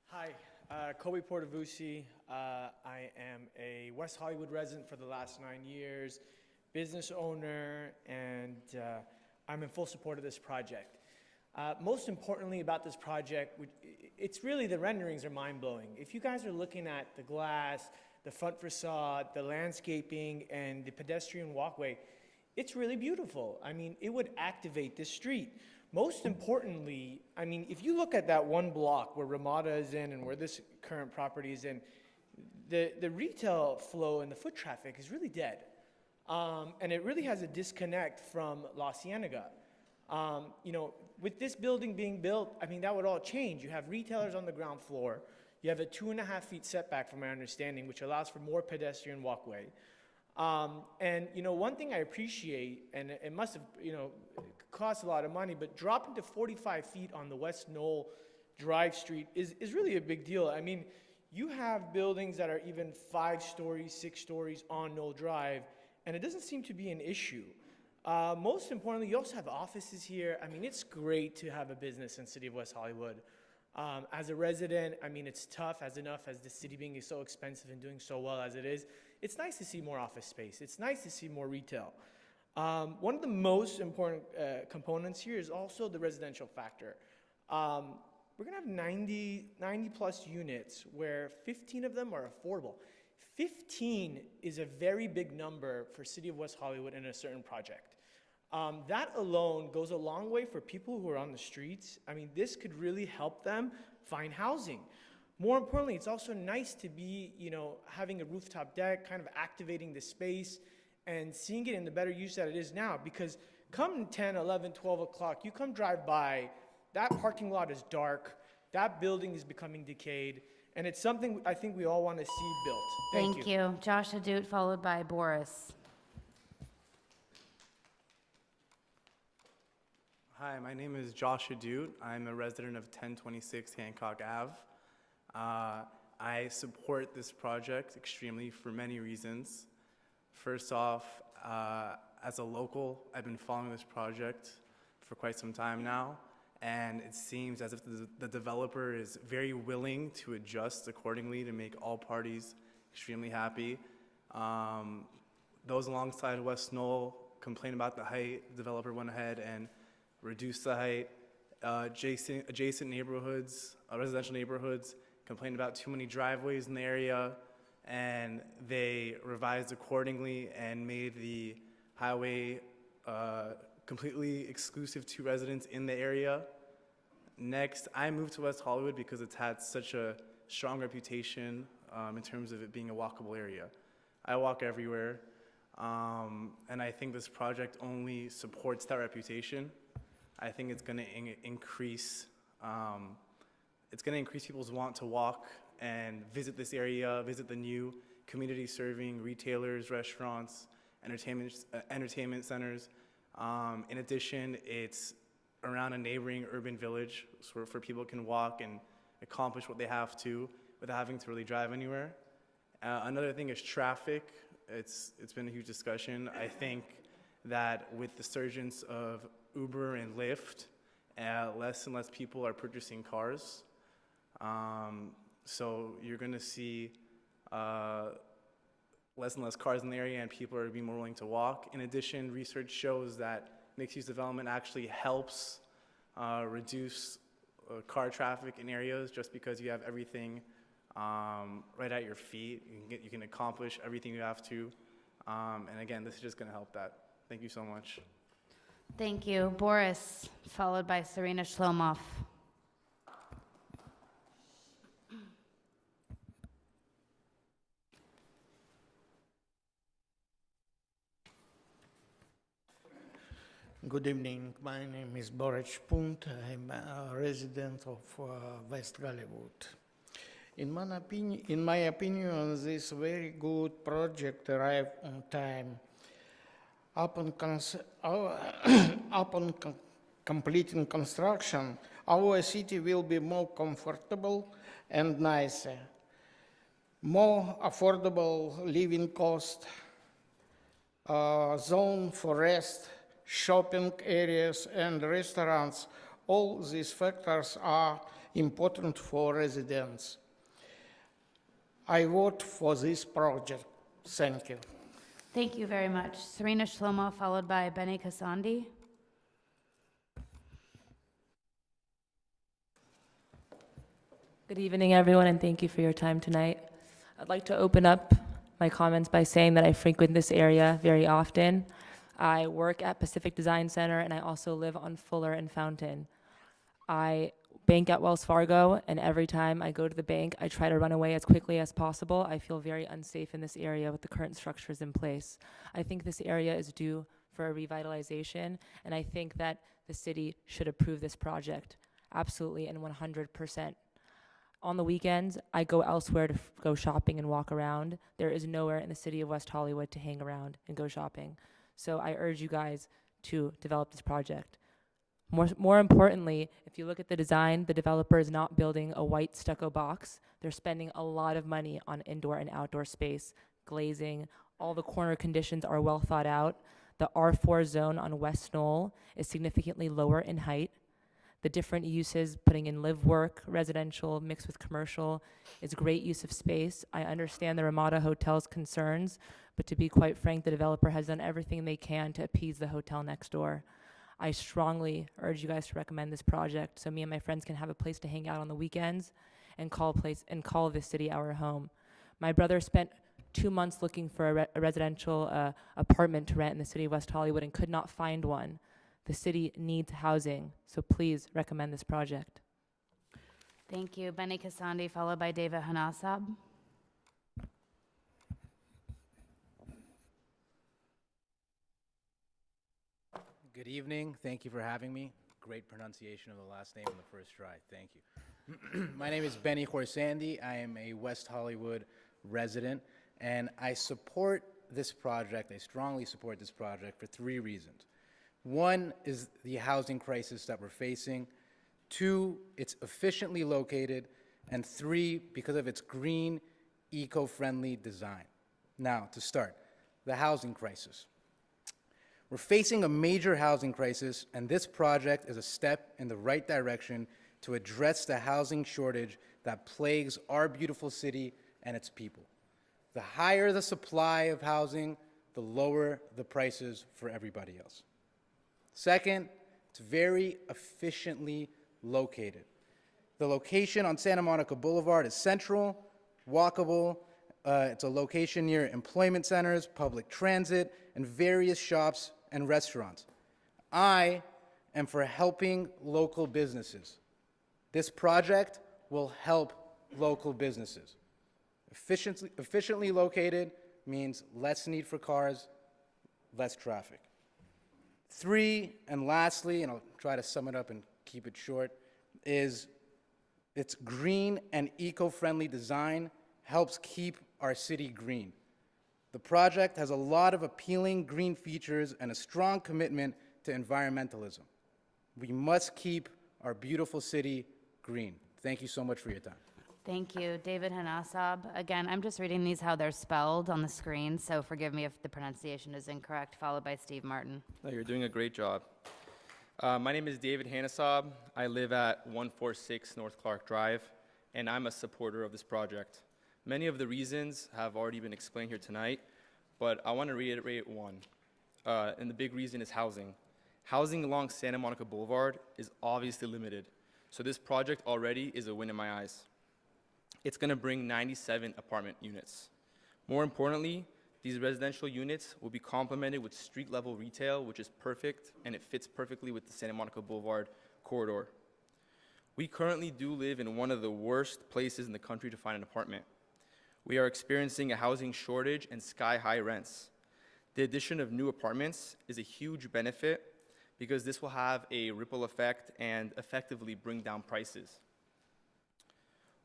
Hi, Kobe Portavusi. I am a West Hollywood resident for the last 9 years, business owner, and I'm in full support of this project. Most importantly about this project, it's really the renderings are mind-blowing. If you guys are looking at the glass, the front facade, the landscaping, and the pedestrian walkway, it's really beautiful. I mean, it would activate this street. Most importantly, I mean, if you look at that one block where Ramada is in and where this current property is in, the retail flow and the foot traffic is really dead. And it really has a disconnect from La Cienega. You know, with this building being built, I mean, that would all change. You have retailers on the ground floor. You have a 2.5 feet setback, from my understanding, which allows for more pedestrian walkway. And, you know, one thing I appreciate, and it must have, you know, cost a lot of money, but dropping to 45 feet on the West Knoll Drive Street is really a big deal. I mean, you have buildings that are even 5 stories, 6 stories on Knoll Drive, and it doesn't seem to be an issue. Most importantly, you also have offices here. I mean, it's great to have a business in the city of West Hollywood. As a resident, I mean, it's tough as the city being so expensive and doing so well as it is. It's nice to see more office space. It's nice to see more retail. One of the most important components here is also the residential factor. We're gonna have 90 plus units where 15 of them are affordable. 15 is a very big number for City of West Hollywood in a certain project. That alone goes a long way for people who are on the streets. I mean, this could really help them find housing. More importantly, it's also nice to be, you know, having a rooftop deck, kind of activating the space and seeing it in the better use that it is now. Because come 10, 11, 12 o'clock, you come drive by, that parking lot is dark, that building is becoming decayed, and it's something I think we all want to see built.
Thank you. Josh Adut, followed by Boris.
Hi, my name is Josh Adut. I'm a resident of 1026 Hancock Ave. I support this project extremely for many reasons. First off, as a local, I've been following this project for quite some time now, and it seems as if the developer is very willing to adjust accordingly to make all parties extremely happy. Those alongside West Knoll complain about the height. The developer went ahead and reduced the height. Adjacent neighborhoods, residential neighborhoods, complained about too many driveways in the area, and they revised accordingly and made the highway completely exclusive to residents in the area. Next, I moved to West Hollywood because it's had such a strong reputation in terms of it being a walkable area. I walk everywhere, and I think this project only supports that reputation. I think it's going to increase people's want to walk and visit this area, visit the new community serving retailers, restaurants, entertainment centers. In addition, it's around a neighboring urban village for people can walk and accomplish what they have to without having to really drive anywhere. Another thing is traffic. It's been a huge discussion. I think that with the surgence of Uber and Lyft, less and less people are purchasing cars. So you're going to see less and less cars in the area, and people are being more willing to walk. In addition, research shows that mixed-use development actually helps reduce car traffic in areas just because you have everything right at your feet. You can accomplish everything you have to. And again, this is just going to help that. Thank you so much.
Thank you. Boris, followed by Serena Shlomoff.
Good evening. My name is Boris Punt. I'm a resident of West Hollywood. In my opinion, this very good project arrived on time. Upon completing construction, our city will be more comfortable and nicer, more affordable living cost, zone for rest, shopping areas and restaurants. All these factors are important for residents. I vote for this project. Thank you.
Thank you very much. Serena Shlomo, followed by Benny Kasandi.
Good evening, everyone, and thank you for your time tonight. I'd like to open up my comments by saying that I frequent this area very often. I work at Pacific Design Center, and I also live on Fuller and Fountain. I bank at Wells Fargo, and every time I go to the bank, I try to run away as quickly as possible. I feel very unsafe in this area with the current structures in place. I think this area is due for a revitalization, and I think that the city should approve this project, absolutely and 100%. On the weekends, I go elsewhere to go shopping and walk around. There is nowhere in the city of West Hollywood to hang around and go shopping. So I urge you guys to develop this project. More importantly, if you look at the design, the developer is not building a white stucco box. They're spending a lot of money on indoor and outdoor space, glazing. All the corner conditions are well thought out. The R4 zone on West Knoll is significantly lower in height. The different uses, putting in live work, residential, mixed with commercial, is great use of space. I understand the Ramada Hotel's concerns, but to be quite frank, the developer has done everything they can to appease the hotel next door. I strongly urge you guys to recommend this project so me and my friends can have a place to hang out on the weekends and call this city our home. My brother spent 2 months looking for a residential apartment to rent in the city of West Hollywood and could not find one. The city needs housing, so please recommend this project.
Thank you. Benny Kasandi, followed by David Hanasab.
Good evening. Thank you for having me. Great pronunciation of the last name on the first try. Thank you. My name is Benny Khorsandi. I am a West Hollywood resident, and I support this project. I strongly support this project for 3 reasons. One is the housing crisis that we're facing. 2, it's efficiently located. And 3, because of its green, eco-friendly design. Now, to start, the housing crisis. We're facing a major housing crisis, and this project is a step in the right direction to address the housing shortage that plagues our beautiful city and its people. The higher the supply of housing, the lower the prices for everybody else. Second, it's very efficiently located. The location on Santa Monica Boulevard is central, walkable. It's a location near employment centers, public transit, and various shops and restaurants. I am for helping local businesses. This project will help local businesses. Efficiently located means less need for cars, less traffic. 3, and lastly, and I'll try to sum it up and keep it short, is its green and eco-friendly design helps keep our city green. The project has a lot of appealing green features and a strong commitment to environmentalism. We must keep our beautiful city green. Thank you so much for your time.
Thank you. David Hanasab. Again, I'm just reading these how they're spelled on the screen, so forgive me if the pronunciation is incorrect, followed by Steve Martin.
No, you're doing a great job. My name is David Hanasab. I live at 146 North Clark Drive, and I'm a supporter of this project. Many of the reasons have already been explained here tonight, but I want to reiterate one. And the big reason is housing. Housing along Santa Monica Boulevard is obviously limited, so this project already is a win in my eyes. It's going to bring 97 apartment units. More importantly, these residential units will be complemented with street-level retail, which is perfect, and it fits perfectly with the Santa Monica Boulevard corridor. We currently do live in one of the worst places in the country to find an apartment. We are experiencing a housing shortage and sky-high rents. The addition of new apartments is a huge benefit because this will have a ripple effect and effectively bring down prices.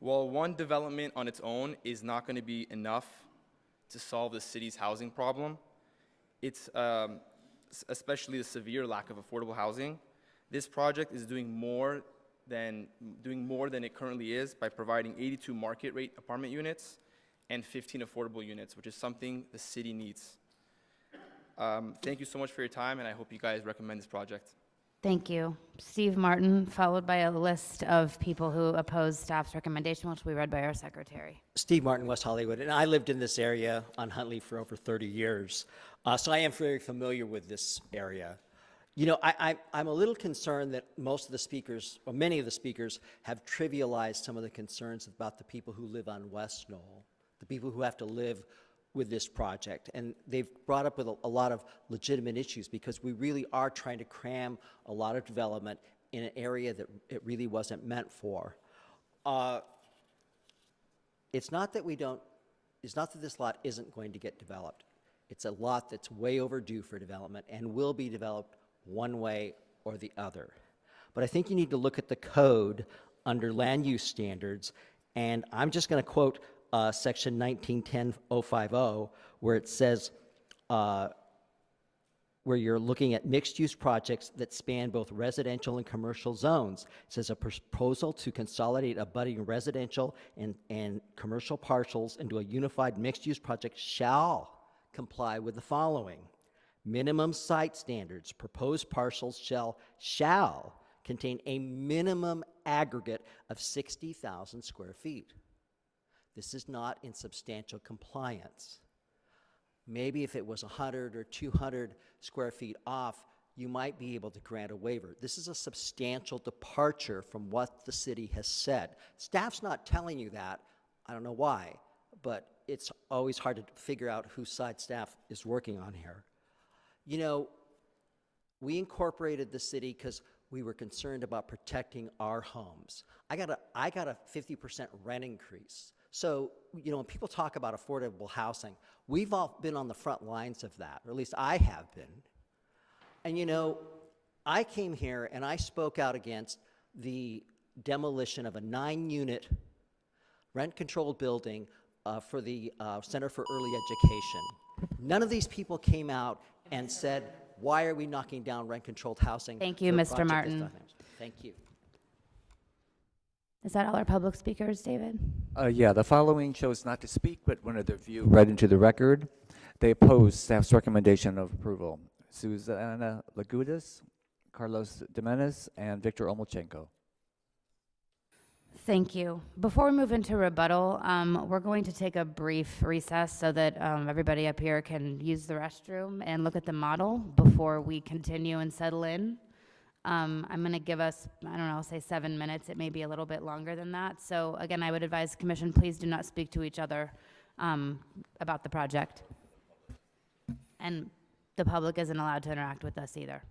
While one development on its own is not going to be enough to solve the city's housing problem, it's especially the severe lack of affordable housing. This project is doing more than it currently is by providing 82 market rate apartment units and 15 affordable units, which is something the city needs. Thank you so much for your time, and I hope you guys recommend this project.
Thank you. Steve Martin, followed by a list of people who oppose staff's recommendation, which will be read by our secretary.
Steve Martin, West Hollywood, and I lived in this area on Huntley for over 30 years, so I am very familiar with this area. You know, I'm a little concerned that most of the speakers, or many of the speakers, have trivialized some of the concerns about the people who live on West Knoll, the people who have to live with this project. And they've brought up with a lot of legitimate issues because we really are trying to cram a lot of development in an area that it really wasn't meant for. It's not that this lot isn't going to get developed. It's a lot that's way overdue for development and will be developed one way or the other. But I think you need to look at the code under land use standards, and I'm just going to quote section 1910.050, where it says, where you're looking at mixed-use projects that span both residential and commercial zones. It says a proposal to consolidate abutting residential and commercial parcels into a unified mixed-use project shall comply with the following. Minimum site standards. Proposed parcels shall contain a minimum aggregate of 60,000 square feet. This is not in substantial compliance. Maybe if it was 100 or 200 square feet off, you might be able to grant a waiver. This is a substantial departure from what the city has said. Staff's not telling you that. I don't know why, but it's always hard to figure out whose side staff is working on here. You know, we incorporated the city because we were concerned about protecting our homes. I got a 50% rent increase. So, you know, when people talk about affordable housing, we've all been on the front lines of that, or at least I have been. And, you know, I came here and I spoke out against the demolition of a 9-unit rent-controlled building for the Center for Early Education. None of these people came out and said, why are we knocking down rent-controlled housing?
Thank you,
for a
Mr.
project that's
Martin.
not finished? Thank you.
Is that all our public speakers, David?
Yeah, the following chose not to speak, but wanted their view read into the record. They oppose staff's recommendation of approval. Susanna Lagudis, Carlos Jimenez, and Victor Omolchenko.
Thank you. Before we move into rebuttal, we're going to take a brief recess so that everybody up here can use the restroom and look at the model before we continue and settle in. I'm going to give us, I don't know, say 7 minutes. It may be a little bit longer than that. So again, I would advise Commission, please do not speak to each other about the project. And the public isn't allowed to interact with us either.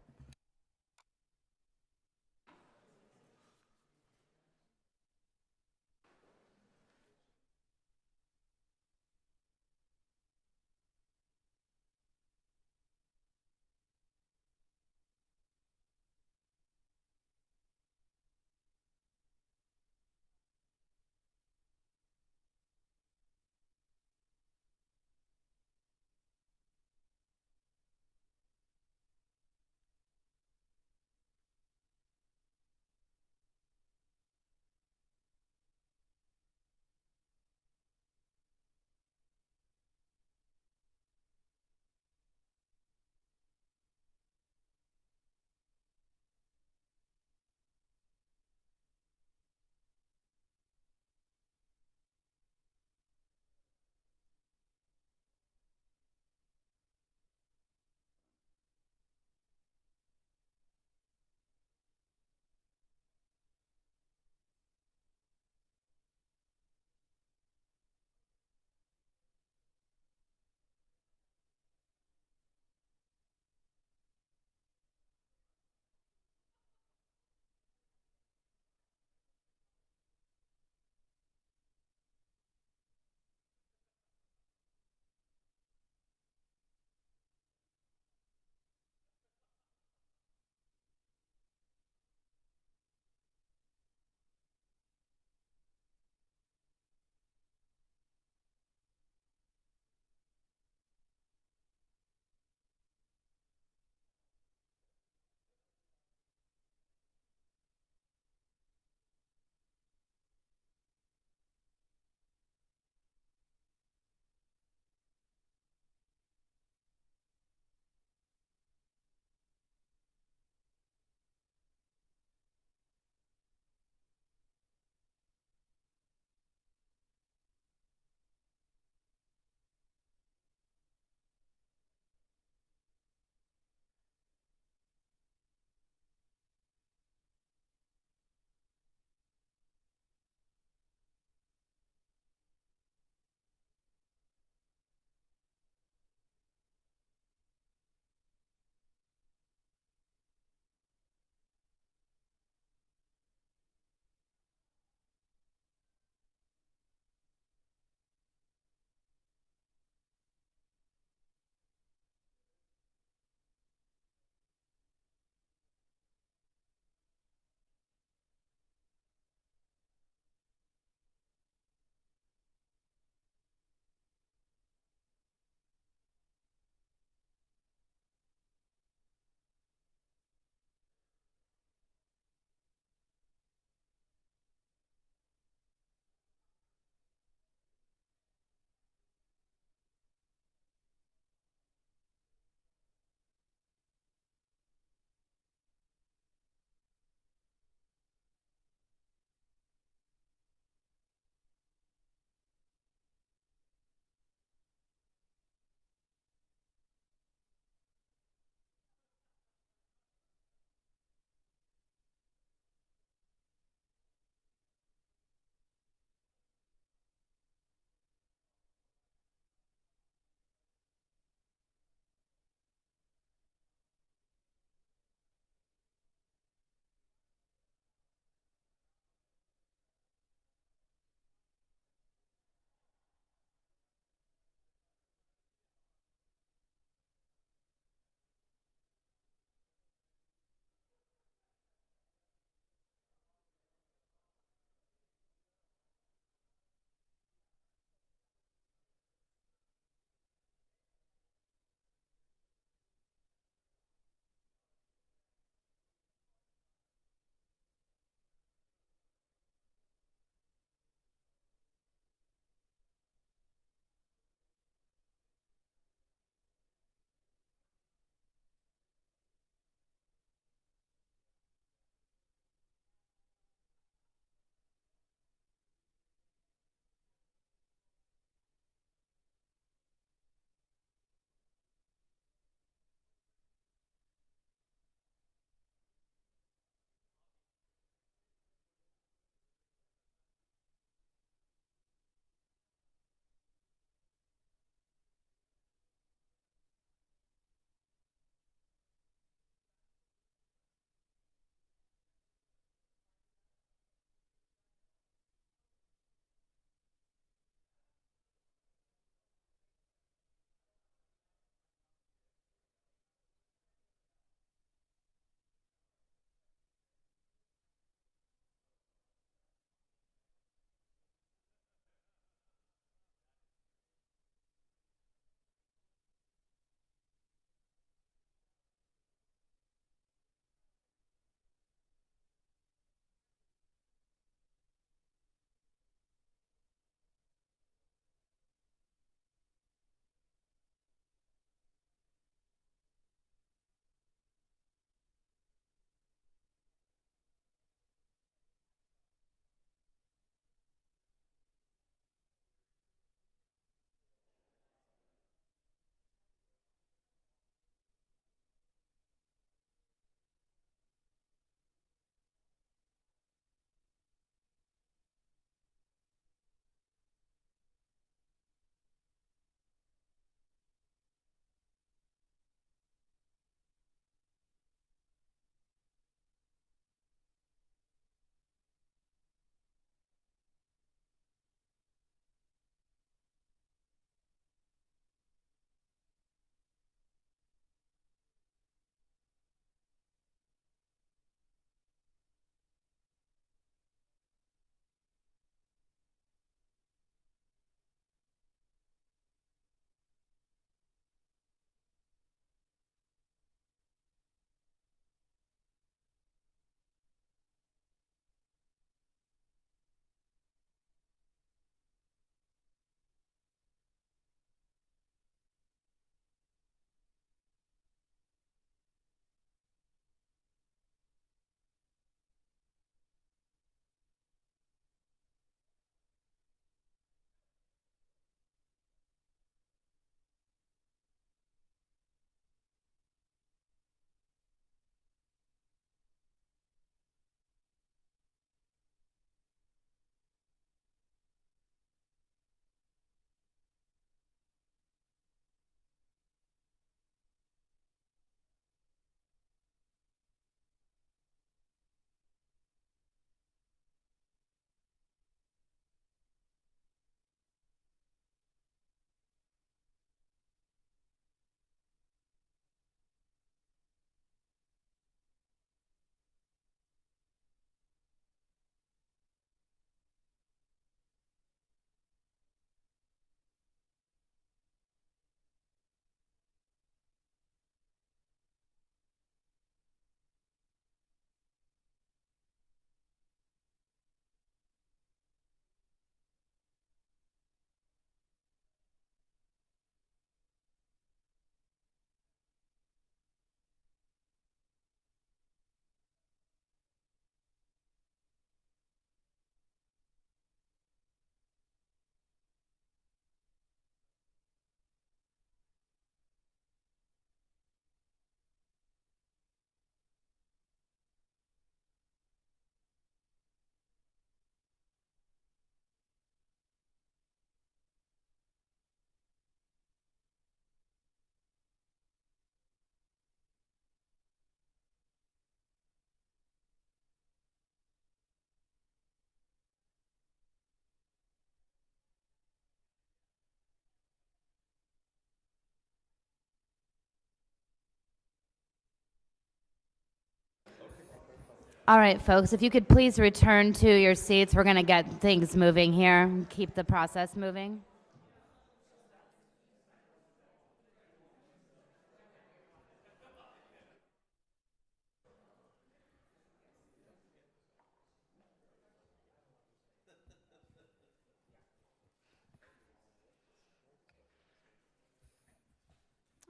All right, folks, if you could please return to your seats. We're going to get things moving here and keep the process moving.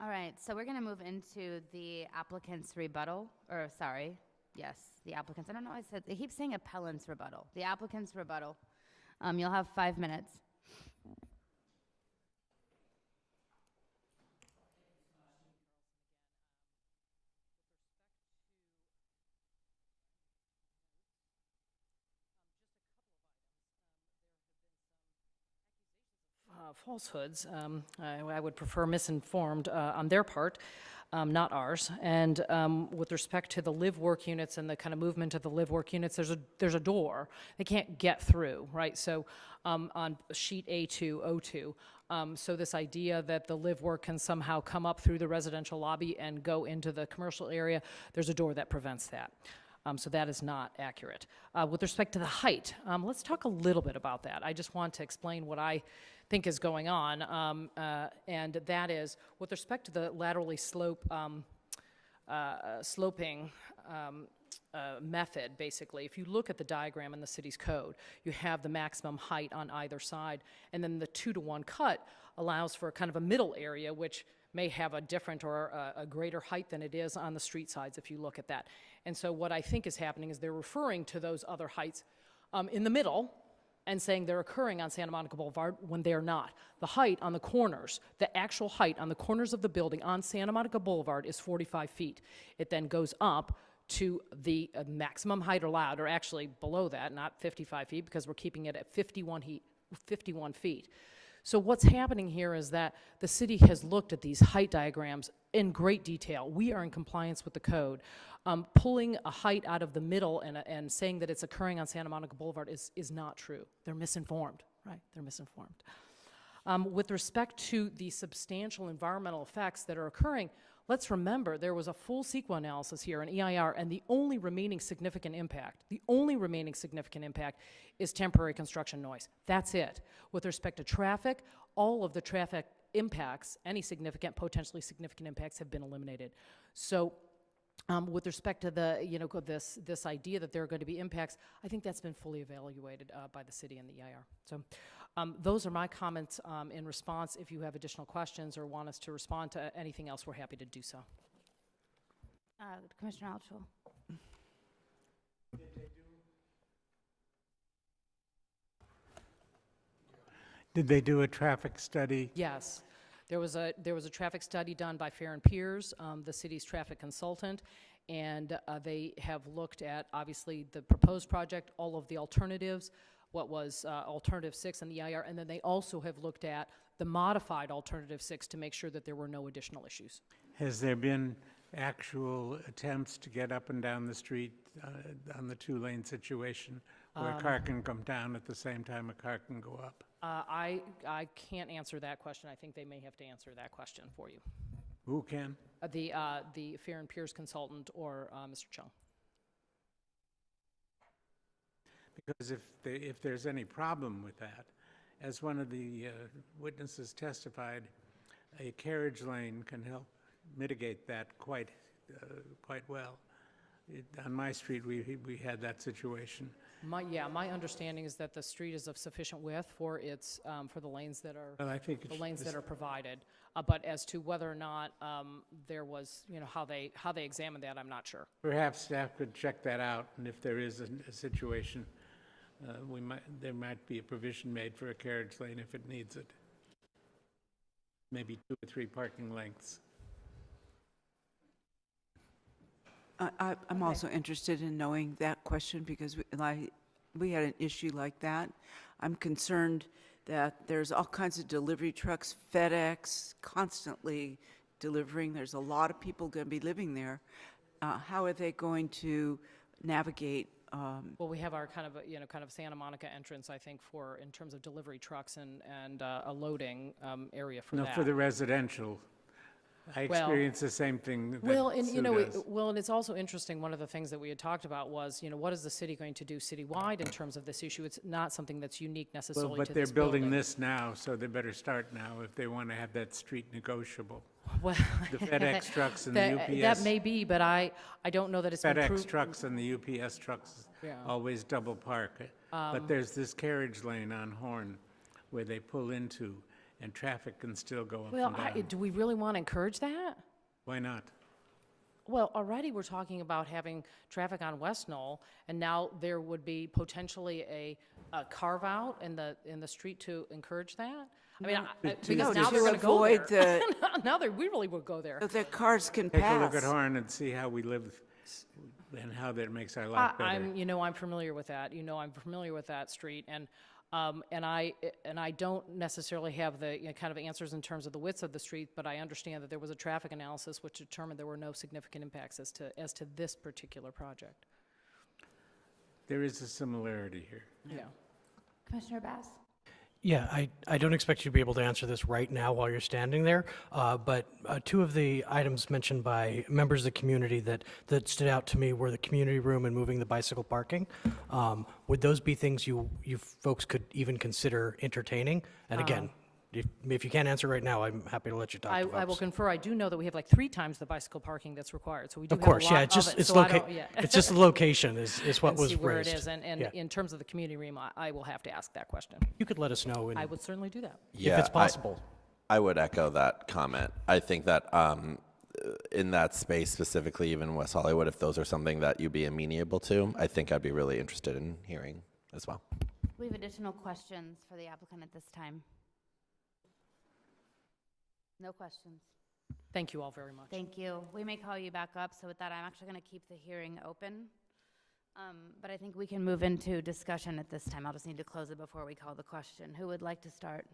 All right, so we're going to move into the applicant's rebuttal, or sorry, yes, the applicant's, I don't know, I keep saying appellant's rebuttal. The applicant's rebuttal. You'll have 5 minutes.
Falsehoods. I would prefer misinformed on their part, not ours. And with respect to the live-work units and the kind of movement of the live-work units, there's a door. They can't get through, right? So on sheet A202, so this idea that the live-work can somehow come up through the residential lobby and go into the commercial area, there's a door that prevents that. So that is not accurate. With respect to the height, let's talk a little bit about that. I just want to explain what I think is going on, and that is with respect to the laterally sloping method, basically. If you look at the diagram in the city's code, you have the maximum height on either side, and then the 2-to-1 cut allows for kind of a middle area, which may have a different or a greater height than it is on the street sides if you look at that. And so what I think is happening is they're referring to those other heights in the middle and saying they're occurring on Santa Monica Boulevard when they're not. The height on the corners, the actual height on the corners of the building on Santa Monica Boulevard is 45 feet. It then goes up to the maximum height allowed, or actually below that, not 55 feet, because we're keeping it at 51 feet. So what's happening here is that the city has looked at these height diagrams in great detail. We are in compliance with the code. Pulling a height out of the middle and saying that it's occurring on Santa Monica Boulevard is not true. They're misinformed, right? They're misinformed. With respect to the substantial environmental effects that are occurring, let's remember there was a full CEQA analysis here in EIR, and the only remaining significant impact is temporary construction noise. That's it. With respect to traffic, all of the traffic impacts, any significant, potentially significant impacts have been eliminated. So with respect to the, this idea that there are going to be impacts, I think that's been fully evaluated by the city and the EIR. So those are my comments in response. If you have additional questions or want us to respond to anything else, we're happy to do so.
Commissioner Altschul.
Did they do a traffic study?
Yes. There was a traffic study done by Fair and Peers, the city's traffic consultant, and they have looked at, obviously, the proposed project, all of the alternatives, what was Alternative 6 in the EIR, and then they also have looked at the modified Alternative 6 to make sure that there were no additional issues.
Has there been actual attempts to get up and down the street on the two-lane situation where a car can come down at the same time a car can go up?
I can't answer that question. I think they may have to answer that question for you.
Who can?
The Fair and Peers consultant or Mr. Chung.
Because if there's any problem with that, as one of the witnesses testified, a carriage lane can help mitigate that quite well. On my street, we had that situation.
My understanding is that the street is of sufficient width for its for the lanes that are that are provided. But as to whether or not there was, how they examined that, I'm not sure.
Perhaps staff could check that out, and if there is a situation, there might be a provision made for a carriage lane if it needs it. Maybe 2 or 3 parking lengths.
I'm also interested in knowing that question because we had an issue like that. I'm concerned that there's all kinds of delivery trucks, FedEx, constantly delivering. There's a lot of people going to be living there. How are they going to navigate?
Well, we have our kind of Santa Monica entrance, I think, in terms of delivery trucks and a loading area for that.
No, for the residential I
Well-
experienced the same thing that
Well, and
Sue does.
well, and it's also interesting, one of the things that we had talked about was, what is the city going to do citywide in terms of this issue? It's not something that's unique necessarily
Well,
to
but they're
this
building
building.
this now, so they better start now if they want to have that street negotiable.
Well,
The FedEx trucks and the
That
UPS.
may be, but I don't know that it's been
FedEx
proved.
trucks and the UPS trucks
Yeah.
always double park. But there's this carriage lane on Horn where they pull into, and traffic can still go up
Well,
and down.
do we really want to encourage that?
Why not?
Well, already we're talking about having traffic on West Knoll, and now there would be potentially a carve-out in the street to encourage that? I mean, because
No,
now
to
they're going to go
avoid
there. Now we really would go there.
So that cars can
Take
pass.
a look at Horn and see how we live and how that makes our life better.
I'm familiar with that. I'm familiar with that street, and I don't necessarily have the kind of answers in terms of the widths of the street, but I understand that there was a traffic analysis which determined there were no significant impacts as to this particular project.
There is a similarity here.
Yeah.
Commissioner Bass?
Yeah, I don't expect you to be able to answer this right now while you're standing there, but two of the items mentioned by members of the community that stood out to me were the community room and moving the bicycle parking. Would those be things you folks could even consider entertaining? And again, if you can't answer right now, I'm happy to let you talk to
I
folks.
will confer. I do know that we have like 3 times the bicycle parking that's required, so we do
Of
have a
course,
lot
yeah,
of
it's just,
it,
it's
so I don't- yeah.
it's just the location is what
And
was
see where
raised.
it is, and
Yeah.
in terms of the community room, I will have to ask that question.
You could let us know.
I would certainly do that.
If it's possible.
I would echo that comment. I think that in that space specifically, even West Hollywood, if those are something that you'd be amenable to, I think I'd be really interested in hearing as well.
We have additional questions for the applicant at this time. No questions.
Thank you all very much.
Thank you. We may call you back up, so with that, I'm actually going to keep the hearing open. But I think we can move into discussion at this time. I'll just need to close it before we call the question. Who would like to start?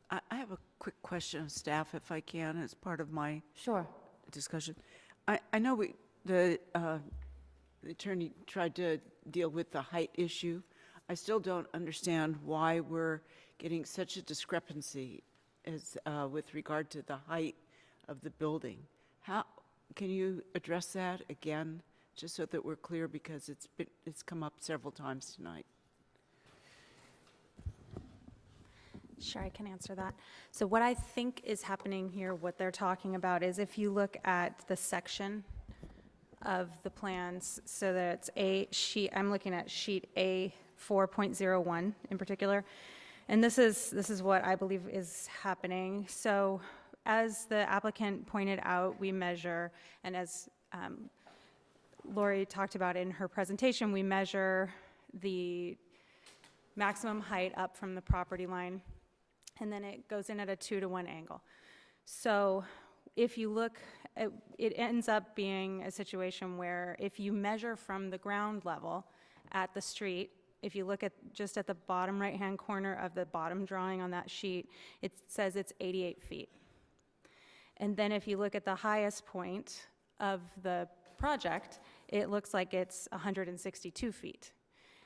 I have a quick question of staff, if I can, as part of my
Sure.
discussion. I know the attorney tried to deal with the height issue. I still don't understand why we're getting such a discrepancy as with regard to the height of the building. How can you address that again, just so that we're clear, because it's come up several times tonight?
Sure, I can answer that. So what I think is happening here, what they're talking about, is if you look at the section of the plans, so that it's a sheet, I'm looking at sheet A 4.01 in particular, and this is what I believe is happening. So as the applicant pointed out, we measure, and as Lori talked about in her presentation, we measure the maximum height up from the property line, and then it goes in at a 2-to-1 angle. So if you look, it ends up being a situation where if you measure from the ground level at the street, if you look at just at the bottom right-hand corner of the bottom drawing on that sheet, it says it's 88 feet. And then if you look at the highest point of the project, it looks like it's 162 feet.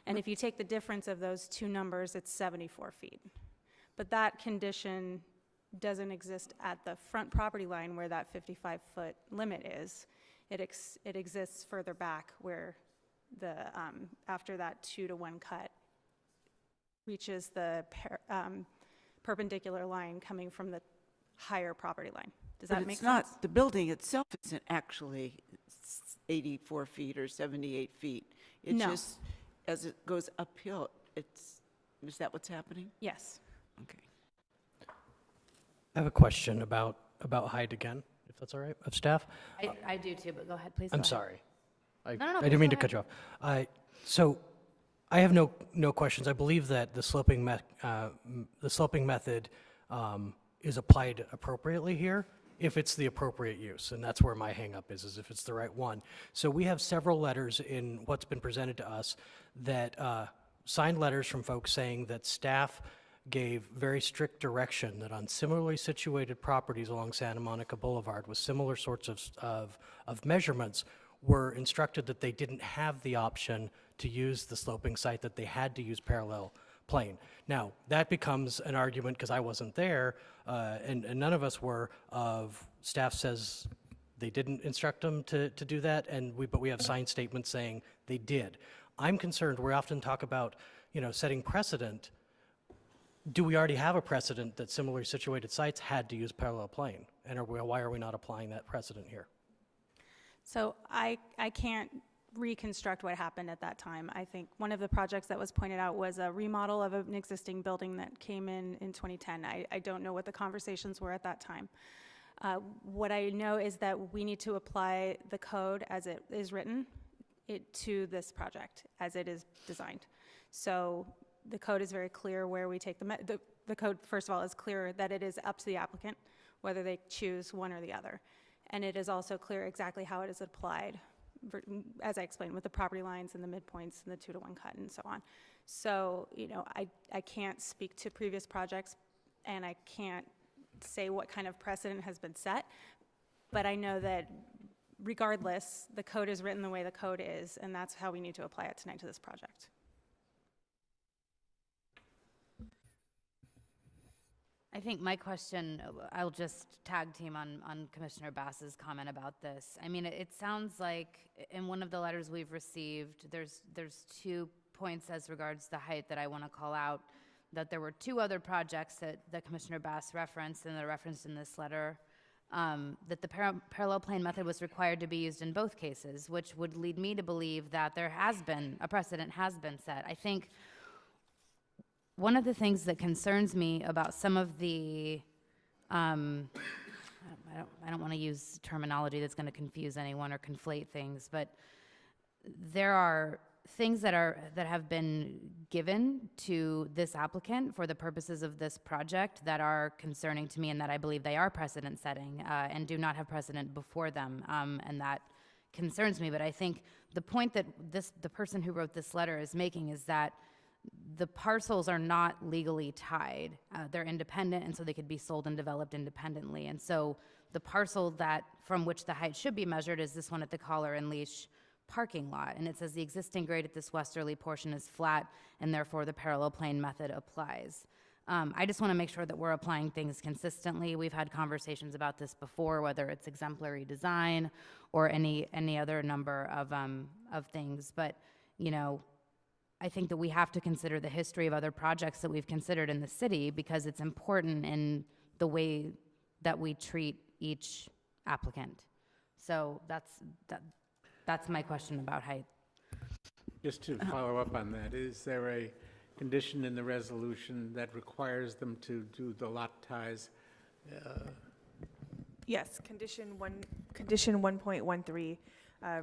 And if you take the difference of those two numbers, it's 74 feet. But that condition doesn't exist at the front property line where that 55-foot limit is. It exists further back where after that 2-to-1 cut reaches the perpendicular line coming from the higher property line. Does that make sense?
The building itself isn't actually 84 feet or 78 feet. It
No.
just, as it goes uphill, is that what's happening?
Yes.
Okay.
I have a question about height again, if that's all right, of staff.
I do too, but go ahead, please.
I'm
go ahead.
sorry. I
No,
didn't mean to
please
cut
go
you off. So I have no questions. I believe that the sloping method is applied appropriately here, if it's the appropriate use, and that's where my hang-up is if it's the right one. So we have several letters in what's been presented to us that signed letters from folks saying that staff gave very strict direction that on similarly situated properties along Santa Monica Boulevard with similar sorts of measurements were instructed that they didn't have the option to use the sloping site, that they had to use parallel plane. Now, that becomes an argument, because I wasn't there, and none of us were, of staff says they didn't instruct them to do that, but we have signed statements saying they did. I'm concerned, we often talk about, setting precedent. Do we already have a precedent that similarly situated sites had to use parallel plane? And why are we not applying that precedent here?
So I can't reconstruct what happened at that time. I think one of the projects that was pointed out was a remodel of an existing building that came in 2010. I don't know what the conversations were at that time. What I know is that we need to apply the code as it is written to this project, as it is designed. So the code is very clear where we take the code, first of all, is clear that it is up to the applicant whether they choose one or the other. And it is also clear exactly how it is applied, as I explained, with the property lines and the midpoints and the 2-to-1 cut and so on. So, I can't speak to previous projects, and I can't say what kind of precedent has been set, but I know that regardless, the code is written the way the code is, and that's how we need to apply it tonight to this project.
I think my question, I'll just tag team on Commissioner Bass's comment about this. I mean, it sounds like in one of the letters we've received, there's 2 points as regards the height that I want to call out, that there were 2 other projects that Commissioner Bass referenced and they're referenced in this letter, that the parallel plane method was required to be used in both cases, which would lead me to believe that there has been, a precedent has been set. I think one of the things that concerns me about some of the, I don't want to use terminology that's going to confuse anyone or conflate things, but there are things that have been given to this applicant for the purposes of this project that are concerning to me, and that I believe they are precedent setting and do not have precedent before them, and that concerns me. But I think the point that the person who wrote this letter is making is that the parcels are not legally tied. They're independent, and so they could be sold and developed independently. And so the parcel from which the height should be measured is this one at the Collar and Leash parking lot. And it says the existing grade at this westerly portion is flat, and therefore the parallel plane method applies. I just want to make sure that we're applying things consistently. We've had conversations about this before, whether it's exemplary design or any other number of things. But, I think that we have to consider the history of other projects that we've considered in the city, because it's important in the way that we treat each applicant. So that's my question about height.
Just to follow up on that, is there a condition in the resolution that requires them to do the lot ties?
Yes, condition 1.13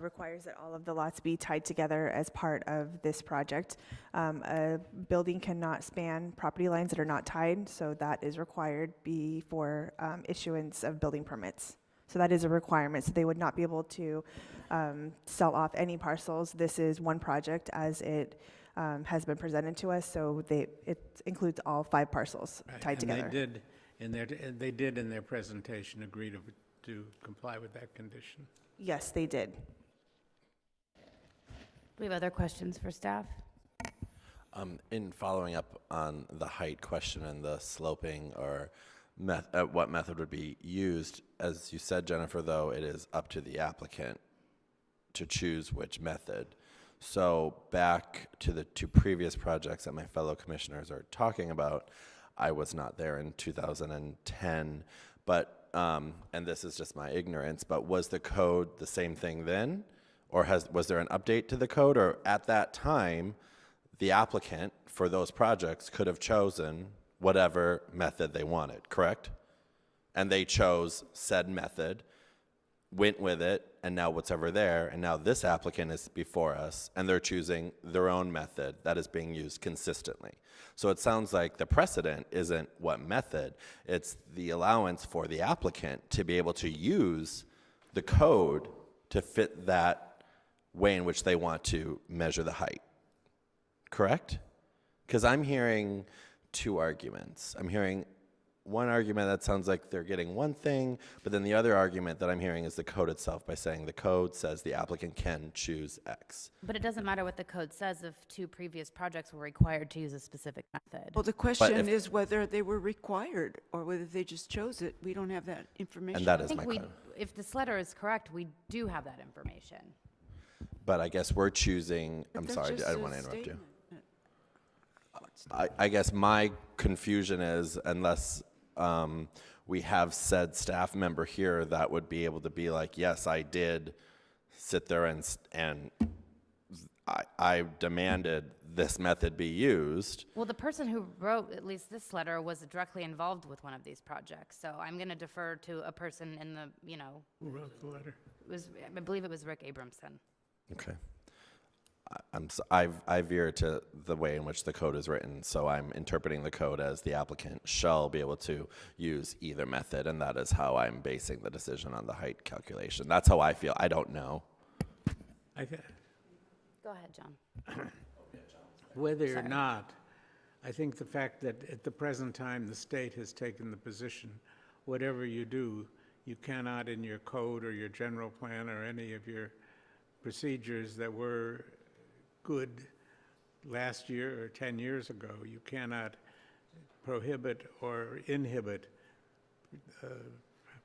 requires that all of the lots be tied together as part of this project. A building cannot span property lines that are not tied, so that is required before issuance of building permits. So that is a requirement, so they would not be able to sell off any parcels. This is one project as it has been presented to us, so it includes all 5 parcels tied together.
They did in their presentation agree to comply with that condition.
Yes, they did.
Do we have other questions for staff?
In following up on the height question and the sloping or what method would be used, as you said, Jennifer, though, it is up to the applicant to choose which method. So back to the 2 previous projects that my fellow commissioners are talking about, I was not there in 2010, but and this is just my ignorance, but was the code the same thing then? Or was there an update to the code? Or at that time, the applicant for those projects could have chosen whatever method they wanted, correct? And they chose said method, went with it, and now what's ever there, and now this applicant is before us, and they're choosing their own method that is being used consistently. So it sounds like the precedent isn't what method, it's the allowance for the applicant to be able to use the code to fit that way in which they want to measure the height, correct? Because I'm hearing 2 arguments. I'm hearing one argument that sounds like they're getting one thing, but then the other argument that I'm hearing is the code itself by saying the code says the applicant can choose X.
But it doesn't matter what the code says if 2 previous projects were required to use a specific method.
Well, the question is whether they were required or whether they just chose it. We don't have that information.
And that
I
is
think
my
we,
claim.
if this letter is correct, we do have that information.
But I guess we're choosing, I'm
That's
sorry,
just
I didn't
a
want to interrupt you.
statement.
I guess my confusion is unless we have said staff member here that would be able to be like, yes, I did sit there and I demanded this method be used.
Well, the person who wrote at least this letter was directly involved with one of these projects. So I'm going to defer to a person in the, you know.
Who wrote the letter?
I believe it was Rick Abramson.
Okay. I veer to the way in which the code is written, so I'm interpreting the code as the applicant shall be able to use either method, and that is how I'm basing the decision on the height calculation. That's how I feel. I don't know.
Go ahead, John.
Whether or not, I think the fact that at the present time, the state has taken the position, whatever you do, you cannot in your code or your general plan or any of your procedures that were good last year or 10 years ago, you cannot prohibit or inhibit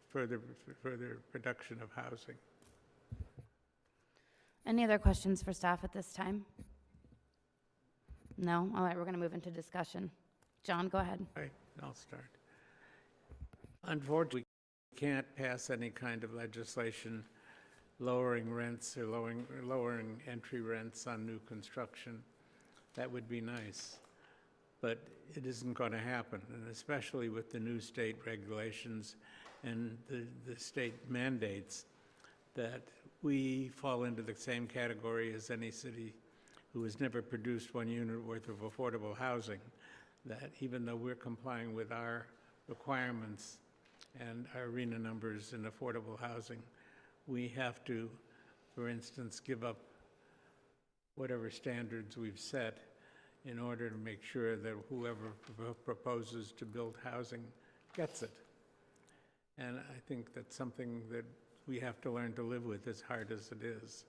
further production of housing.
Any other questions for staff at this time? No? All right, we're going to move into discussion. John, go ahead.
Right, I'll start. Unfortunately, we can't pass any kind of legislation lowering rents or lowering entry rents on new construction. That would be nice, but it isn't going to happen, and especially with the new state regulations and the state mandates that we fall into the same category as any city who has never produced 1 unit worth of affordable housing, that even though we're complying with our requirements and our arena numbers in affordable housing, we have to, for instance, give up whatever standards we've set in order to make sure that whoever proposes to build housing gets it. And I think that's something that we have to learn to live with, as hard as it is.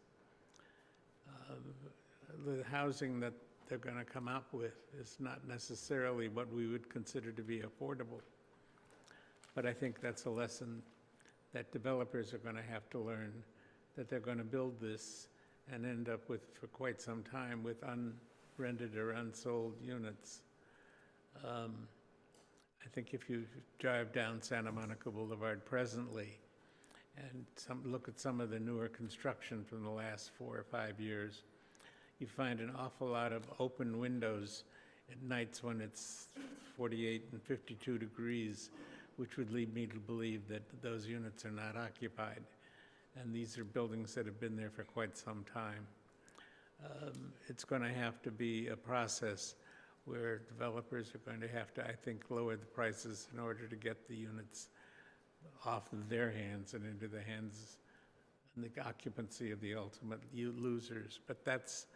The housing that they're going to come up with is not necessarily what we would consider to be affordable. But I think that's a lesson that developers are going to have to learn, that they're going to build this and end up with, for quite some time, with unrented or unsold units. I think if you drive down Santa Monica Boulevard presently and look at some of the newer construction from the last 4 or 5 years, you find an awful lot of open windows at nights when it's 48 and 52 degrees, which would lead me to believe that those units are not occupied. And these are buildings that have been there for quite some time. It's going to have to be a process where developers are going to have to, I think, lower the prices in order to get the units off of their hands and into the hands and the occupancy of the ultimate losers. But that's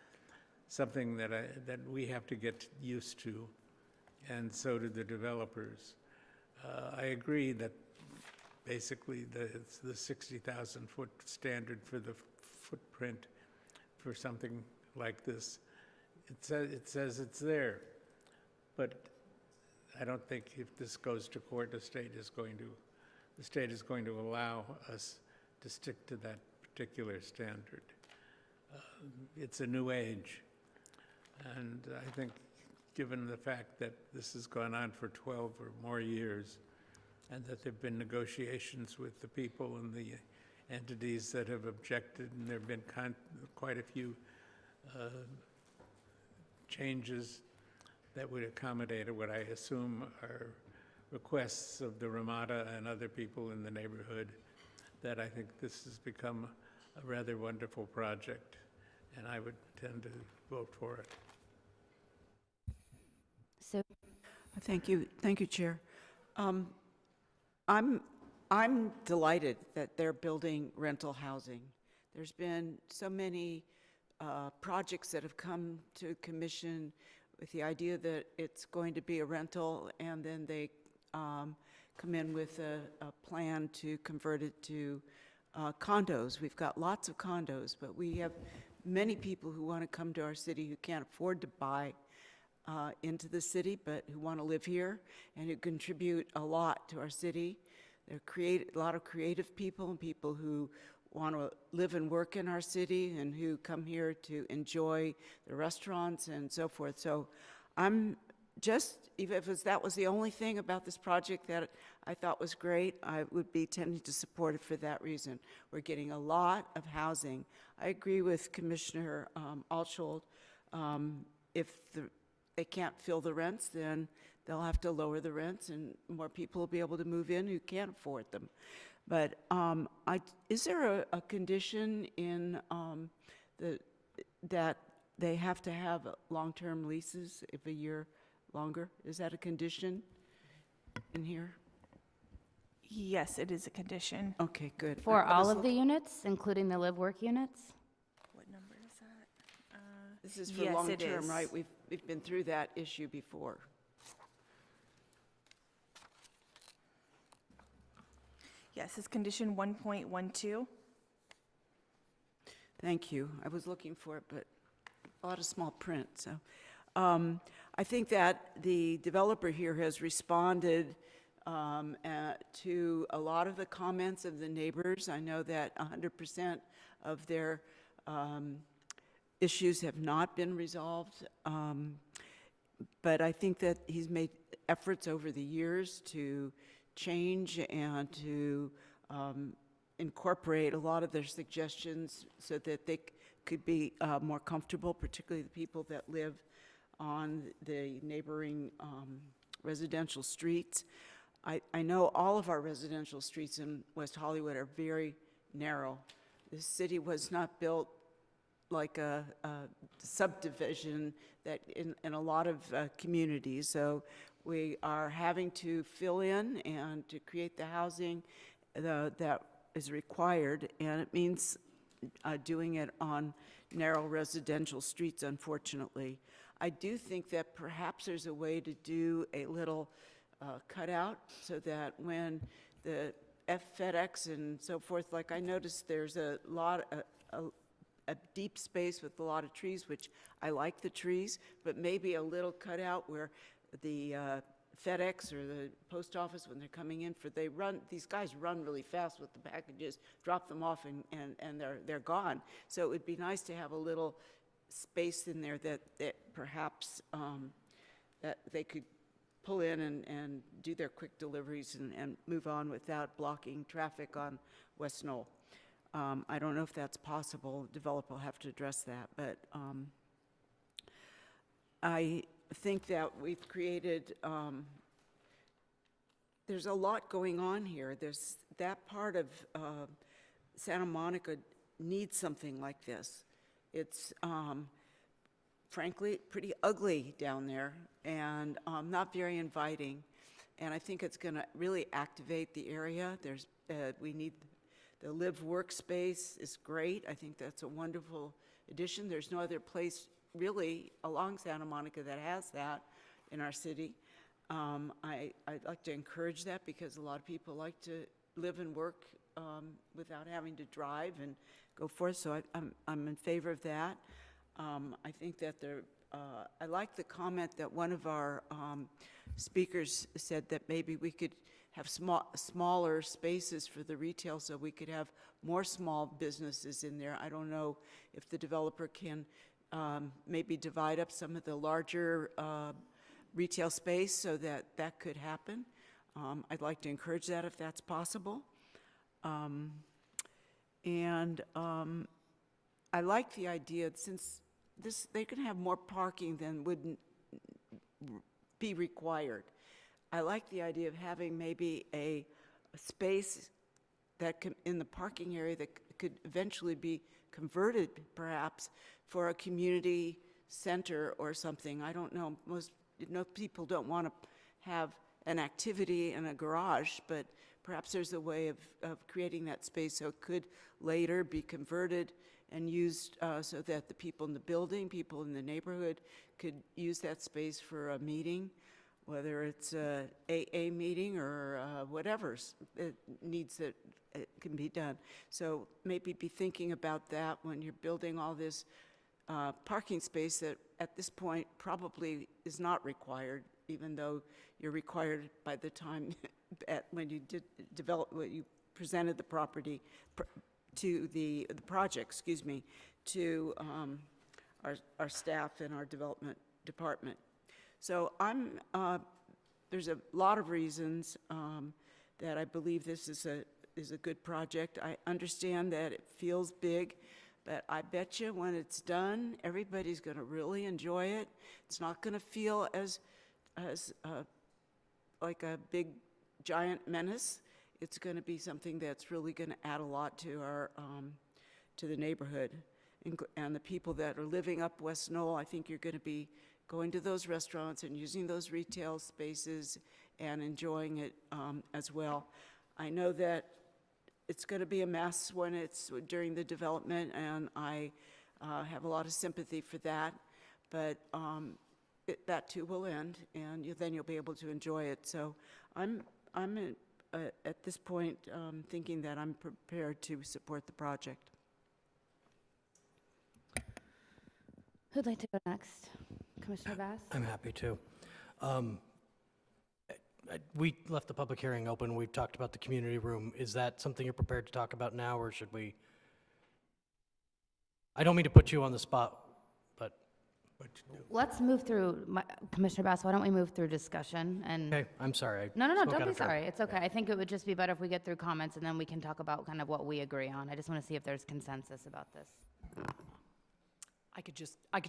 something that we have to get used to, and so do the developers. I agree that basically it's the 60,000 foot standard for the footprint for something like this. It says it's there, but I don't think if this goes to court, the state is going to allow us to stick to that particular standard. It's a new age, and I think given the fact that this has gone on for 12 or more years, and that there have been negotiations with the people and the entities that have objected, and there have been quite a few changes that would accommodate what I assume are requests of the Ramada and other people in the neighborhood, that I think this has become a rather wonderful project, and I would tend to vote for it.
So,
Thank you, Chair. I'm delighted that they're building rental housing. There's been so many projects that have come to commission with the idea that it's going to be a rental, and then they come in with a plan to convert it to condos. We've got lots of condos, but we have many people who want to come to our city who can't afford to buy into the city, but who want to live here and who contribute a lot to our city. There are a lot of creative people and people who want to live and work in our city and who come here to enjoy the restaurants and so forth. So I'm just, even if that was the only thing about this project that I thought was great, I would be tempted to support it for that reason. We're getting a lot of housing. I agree with Commissioner Altshold. If they can't fill the rents, then they'll have to lower the rents and more people will be able to move in who can't afford them. But is there a condition in that they have to have long-term leases if a year longer? Is that a condition in here?
Yes, it is a condition.
Okay, good.
For
I
all
was
of the units, including the live-work units?
What number is that?
This is for
Yes, it
long-term,
is.
right? We've been through that issue before.
Yes, it's condition 1.12.
Thank you. I was looking for it, but a lot of small print, so. I think that the developer here has responded to a lot of the comments of the neighbors. I know that 100% of their issues have not been resolved, but I think that he's made efforts over the years to change and to incorporate a lot of their suggestions so that they could be more comfortable, particularly the people that live on the neighboring residential streets. I know all of our residential streets in West Hollywood are very narrow. This city was not built like a subdivision that in a lot of communities. So we are having to fill in and to create the housing that is required, and it means doing it on narrow residential streets, unfortunately. I do think that perhaps there's a way to do a little cutout so that when the FedEx and so forth, like I noticed there's a lot, a deep space with a lot of trees, which I like the trees, but maybe a little cutout where the FedEx or the post office, when they're coming in, these guys run really fast with the packages, drop them off and they're gone. So it would be nice to have a little space in there that perhaps that they could pull in and do their quick deliveries and move on without blocking traffic on West Knoll. I don't know if that's possible. The developer will have to address that, but I think that we've created, there's a lot going on here. There's that part of Santa Monica needs something like this. It's frankly pretty ugly down there and not very inviting. And I think it's going to really activate the area. We need the live workspace is great. I think that's a wonderful addition. There's no other place really along Santa Monica that has that in our city. I'd like to encourage that because a lot of people like to live and work without having to drive and go forth. So I'm in favor of that. I think that I like the comment that one of our speakers said that maybe we could have smaller spaces for the retail so we could have more small businesses in there. I don't know if the developer can maybe divide up some of the larger retail space so that that could happen. I'd like to encourage that if that's possible. I like the idea that since they can have more parking than would be required. I like the idea of having maybe a space that in the parking area that could eventually be converted perhaps for a community center or something. I don't know. Most people don't want to have an activity in a garage, but perhaps there's a way of creating that space so it could later be converted and used so that the people in the building, people in the neighborhood could use that space for a meeting whether it's a AA meeting or whatever's it needs that it can be done. So maybe be thinking about that when you're building all this parking space that at this point probably is not required, even though you're required by the time when you did develop, when you presented the property to the project, excuse me, to our staff and our development department. So there's a lot of reasons that I believe this is a good project. I understand that it feels big, but I bet you when it's done, everybody's going to really enjoy it. It's not going to feel as like a big giant menace. It's going to be something that's really going to add a lot to our to the neighborhood and the people that are living up West Knoll. I think you're going to be going to those restaurants and using those retail spaces and enjoying it as well. I know that it's going to be a mess when it's during the development, and I have a lot of sympathy for that, but that too will end, and then you'll be able to enjoy it. So I'm at this point thinking that I'm prepared to support the project.
Who'd like to go next? Commissioner Bass?
I'm happy to. We left the public hearing open. We've talked about the community room. Is that something you're prepared to talk about now, or should we? I don't mean to put you on the spot, but.
Let's move through, Commissioner Bass, why don't we move through discussion and.
Okay, I'm sorry.
No,
spoke
don't
out
be
of turn.
sorry. It's okay. I think it would just be better if we get through comments and then we can talk about kind of what we agree on. I just want to see if there's consensus about this.
I could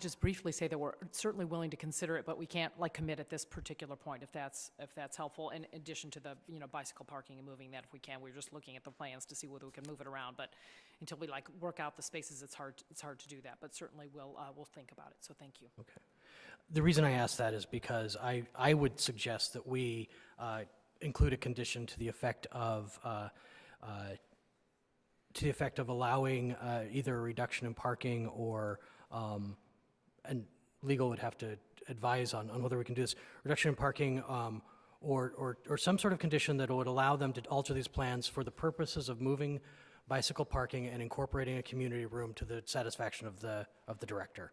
just briefly say that we're certainly willing to consider it, but we can't like commit at this particular point if that's helpful. In addition to the bicycle parking and moving that if we can, we're just looking at the plans to see whether we can move it around. But until we like work out the spaces, it's hard to do that. But certainly we'll think about it. So thank you.
Okay. The reason I ask that is because I would suggest that we include a condition to the effect of allowing either a reduction in parking or and legal would have to advise on whether we can do this, reduction in parking or some sort of condition that would allow them to alter these plans for the purposes of moving bicycle parking and incorporating a community room to the satisfaction of the director.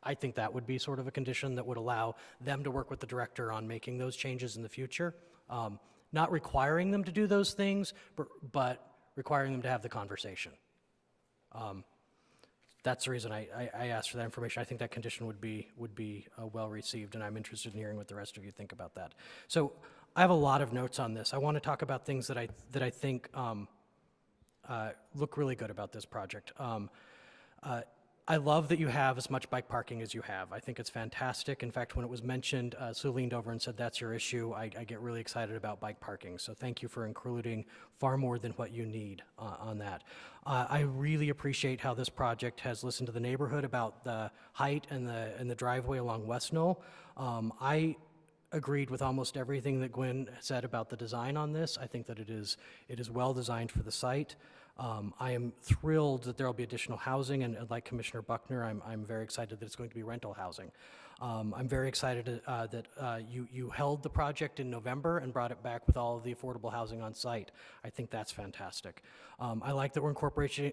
I think that would be sort of a condition that would allow them to work with the director on making those changes in the future. Not requiring them to do those things, but requiring them to have the conversation. That's the reason I asked for that information. I think that condition would be well received, and I'm interested in hearing what the rest of you think about that. So I have a lot of notes on this. I want to talk about things that I think look really good about this project. I love that you have as much bike parking as you have. I think it's fantastic. In fact, when it was mentioned, Sue leaned over and said, that's your issue. I get really excited about bike parking. So thank you for including far more than what you need on that. I really appreciate how this project has listened to the neighborhood about the height and the driveway along West Knoll. I agreed with almost everything that Gwen said about the design on this. I think that it is well designed for the site. I am thrilled that there will be additional housing, and like Commissioner Buckner, I'm very excited that it's going to be rental housing. I'm very excited that you held the project in November and brought it back with all of the affordable housing on site. I think that's fantastic. I like that we're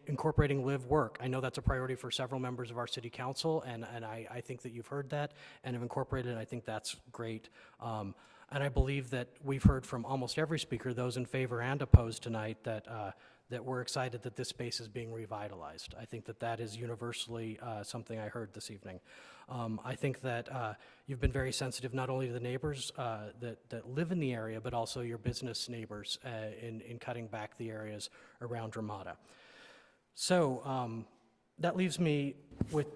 incorporating live work. I know that's a priority for several members of our city council, and I think that you've heard that and have incorporated it. I think that's great. And I believe that we've heard from almost every speaker, those in favor and opposed tonight, that we're excited that this space is being revitalized. I think that is universally something I heard this evening. I think that you've been very sensitive not only to the neighbors that live in the area, but also your business neighbors in cutting back the areas around Ramada. So that leaves me with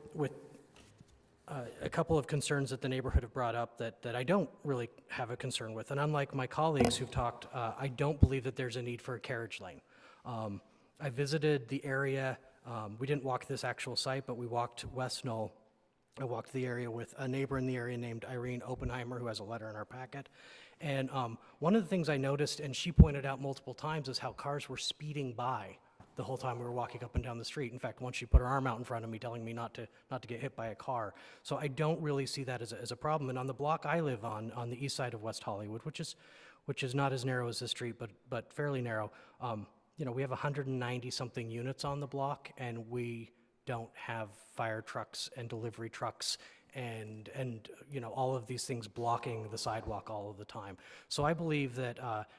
a couple of concerns that the neighborhood have brought up that I don't really have a concern with. And unlike my colleagues who've talked, I don't believe that there's a need for a carriage lane. I visited the area. We didn't walk this actual site, but we walked West Knoll. I walked the area with a neighbor in the area named Irene Oppenheimer, who has a letter in our packet. And one of the things I noticed, and she pointed out multiple times, is how cars were speeding by the whole time we were walking up and down the street. In fact, once she put her arm out in front of me, telling me not to get hit by a car. So I don't really see that as a problem. And on the block I live on the east side of West Hollywood, which is not as narrow as this street, but fairly narrow, you know, we have 190-something units on the block, and we don't have fire trucks and delivery trucks and you know, all of these things blocking the sidewalk all of the time. So I believe that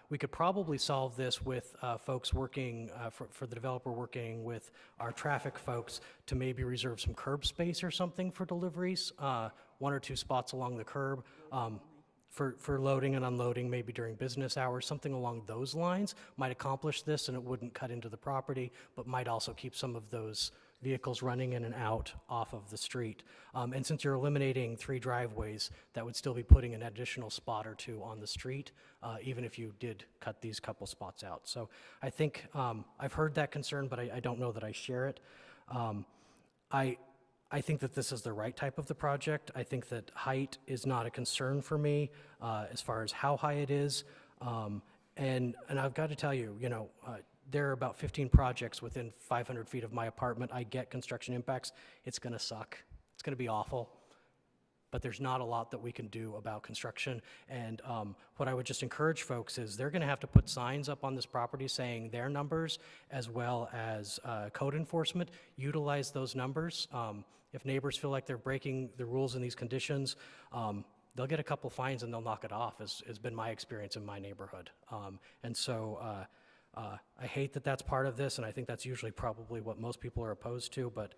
we could probably solve this with folks working, for the developer working with our traffic folks to maybe reserve some curb space or something for deliveries, 1 or 2 spots along the curb. For loading and unloading, maybe during business hours, something along those lines might accomplish this, and it wouldn't cut into the property, but might also keep some of those vehicles running in and out off of the street. And since you're eliminating 3 driveways, that would still be putting an additional spot or 2 on the street, even if you did cut these couple spots out. So I think I've heard that concern, but I don't know that I share it. I think that this is the right type of the project. I think that height is not a concern for me as far as how high it is. And I've got to tell you, you know, there are about 15 projects within 500 feet of my apartment. I get construction impacts. It's going to suck. It's going to be awful. But there's not a lot that we can do about construction. And what I would just encourage folks is they're going to have to put signs up on this property saying their numbers, as well as code enforcement. Utilize those numbers. If neighbors feel like they're breaking the rules in these conditions, they'll get a couple fines and they'll knock it off, has been my experience in my neighborhood. And so I hate that that's part of this, and I think that's usually probably what most people are opposed to, but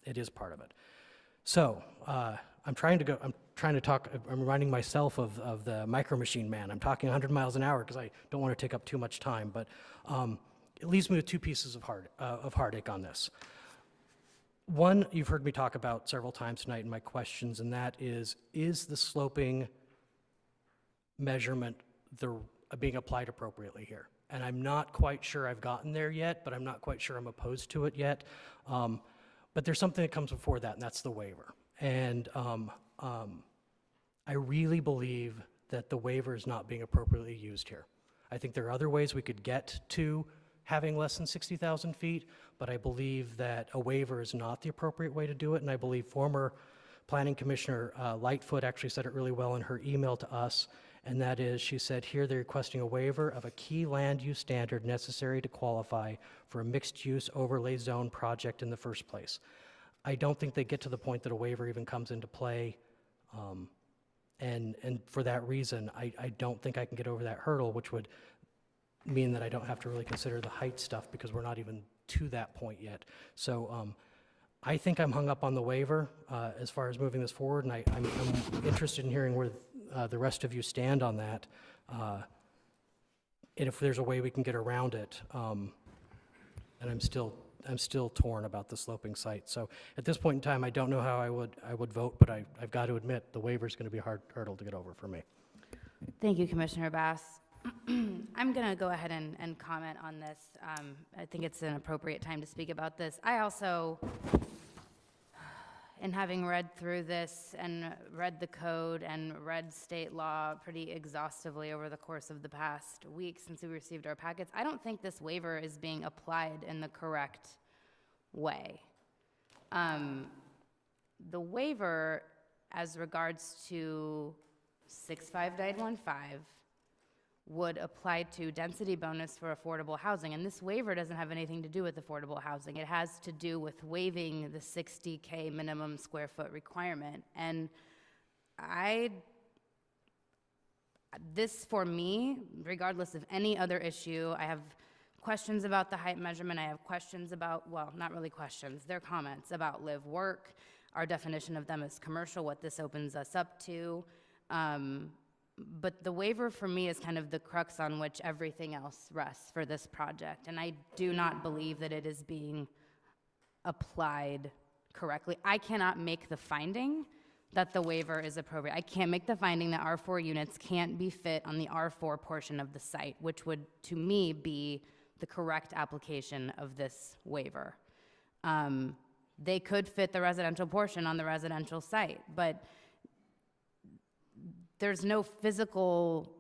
it is part of it. So I'm trying to talk, I'm reminding myself of the Micro Machine Man. I'm talking 100 miles an hour because I don't want to take up too much time, but it leaves me with 2 pieces of heartache on this. One, you've heard me talk about several times tonight in my questions, and that is the sloping measurement being applied appropriately here? And I'm not quite sure I've gotten there yet, but I'm not quite sure I'm opposed to it yet. But there's something that comes before that, and that's the waiver. And I really believe that the waiver is not being appropriately used here. I think there are other ways we could get to having less than 60,000 feet, but I believe that a waiver is not the appropriate way to do it, and I believe former Planning Commissioner Lightfoot actually said it really well in her email to us, and that is, she said, here they're requesting a waiver of a key land use standard necessary to qualify for a mixed-use overlay zone project in the first place. I don't think they get to the point that a waiver even comes into play, and for that reason, I don't think I can get over that hurdle, which would mean that I don't have to really consider the height stuff because we're not even to that point yet. So I think I'm hung up on the waiver as far as moving this forward, and I'm interested in hearing where the rest of you stand on that, and if there's a way we can get around it. And I'm still torn about the sloping site. So at this point in time, I don't know how I would vote, but I've got to admit the waiver is going to be a hard hurdle to get over for me.
Thank you, Commissioner Bass. I'm going to go ahead and comment on this. I think it's an appropriate time to speak about this. I also, in having read through this and read the code and read state law pretty exhaustively over the course of the past week since we received our packets, I don't think this waiver is being applied in the correct way. The waiver, as regards to 65.15, would apply to density bonus for affordable housing. And this waiver doesn't have anything to do with affordable housing. It has to do with waiving the 60K minimum square foot requirement. And this for me, regardless of any other issue, I have questions about the height measurement. I have questions about, well, not really questions, they're comments about live work, our definition of them as commercial, what this opens us up to. But the waiver for me is kind of the crux on which everything else rests for this project. And I do not believe that it is being applied correctly. I cannot make the finding that the waiver is appropriate. I can't make the finding that R4 units can't be fit on the R4 portion of the site, which would, to me, be the correct application of this waiver. They could fit the residential portion on the residential site, but there's no physical,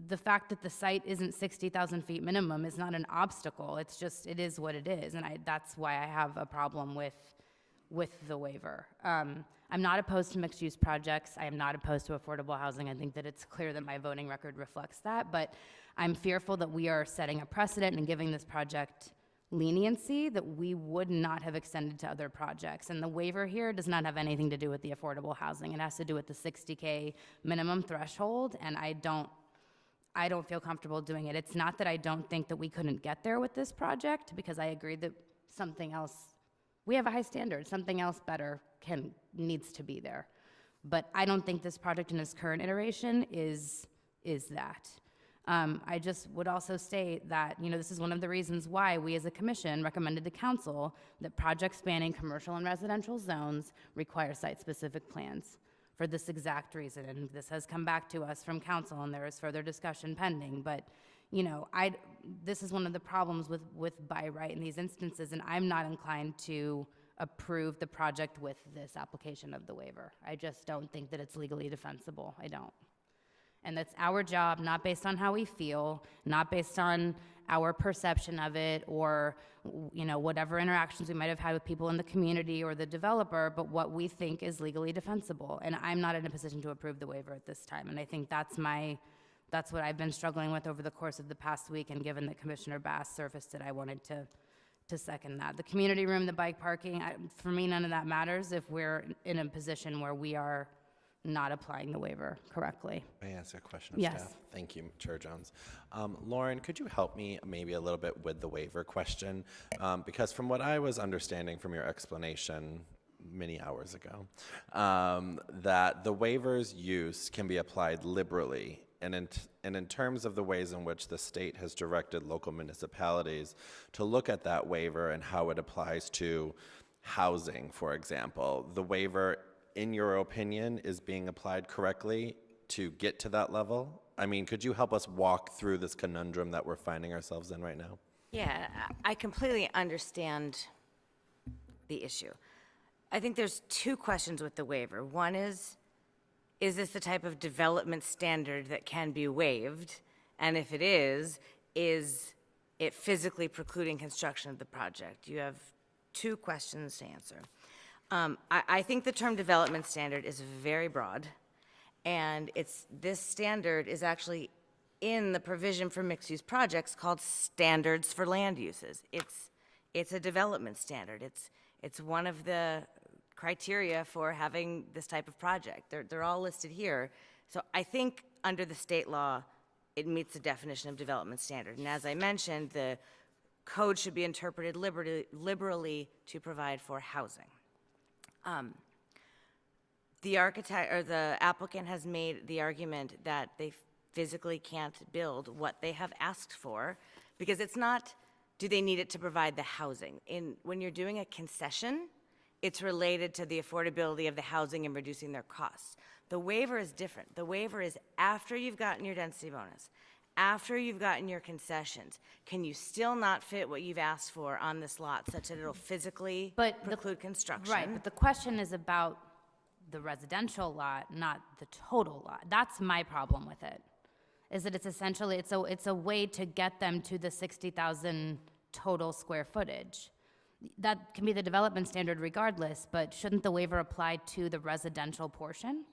the fact that the site isn't 60,000 feet minimum is not an obstacle. It's just, it is what it is. And that's why I have a problem with the waiver. I'm not opposed to mixed-use projects. I am not opposed to affordable housing. I think that it's clear that my voting record reflects that, but I'm fearful that we are setting a precedent and giving this project leniency that we would not have extended to other projects. And the waiver here does not have anything to do with the affordable housing. It has to do with the 60K minimum threshold, and I don't feel comfortable doing it. It's not that I don't think that we couldn't get there with this project, because I agree that something else, we have a high standard, something else better needs to be there. But I don't think this project in its current iteration is that. I just would also state that, this is one of the reasons why we as a commission recommended to council that projects spanning commercial and residential zones require site-specific plans for this exact reason. And this has come back to us from council, and there is further discussion pending. But, this is one of the problems with by right in these instances, and I'm not inclined to approve the project with this application of the waiver. I just don't think that it's legally defensible. I don't. And that's our job, not based on how we feel, not based on our perception of it, or whatever interactions we might have had with people in the community or the developer, but what we think is legally defensible. And I'm not in a position to approve the waiver at this time. And I think that's what I've been struggling with over the course of the past week. And given that Commissioner Bass surfaced it, I wanted to second that. The community room, the bike parking, for me, none of that matters if we're in a position where we are not applying the waiver correctly.
May I ask a question of
Yes.
staff? Thank you, Chair Jones. Lauren, could you help me maybe a little bit with the waiver question? Because from what I was understanding from your explanation many hours ago, that the waiver's use can be applied liberally, and in terms of the ways in which the state has directed local municipalities to look at that waiver and how it applies to housing, for example, the waiver, in your opinion, is being applied correctly to get to that level? I mean, could you help us walk through this conundrum that we're finding ourselves in right now?
Yeah, I completely understand the issue. I think there's two questions with the waiver. One is this the type of development standard that can be waived? And if it is it physically precluding construction of the project? You have two questions to answer. I think the term development standard is very broad, and this standard is actually in the provision for mixed-use projects called standards for land uses. It's a development standard. It's one of the criteria for having this type of project. They're all listed here. So I think under the state law, it meets the definition of development standard. And as I mentioned, the code should be interpreted liberally to provide for housing. The architect or the applicant has made the argument that they physically can't build what they have asked for, because it's not, do they need it to provide the housing? When you're doing a concession, it's related to the affordability of the housing and reducing their costs. The waiver is different. The waiver is after you've gotten your density bonus, after you've gotten your concessions, can you still not fit what you've asked for on this lot such that it'll physically preclude construction?
Right, but the question is about the residential lot, not the total lot. That's my problem with it, is that it's essentially, it's a way to get them to the 60,000 total square footage. That can be the development standard regardless, but shouldn't the waiver apply to the residential portion?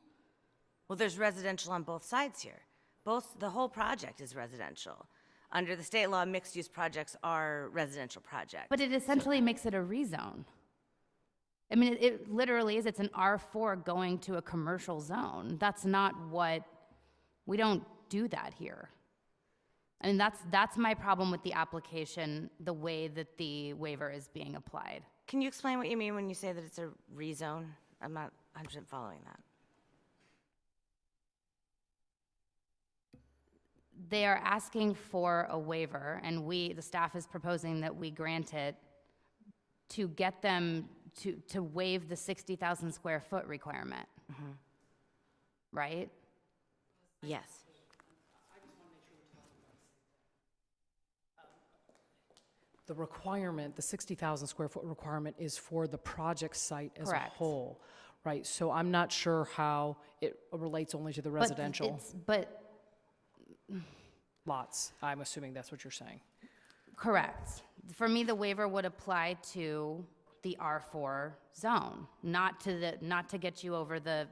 Well, there's residential on both sides here. The whole project is residential. Under the state law, mixed-use projects are residential projects.
But it essentially makes it a rezone. I mean, it literally is. It's an R4 going to a commercial zone. That's not what, we don't do that here. I mean, that's my problem with the application, the way that the waiver is being applied.
Can you explain what you mean when you say that it's a rezone? I'm not 100% following that.
They are asking for a waiver, and the staff is proposing that we grant it to get them to waive the 60,000 square foot requirement.
Mm-hmm.
Right?
Yes.
The requirement, the 60,000 square foot requirement is for the project site as
Correct.
a whole, right? So I'm not sure how it relates only to the residential. lots. I'm assuming that's what you're saying.
Correct. For me, the waiver would apply to the R4 zone, not to get you over the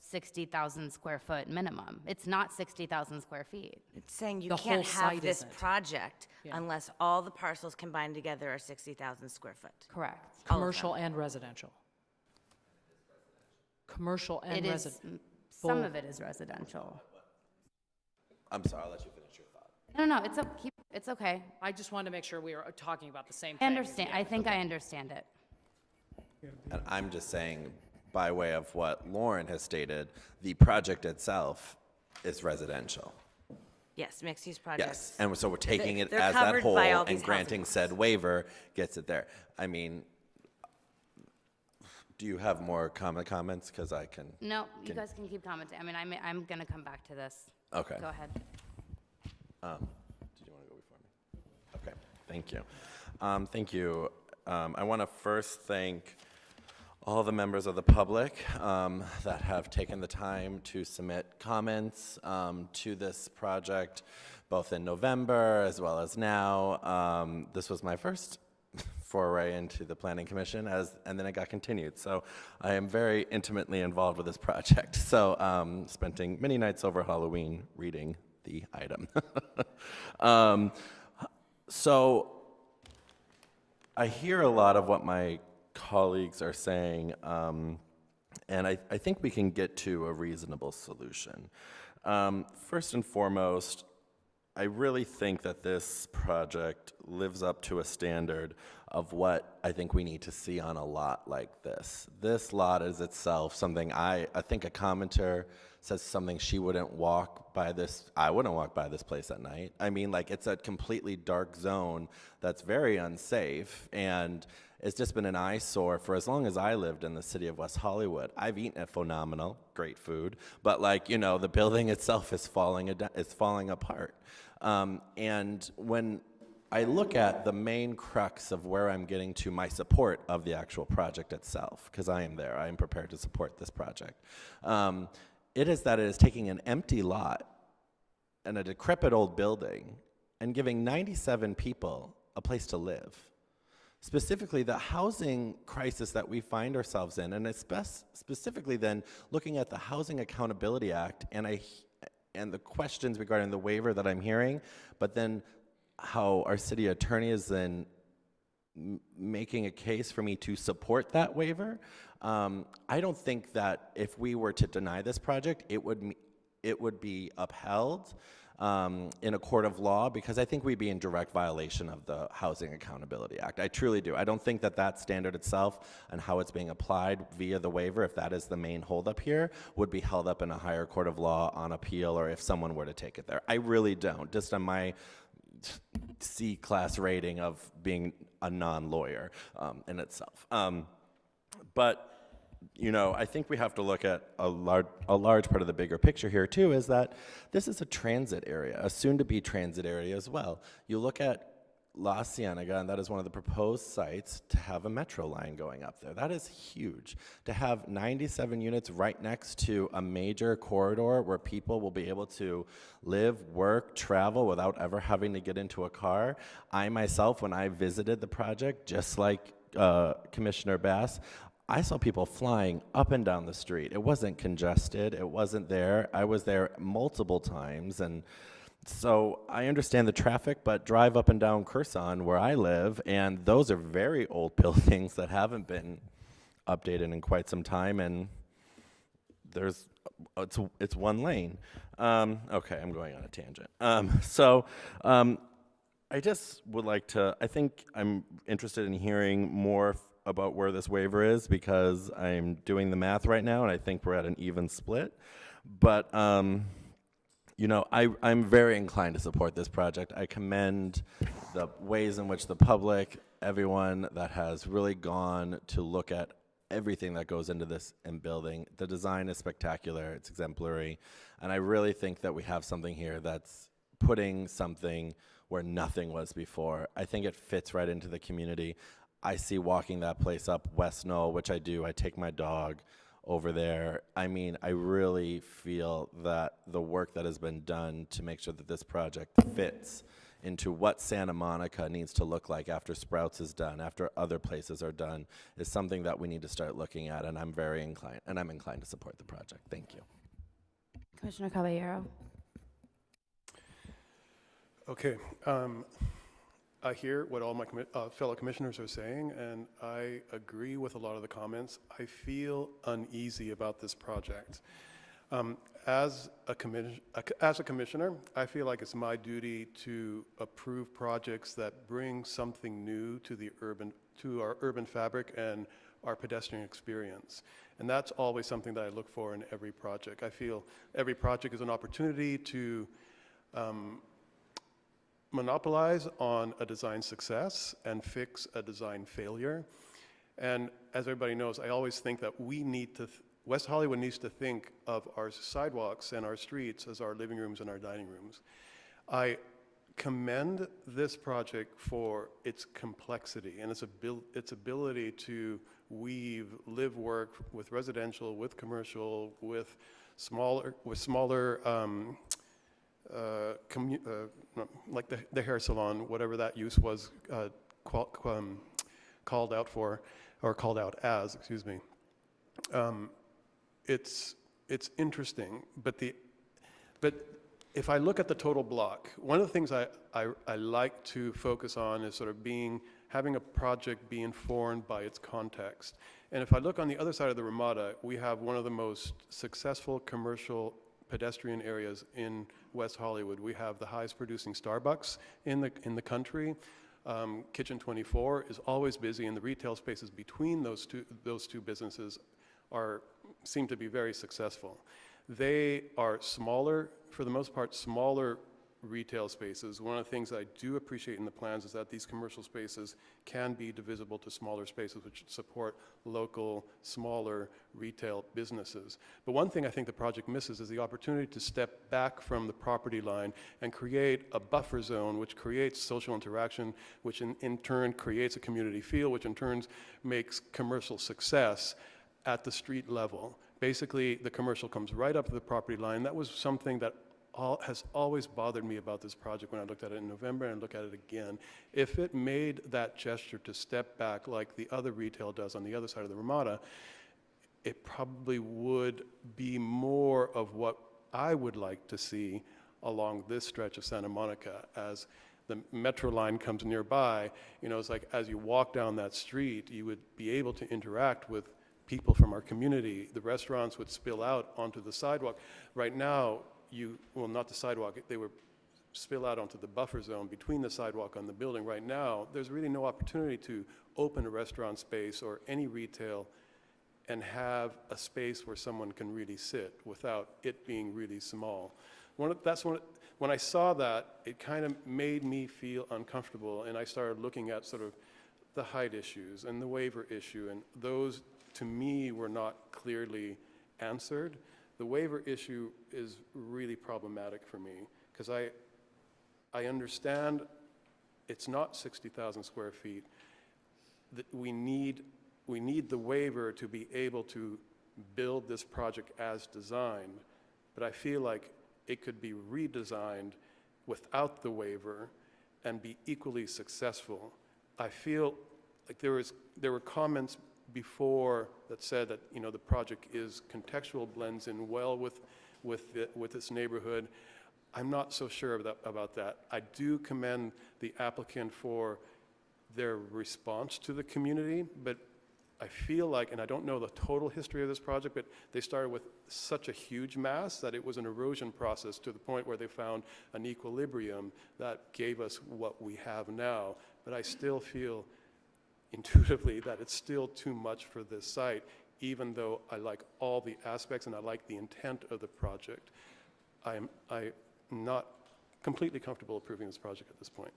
60,000 square foot minimum. It's not 60,000 square feet.
It's saying you
The
can't
whole
have
site
this
isn't.
project
Yeah.
unless all the parcels combined together are 60,000 square foot.
Correct.
All of them.
Commercial and residential. Commercial and
It is,
residential.
some of it is residential.
I'm sorry, I'll let you finish your thought.
No, it's okay.
I just wanted to make sure we are talking about the same
I
thing.
understand, I think I understand it.
And I'm just saying, by way of what Lauren has stated, the project itself is residential.
Yes, mixed-use projects.
Yes, and so we're taking it
They're
as that
covered
whole
by all
and
these
granting
housing
said waiver gets it there. I mean, do you have more comments? Because I can.
No, you guys can keep commenting. I mean, I'm gonna come back to this.
Okay.
Go ahead.
Did you want to go before me? Okay, thank you. Thank you. I want to first thank all the members of the public that have taken the time to submit comments to this project, both in November as well as now. This was my first foray into the Planning Commission, and then it got continued. So I am very intimately involved with this project. So spending many nights over Halloween reading the item. So I hear a lot of what my colleagues are saying, and I think we can get to a reasonable solution. First and foremost, I really think that this project lives up to a standard of what I think we need to see on a lot like this. This lot is itself something I think a commenter says something she wouldn't walk by this, I wouldn't walk by this place at night. I mean, like, it's a completely dark zone that's very unsafe, and it's just been an eyesore for as long as I lived in the city of West Hollywood. I've eaten at Phenomenal, great food, but like, you know, the building itself is falling apart. And when I look at the main crux of where I'm getting to my support of the actual project itself, because I am there, I am prepared to support this project. It is that it is taking an empty lot and a decrepit old building and giving 97 people a place to live. Specifically, the housing crisis that we find ourselves in, and specifically then looking at the Housing Accountability Act and the questions regarding the waiver that I'm hearing, but then how our city attorney is then making a case for me to support that waiver. I don't think that if we were to deny this project, it would be upheld in a court of law, because I think we'd be in direct violation of the Housing Accountability Act. I truly do. I don't think that that standard itself and how it's being applied via the waiver, if that is the main holdup here, would be held up in a higher court of law on appeal, or if someone were to take it there. I really don't, just on my C-class rating of being a non-lawyer in itself. But you know, I think we have to look at a large part of the bigger picture here too, is that this is a transit area, a soon-to-be transit area as well. You look at La Cienega, and that is one of the proposed sites to have a metro line going up there. That is huge. To have 97 units right next to a major corridor where people will be able to live, work, travel without ever having to get into a car. I myself, when I visited the project, just like Commissioner Bass, I saw people flying up and down the street. It wasn't congested. It wasn't there. I was there multiple times, and so I understand the traffic, but drive up and down Curson where I live, and those are very old buildings that haven't been updated in quite some time, and it's one lane. Okay, I'm going on a tangent. I just would like to, I think I'm interested in hearing more about where this waiver is, because I'm doing the math right now, and I think we're at an even split. But you know, I'm very inclined to support this project. I commend the ways in which the public, everyone that has really gone to look at everything that goes into this and building. The design is spectacular, it's exemplary, and I really think that we have something here that's putting something where nothing was before. I think it fits right into the community. I see walking that place up West Knoll, which I do. I take my dog over there. I mean, I really feel that the work that has been done to make sure that this project fits into what Santa Monica needs to look like after Sprouts is done, after other places are done, is something that we need to start looking at, and I'm inclined to support the project. Thank you.
Commissioner Caballero.
Okay. I hear what all my fellow commissioners are saying, and I agree with a lot of the comments. I feel uneasy about this project. As a commissioner, I feel like it's my duty to approve projects that bring something new to our urban fabric and our pedestrian experience. And that's always something that I look for in every project. I feel every project is an opportunity to monopolize on a design success and fix a design failure. And as everybody knows, I always think that West Hollywood needs to think of our sidewalks and our streets as our living rooms and our dining rooms. I commend this project for its complexity and its ability to weave live work with residential, with commercial, with smaller like the hair salon, whatever that use was called out for, or called out as, excuse me. It's interesting, but if I look at the total block, one of the things I like to focus on is sort of having a project be informed by its context. And if I look on the other side of the Ramada, we have one of the most successful commercial pedestrian areas in West Hollywood. We have the highest producing Starbucks in the country. Kitchen 24 is always busy, and the retail spaces between those two businesses seem to be very successful. They are smaller, for the most part, smaller retail spaces. One of the things I do appreciate in the plans is that these commercial spaces can be divisible to smaller spaces, which support local, smaller retail businesses. But one thing I think the project misses is the opportunity to step back from the property line and create a buffer zone, which creates social interaction, which in turn creates a community feel, which in turn makes commercial success at the street level. Basically, the commercial comes right up to the property line. That was something that has always bothered me about this project when I looked at it in November and look at it again. If it made that gesture to step back like the other retail does on the other side of the Ramada, it probably would be more of what I would like to see along this stretch of Santa Monica. As the metro line comes nearby, it's like as you walk down that street, you would be able to interact with people from our community. The restaurants would spill out onto the sidewalk. Right now, not the sidewalk, they would spill out onto the buffer zone between the sidewalk and the building. Right now, there's really no opportunity to open a restaurant space or any retail and have a space where someone can really sit without it being really small. When I saw that, it kind of made me feel uncomfortable, and I started looking at sort of the height issues and the waiver issue, and those, to me, were not clearly answered. The waiver issue is really problematic for me because I understand it's not 60,000 square feet. That we need the waiver to be able to build this project as designed, but I feel like it could be redesigned without the waiver and be equally successful. I feel like there were comments before that said that the project is contextual, blends in well with its neighborhood. I'm not so sure about that. I do commend the applicant for their response to the community, but I feel like, and I don't know the total history of this project, but they started with such a huge mass that it was an erosion process to the point where they found an equilibrium that gave us what we have now. But I still feel intuitively that it's still too much for this site, even though I like all the aspects and I like the intent of the project. I'm not completely comfortable approving this project at this point.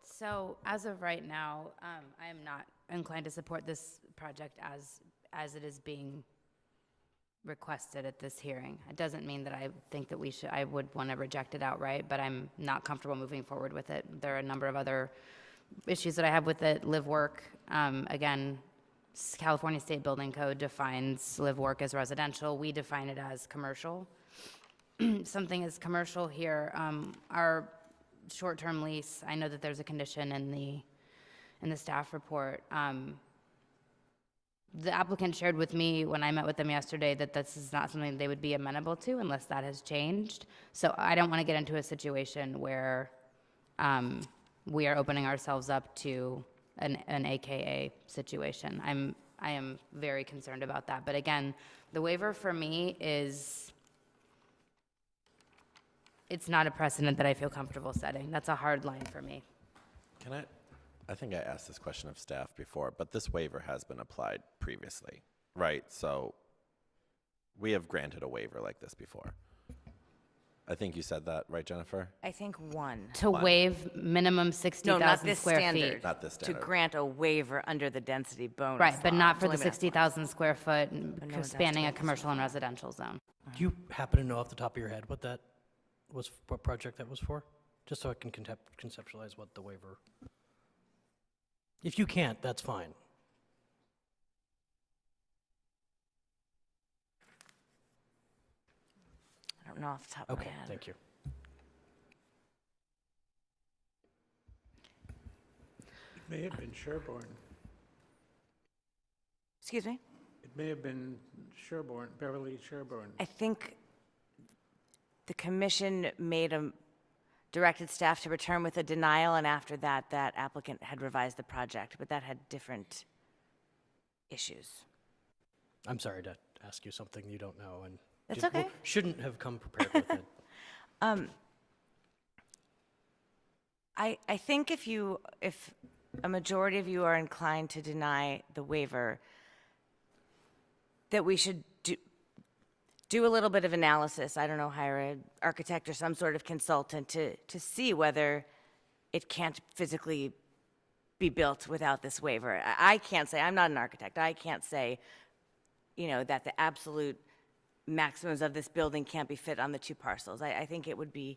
So as of right now, I am not inclined to support this project as it is being requested at this hearing. It doesn't mean that I think that I would want to reject it outright, but I'm not comfortable moving forward with it. There are a number of other issues that I have with it. Live work, again, California State Building Code defines live work as residential. We define it as commercial. Something is commercial here. Our short-term lease, I know that there's a condition in the staff report. The applicant shared with me when I met with them yesterday that this is not something they would be amenable to unless that has changed. So I don't want to get into a situation where we are opening ourselves up to an AKA situation. I am very concerned about that. But again, the waiver for me is, it's not a precedent that I feel comfortable setting. That's a hard line for me.
I think I asked this question of staff before, but this waiver has been applied previously, right? So we have granted a waiver like this before. I think you said that, right, Jennifer?
I think one.
To waive minimum
No,
60,000
not this
square
standard.
feet.
Not this
To
standard.
grant a waiver under the density bonus
Right, but
law.
not for the
Limit of
60,000 square foot
But no, that's
spanning a
different.
commercial and residential zone.
Do you happen to know off the top of your head what that was, what project that was for? Just so I can conceptualize what the waiver. If you can't, that's fine.
I don't know off the top of my
Okay,
head.
thank you.
It may have been Sherborne.
Excuse me?
It may have been Sherborne, Beverly Sherborne.
I think the commission directed staff to return with a denial, and after that, that applicant had revised the project, but that had different issues.
I'm sorry to ask you something you don't know and
That's okay.
shouldn't have come prepared with it.
I think if a majority of you are inclined to deny the waiver, that we should do a little bit of analysis. I don't know, hire an architect or some sort of consultant to see whether it can't physically be built without this waiver. I can't say, I'm not an architect, I can't say, that the absolute maximums of this building can't be fit on the two parcels. I think it would be,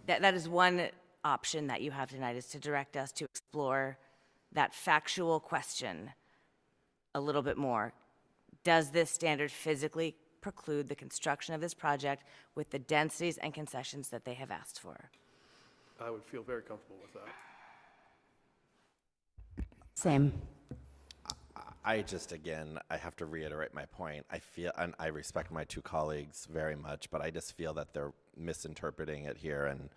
that is one option that you have tonight, is to direct us to explore that factual question a little bit more. Does this standard physically preclude the construction of this project with the densities and concessions that they have asked for?
I would feel very comfortable with that.
Same.
I have to reiterate my point. I feel, and I respect my two colleagues very much, but I just feel that they're misinterpreting it here, and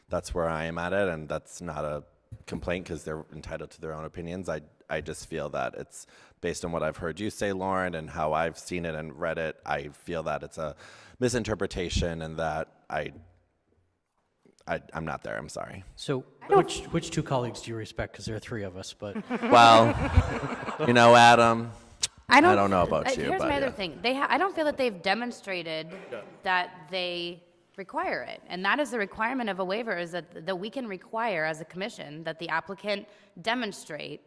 that's where I am at it, and that's not a complaint because they're entitled to their own opinions. I just feel that it's based on what I've heard you say, Lauren, and how I've seen it and read it. I feel that it's a misinterpretation, and that I'm not there. I'm sorry.
So which two colleagues do you respect? Because there are three of us, but.
Well, Adam, I don't know about you.
Here's
but
my other
yeah.
thing. I don't feel that they've demonstrated that they require it. And that is the requirement of a waiver, is that we can require as a commission that the applicant demonstrate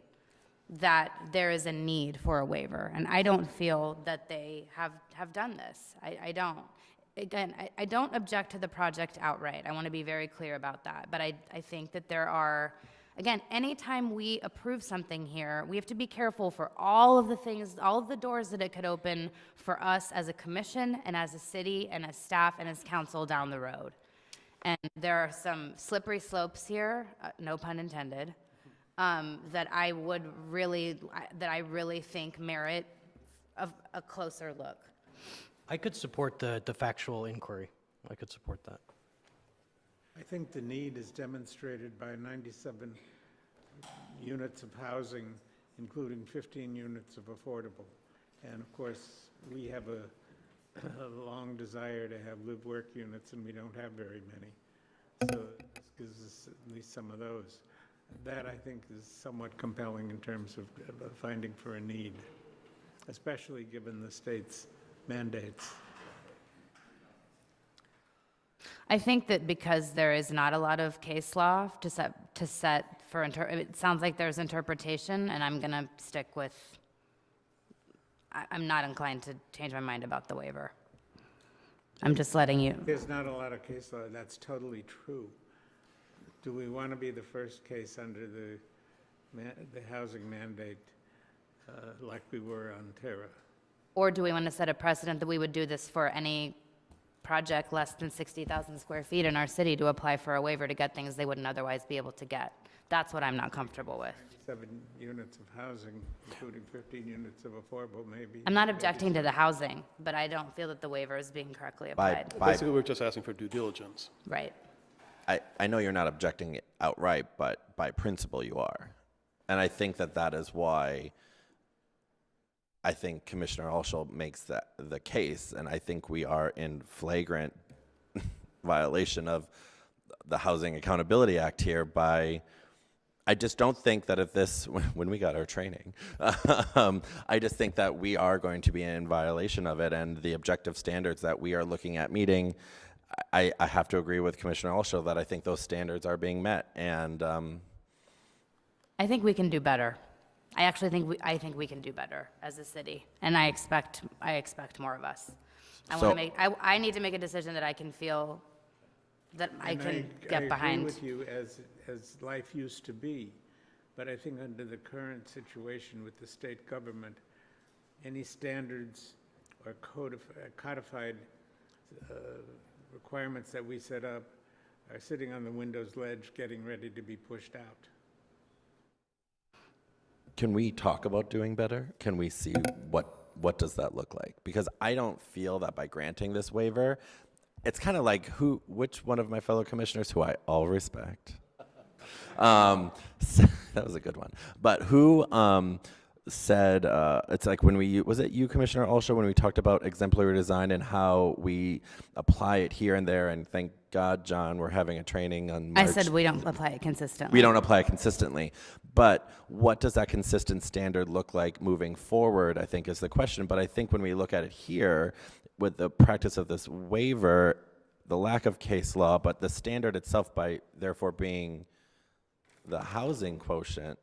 that there is a need for a waiver. And I don't feel that they have done this. I don't. Again, I don't object to the project outright. I want to be very clear about that. But I think that there are, again, anytime we approve something here, we have to be careful for all of the things, all of the doors that it could open for us as a commission and as a city and as staff and as council down the road. And there are some slippery slopes here, no pun intended, that I really think merit a closer look.
I could support the factual inquiry. I could support that.
I think the need is demonstrated by 97 units of housing, including 15 units of affordable. And of course, we have a long desire to have live-work units, and we don't have very many. So this gives us at least some of those. That, I think, is somewhat compelling in terms of finding for a need, especially given the state's mandates.
I think that because there is not a lot of case law to set for it sounds like there's interpretation, and I'm going to stick with I'm not inclined to change my mind about the waiver. I'm just letting you.
There's not a lot of case law, that's totally true. Do we want to be the first case under the housing mandate like we were on Terra?
Or do we want to set a precedent that we would do this for any project less than 60,000 square feet in our city to apply for a waiver to get things they wouldn't otherwise be able to get? That's what I'm not comfortable with.
7 units of housing, including 15 units of affordable, maybe.
I'm not objecting to the housing, but I don't feel that the waiver is being correctly
By-
applied.
by-
Basically, we're just asking for due diligence.
Right.
I know you're not objecting outright, but by principle you are. And I think that is why I think Commissioner Alschel makes the case, and I think we are in flagrant violation of the Housing Accountability Act here by, I just don't think that if this, when we got our training, I just think that we are going to be in violation of it, and the objective standards that we are looking at meeting, I have to agree with Commissioner Alschel that I think those standards are being met, and
I think we can do better. I actually think we can do better as a city, and I expect more of us. I need to make a decision that I can feel that I can get behind.
I agree with you as life used to be, but I think under the current situation with the state government, any standards or codified requirements that we set up are sitting on the Windows ledge getting ready to be pushed out.
can we talk about doing better? Can we see what does that look like? Because I don't feel that by granting this waiver, it's kind of like which one of my fellow commissioners, who I all respect, that was a good one, but who said, it's like when was it you, Commissioner Alshaw, when we talked about exemplary design and how we apply it here and there, and thank God, John, we're having a training on March.
I said we don't apply it consistently.
We don't apply it consistently. But what does that consistent standard look like moving forward, I think is the question. But I think when we look at it here, with the practice of this waiver, the lack of case law, but the standard itself by therefore being the housing quotient,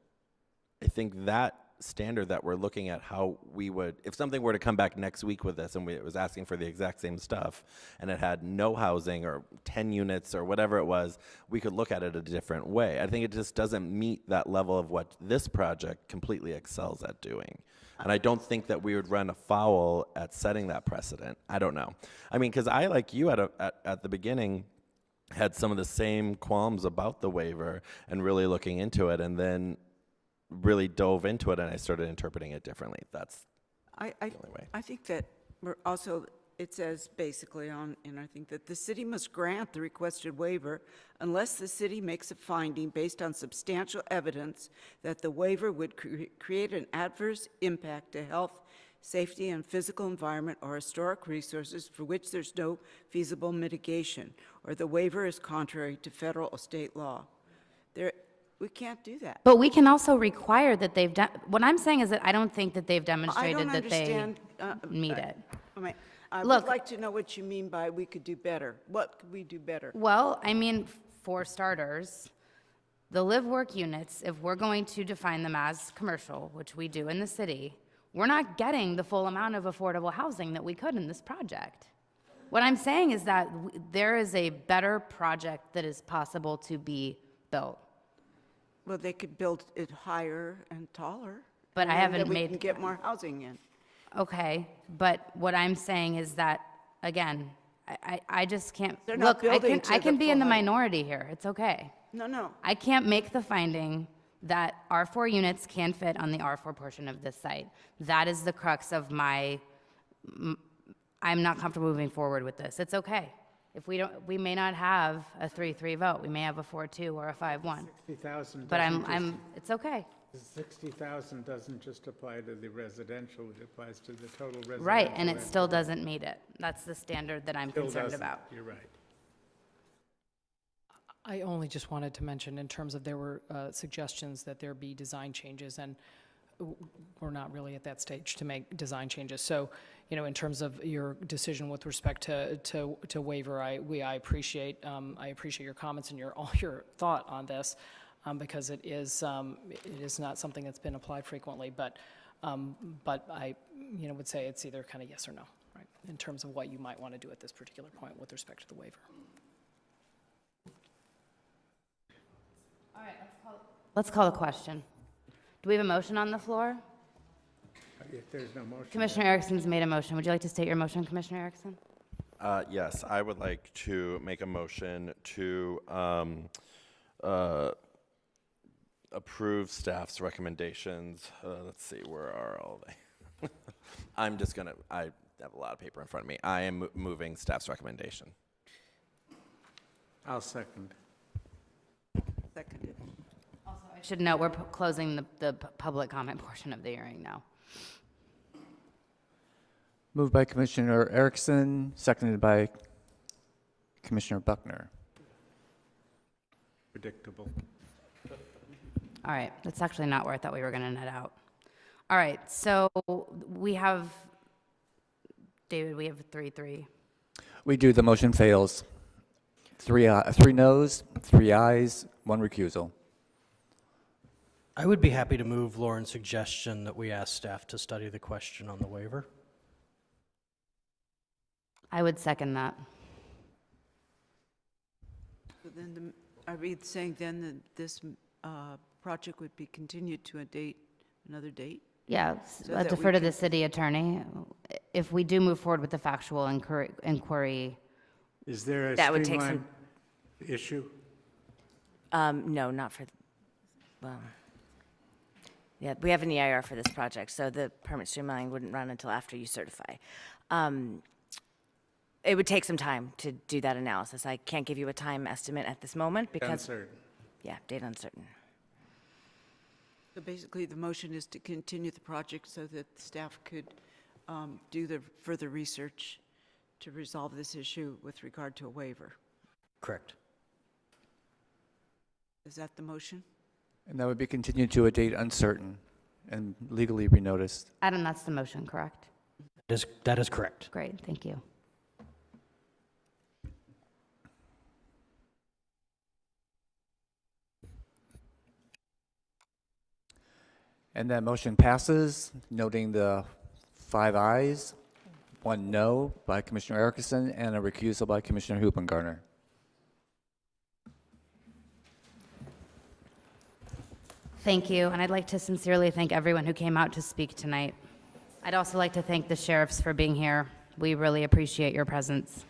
I think that standard that we're looking at how we would, if something were to come back next week with this and it was asking for the exact same stuff and it had no housing or 10 units or whatever it was, we could look at it a different way. I think it just doesn't meet that level of what this project completely excels at doing. And I don't think that we would run afoul at setting that precedent. I don't know. I mean, because I, like you at the beginning, had some of the same qualms about the waiver and really looking into it, and then really dove into it and I started interpreting it differently. That's the only way.
I think that we're also, it says basically on, and I think that the city must grant the requested waiver unless the city makes a finding based on substantial evidence that the waiver would create an adverse impact to health, safety, and physical environment or historic resources for which there's no feasible mitigation, or the waiver is contrary to federal or state law. We can't do that.
But we can also require that they've done, what I'm saying is that I don't think that they've demonstrated that they meet it.
I
Look,
would like to know what you mean by we could do better. What could we do better?
Well, I mean, for starters, the live-work units, if we're going to define them as commercial, which we do in the city, we're not getting the full amount of affordable housing that we could in this project. What I'm saying is that there is a better project that is possible to be built.
Well, they could build it higher and taller.
But
and
I
then
haven't
we
made.
can get more housing in.
Okay, but what I'm saying is that, again, I just can't.
They're not
Look,
building
I
to
can
the
be in the
full height.
minority here. It's okay.
No.
I can't make the finding that R4 units can fit on the R4 portion of this site. That is the crux of I'm not comfortable moving forward with this. It's okay. If we may not have a 3-3 vote. We may have a 4-2 or a 5-1.
60,000.
But it's okay.
60,000 doesn't just apply to the residential, it applies to the total residential.
Right, and it still doesn't meet it. That's the standard that I'm
Still
concerned
doesn't.
about.
You're right.
I only just wanted to mention in terms of there were suggestions that there be design changes, and we're not really at that stage to make design changes. So, in terms of your decision with respect to waiver, I appreciate your comments and all your thought on this. because it is not something that's been applied frequently, but I, would say it's either kind of yes or no, right, in terms of what you might want to do at this particular point with respect to the waiver.
All right, let's call the question. Do we have a motion on the floor?
If there's no motion.
Commissioner Erickson's made a motion. Would you like to state your motion, Commissioner Erickson?
Yes, I would like to make a motion to approve staff's recommendations. Let's see, where are all they? I have a lot of paper in front of me. I am moving staff's recommendation.
I'll second.
Seconded.
Also, I should note, we're closing the public comment portion of the hearing now.
Moved by Commissioner Erickson, seconded by Commissioner Buckner.
Predictable.
All right, that's actually not where I thought we were going to net out. All right, so we have, David, we have 3-3.
We do. The motion fails. 3 noes, 3 ayes, 1 recusal.
I would be happy to move Lauren's suggestion that we ask staff to study the question on the waiver.
I would second that.
So then, are we saying then that this project would be continued to another date?
Yeah,
So
I'll
that
defer
we
to
can-
the city attorney. If we do move forward with the factual inquiry,
Is there a
That would take
streamlined issue?
No, not for, well, yeah, we have an EIR for this project, so the permit streamlining wouldn't run until after you certify. It would take some time to do that analysis. I can't give you a time estimate at this moment because,
Uncertain.
yeah, date uncertain.
So basically, the motion is to continue the project so that staff could do the further research to resolve this issue with regard to a waiver.
Correct.
Is that the motion?
And that would be continued to a date uncertain and legally renoticed.
Adam, that's the motion, correct?
That is correct.
Great, thank you.
And that motion passes, noting the 5 ayes, 1 no by Commissioner Erickson, and a recusal by Commissioner Hoopengarner.
Thank you, and I'd like to sincerely thank everyone who came out to speak tonight. I'd also like to thank the sheriffs for being here. We really appreciate your presence.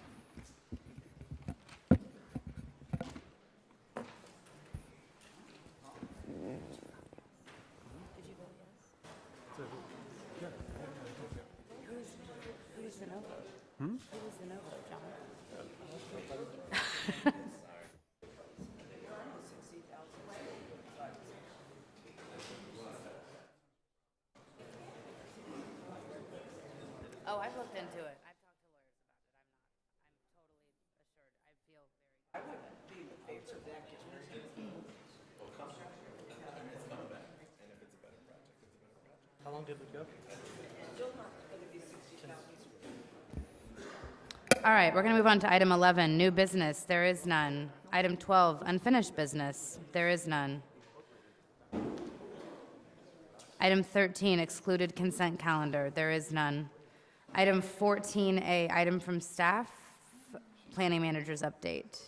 Oh, I've looked into it. I've talked to lawyers about it. I'm totally assured. I feel
How long did it go?
All right, we're going to move on to item 11, new business. There is none. Item 12, unfinished business. There is none. Item 13, excluded consent calendar. There is none. Item 14A, item from staff, planning manager's update.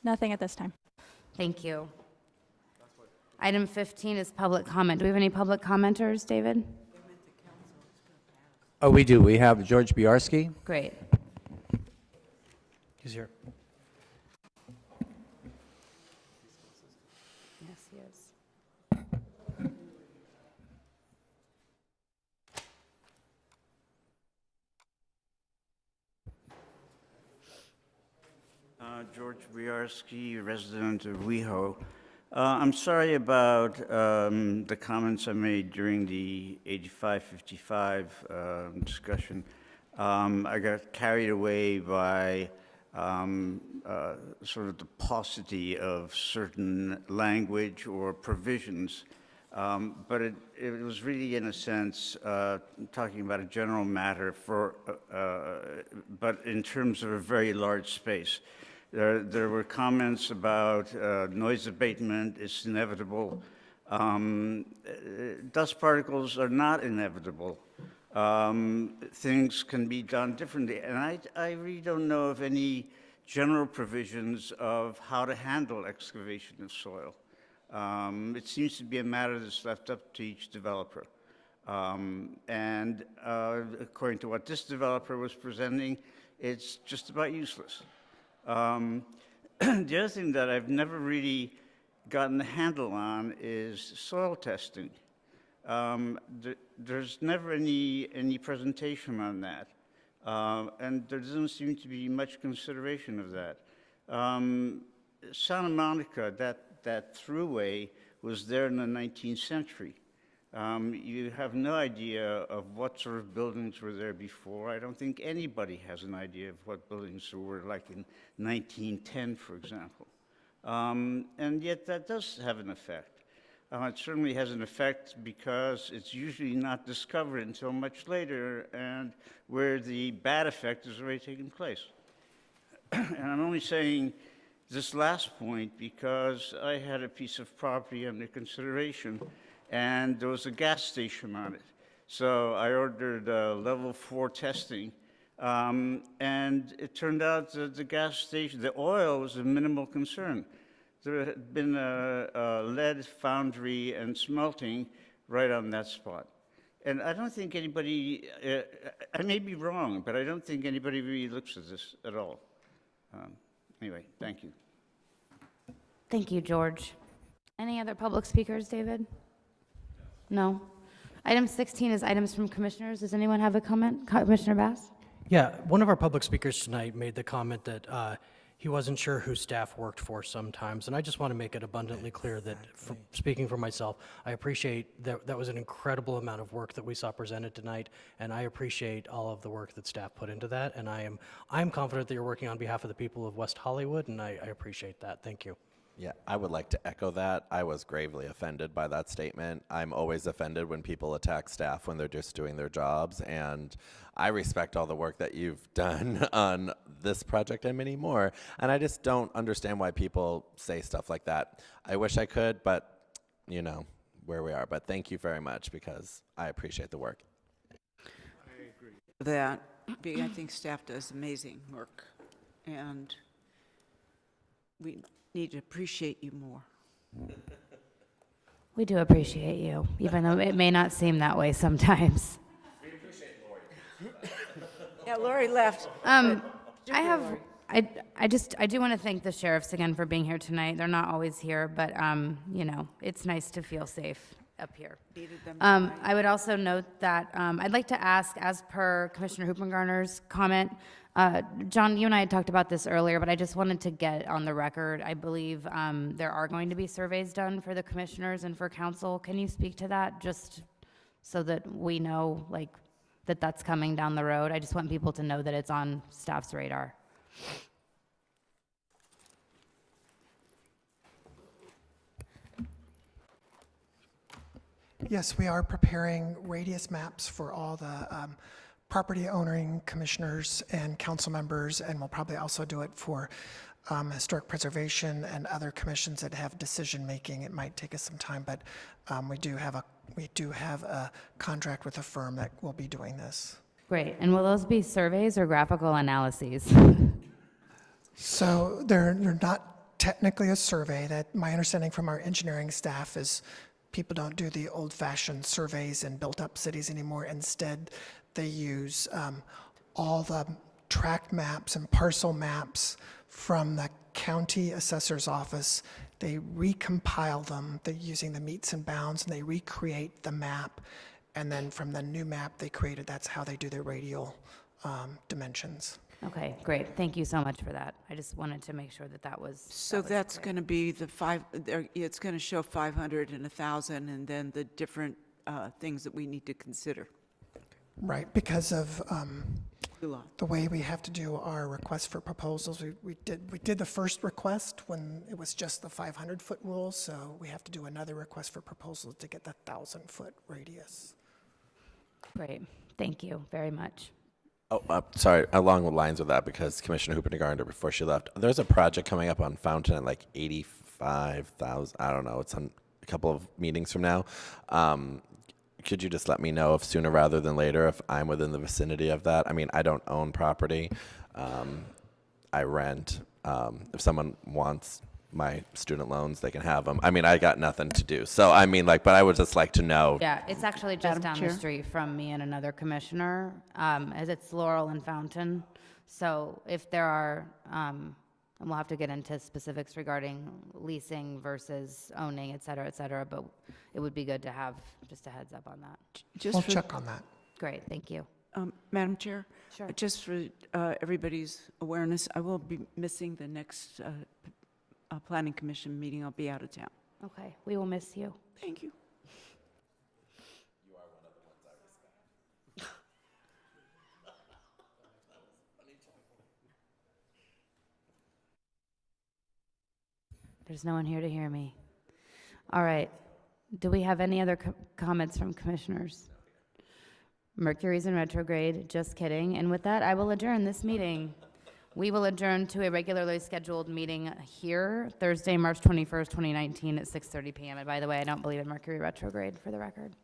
Nothing at this time.
Thank you. Item 15 is public comment. Do we have any public commenters, David?
Oh, we do. We have George Biarski.
Great.
He's here.
Yes, he is.
George Biarski, resident of WeHo. I'm sorry about the comments I made during the 85-55 discussion. I got carried away by sort of the paucity of certain language or provisions. But it was really, in a sense, talking about a general matter but in terms of a very large space. There were comments about noise abatement is inevitable. Dust particles are not inevitable. Things can be done differently. And I really don't know of any general provisions of how to handle excavation of soil. It seems to be a matter that's left up to each developer. According to what this developer was presenting, it's just about useless. The other thing that I've never really gotten a handle on is soil testing. There's never any presentation on that, and there doesn't seem to be much consideration of that. Santa Monica, that thruway was there in the 19th century. You have no idea of what sort of buildings were there before. I don't think anybody has an idea of what buildings were like in 1910, for example. And yet that does have an effect. It certainly has an effect because it's usually not discovered until much later and where the bad effect has already taken place. And I'm only saying this last point because I had a piece of property under consideration and there was a gas station on it. So I ordered level 4 testing, and it turned out that the gas station, the oil was a minimal concern. There had been a lead foundry and smelting right on that spot. And I don't think anybody, I may be wrong, but I don't think anybody really looks at this at all. Anyway, thank you.
Thank you, George. Any other public speakers, David? No? Item 16 is items from commissioners. Does anyone have a comment? Commissioner Bass?
Yeah, one of our public speakers tonight made the comment that he wasn't sure who staff worked for sometimes, and I just want to make it abundantly clear that, speaking for myself, I appreciate that that was an incredible amount of work that we saw presented tonight, and I appreciate all of the work that staff put into that, and I'm confident that you're working on behalf of the people of West Hollywood, and I appreciate that. Thank you.
Yeah, I would like to echo that. I was gravely offended by that statement. I'm always offended when people attack staff when they're just doing their jobs, and I respect all the work that you've done on this project and many more, and I just don't understand why people say stuff like that. I wish I could, but you know where we are. But thank you very much because I appreciate the work.
I agree. That, I think staff does amazing work, and we need to appreciate you more.
We do appreciate you, even though it may not seem that way sometimes.
We appreciate Lori.
Yeah, Lori left.
I do want to thank the sheriffs again for being here tonight. They're not always here, but you know, it's nice to feel safe up here. I would also note that I'd like to ask, as per Commissioner Hoopengarner's comment, John, you and I had talked about this earlier, but I just wanted to get on the record. I believe there are going to be surveys done for the commissioners and for council. Can you speak to that, just so that we know, like, that that's coming down the road? I just want people to know that it's on staff's radar.
Yes, we are preparing radius maps for all the property owning commissioners and council members, and we'll probably also do it for historic preservation and other commissions that have decision making. It might take us some time, but we do have a contract with a firm that will be doing this.
Great. And will those be surveys or graphical analyses?
So they're not technically a survey. That my understanding from our engineering staff is people don't do the old-fashioned surveys in built-up cities anymore. Instead, they use all the tract maps and parcel maps from the county assessor's office. They recompile them, they're using the meets and bounds, and they recreate the map. And then from the new map they created, that's how they do their radial dimensions.
Okay, great. Thank you so much for that. I just wanted to make sure that that was.
So that's going to be the it's going to show 500 and 1,000, and then the different things that we need to consider.
Right, because of the way we have to do our request for proposals. We did the first request when it was just the 500-foot rule, so we have to do another request for proposals to get the 1,000-foot radius.
Great. Thank you very much.
Sorry, along the lines of that, because Commissioner Hooper-Negarnder, before she left, there's a project coming up on Fountain at like 85,000, I don't know, it's on a couple of meetings from now. Could you just let me know if sooner rather than later if I'm within the vicinity of that? I mean, I don't own property. I rent. If someone wants my student loans, they can have them. I mean, I got nothing to do. So, I mean, like, but I would just like to know.
Yeah, it's actually just
Madam
down
Chair?
the street from me and another commissioner, as it's Laurel and Fountain. So if there are, and we'll have to get into specifics regarding leasing versus owning, et cetera, but it would be good to have just a heads up on that.
Just
We'll
for-
check on that.
Great, thank you.
Madam Chair?
Sure.
Just for everybody's awareness, I will be missing the next Planning Commission meeting. I'll be out of town.
Okay, we will miss you.
Thank you.
There's no one here to hear me. All right. Do we have any other comments from commissioners? Mercury's in retrograde, just kidding. And with that, I will adjourn this meeting. We will adjourn to a regularly scheduled meeting here, Thursday, March 21st, 2019 at 6:30 p.m. And by the way, I don't believe in Mercury retrograde, for the record.